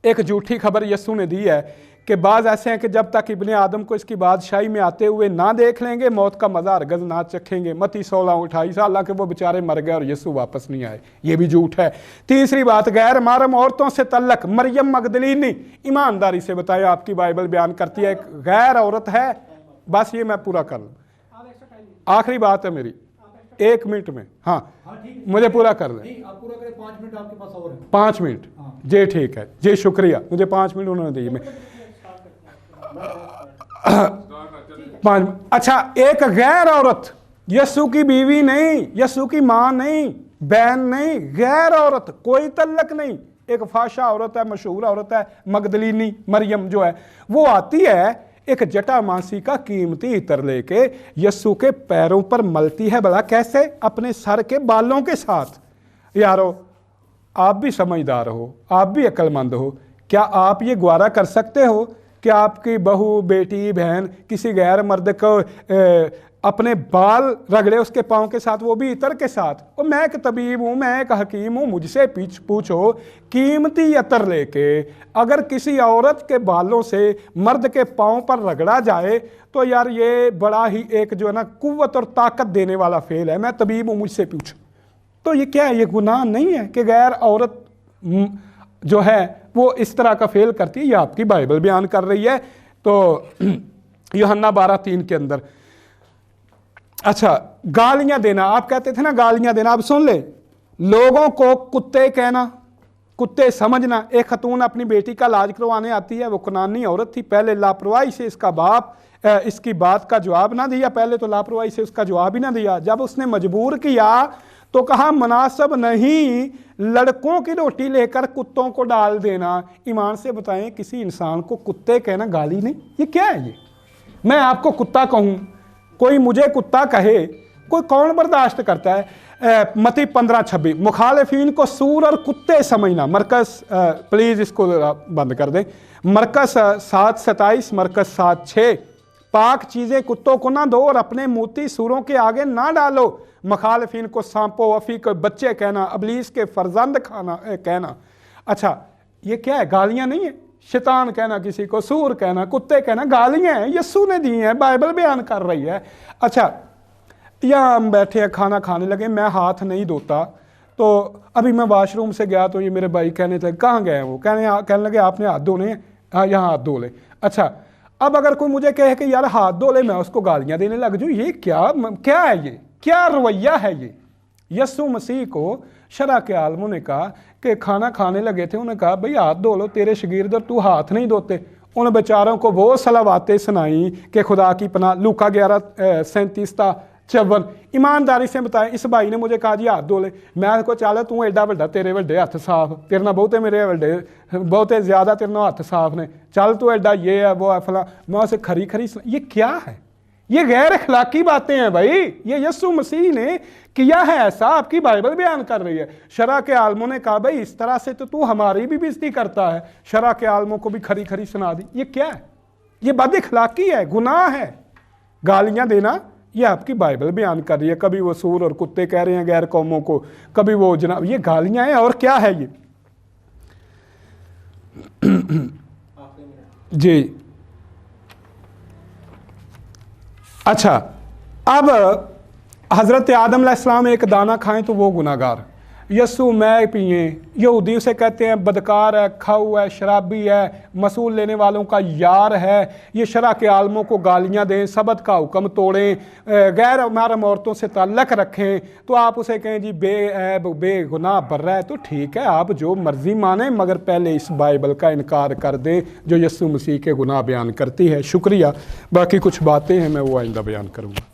ایک جھوٹی خبر یسوع نے دی ہے کہ بعض ایسے ہیں کہ جب تک ابن آدم کو اس کی بادشاہی میں آتے ہوئے نہ دیکھ لیں گے موت کا مزہ ہرگز نہ چکھیں گے. متی 16:28. حالانکہ وہ بیچارے مر گئے اور یسوع واپس نہیں آئے, یہ بھی جھوٹ ہے. تیسری بات, غیر محرم عورتوں سے تعلق. مریم مگدلینی, ایمانداری سے بتائیں آپ کی بائبل بیان کرتی ہے ایک غیر عورت ہے. بس یہ میں پورا کر لوں, آخری بات ہے میری, 1 منٹ میں. ہاں مجھے پورا کر دیں. 5 منٹ جی ٹھیک ہے جی, شکریہ. مجھے 5 منٹ انہوں نے دی. میں اچھا, ایک غیر عورت, یسوع کی بیوی نہیں, یسوع کی ماں نہیں, بہن نہیں, غیر عورت, کوئی تعلق نہیں, ایک فاشا عورت ہے, مشہور عورت ہے, مگدلینی مریم جو ہے, وہ آتی ہے ایک جٹا مانسی کا قیمتی عطر لے کے یسوع کے پیروں پر ملتی ہے. بھلا کیسے؟ اپنے سر کے بالوں کے ساتھ. یارو آپ بھی سمجھدار ہو, آپ بھی عقل مند ہو, کیا آپ یہ گوارا کر سکتے ہو کہ آپ کی بہو, بیٹی, بہن کسی غیر مرد کو اپنے بال رگڑے اس کے پاؤں کے ساتھ, وہ بھی عطر کے ساتھ؟ اور میں ایک طبیب ہوں, میں ایک حکیم ہوں, مجھ سے پوچھو قیمتی عطر لے کے اگر کسی عورت کے بالوں سے مرد کے پاؤں پر رگڑا جائے تو یار یہ بڑا ہی ایک جو ہے نا قوت اور طاقت دینے والا فعل ہے. میں طبیب ہوں, مجھ سے پوچھو. تو یہ کیا ہے؟ یہ گناہ نہیں ہے کہ غیر عورت جو ہے وہ اس طرح کا فعل کرتی ہے؟ یہ آپ کی بائبل بیان کر رہی ہے. تو یوحنا 12:3 کے اندر. اچھا, گالیاں دینا, آپ کہتے تھے نا گالیاں دینا, اب سن لیں. لوگوں کو کتے کہنا, کتے سمجھنا. ایک خاتون اپنی بیٹی کا علاج کروانے آتی ہے, وہ کنانی عورت تھی. پہلے لاپرواہی سے اس کا باپ اس کی بات کا جواب نہ دیا, پہلے تو لاپرواہی سے اس کا جواب ہی نہ دیا. جب اس نے مجبور کیا تو کہا مناسب نہیں لڑکوں کی روٹی لے کر کتوں کو ڈال دینا. ایمان سے بتائیں, کسی انسان کو کتے کہنا گالی نہیں؟ یہ کیا ہے؟ یہ میں آپ کو کتا کہوں, کوئی مجھے کتا کہے, کوئی کون برداشت کرتا ہے؟ متی 15:26. مخالفین کو سور اور کتے سمجھنا. مرکز پلیز اس کو بند کر دیں. مرکز 7:27, مرکز 7:6. پاک چیزیں کتوں کو نہ دو اور اپنے موتی سوروں کے آگے نہ ڈالو. مخالفین کو سانپو وفی کو بچے کہنا, ابلیس کے فرزند کہنا. اچھا, یہ کیا ہے؟ گالیاں نہیں ہیں. شیطان کہنا, کسی کو سور کہنا, کتے کہنا, گالیاں ہیں, یسوع نے دی ہیں, بائبل بیان کر رہی ہے. اچھا, یہاں ہم بیٹھے ہیں, کھانا کھانے لگے, میں ہاتھ نہیں دھوتا, تو ابھی میں واش روم سے گیا تو یہ میرے بھائی کہنے تھے کہاں گئے ہیں وہ, کہنے لگے آپ نے ہاتھ دھونے ہیں, یہاں ہاتھ دھو لے. اچھا, اب اگر کوئی مجھے کہے کہ یار ہاتھ دھو لے, میں اس کو گالیاں دینے لگ جوں, یہ کیا ہے؟ یہ کیا رویہ ہے؟ یہ یسوع مسیح کو شرع کے عالموں نے کہا کہ کھانا کھانے لگے تھے, انہوں نے کہا بھئی ہاتھ دھو لو, تیرے شاگرد اور تو ہاتھ نہیں دھوتے. ان بیچاروں کو وہ صلواتیں سنائیں کہ خدا کی پناہ. لوکا 11:37-54. ایمانداری سے بتائیں, اس بھائی نے مجھے کہا جی ہاتھ دھو لے, میں کو چالا تو ایڈا وڈا, تیرے وڈے ہاتھ صاف, تیرے نہ بہتے میرے وڈے, بہتے زیادہ تیرے نہ ہاتھ صاف نے, چل تو ایڈا یہ ہے وہ ہے فلاں. میں اسے کھری یہ کیا ہے؟ یہ غیر اخلاقی باتیں ہیں بھائی. یہ یسوع مسیح نے کیا ہے ایسا, آپ کی بائبل بیان کر رہی ہے. شرع کے عالموں نے کہا بھئی اس طرح سے تو ہماری بھی بےزتی کرتا ہے, شرع کے عالموں کو بھی کھری سنا دی. یہ کیا ہے؟ یہ بد اخلاقی ہے, گناہ ہے. گالیاں دینا یہ آپ کی بائبل بیان کر رہی ہے. کبھی وہ سور اور کتے کہہ رہے ہیں غیر قوموں کو, کبھی وہ جناب, یہ گالیاں ہیں. اور کیا ہے یہ؟ جی اچھا, اب حضرت آدم علیہ السلام ایک دانہ کھائیں تو وہ گناہ گار, یسوع میں پئیں, یہودی اسے کہتے ہیں بدکار ہے, کھاؤ ہے, شرابی ہے, مسول لینے والوں کا یار ہے. یہ شرع کے عالموں کو گالیاں دیں, سبت کا حکم توڑیں, غیر محرم عورتوں سے تعلق رکھیں, تو آپ اسے کہیں جی بے عیب بے گناہ برہ ہے. تو ٹھیک ہے, آپ جو مرضی مانیں, مگر پہلے اس بائبل کا انکار کر دیں جو یسوع مسیح کے گناہ بیان کرتی ہے. شکریہ. باقی کچھ باتیں ہیں میں وہ آئندہ بیان کروں گا.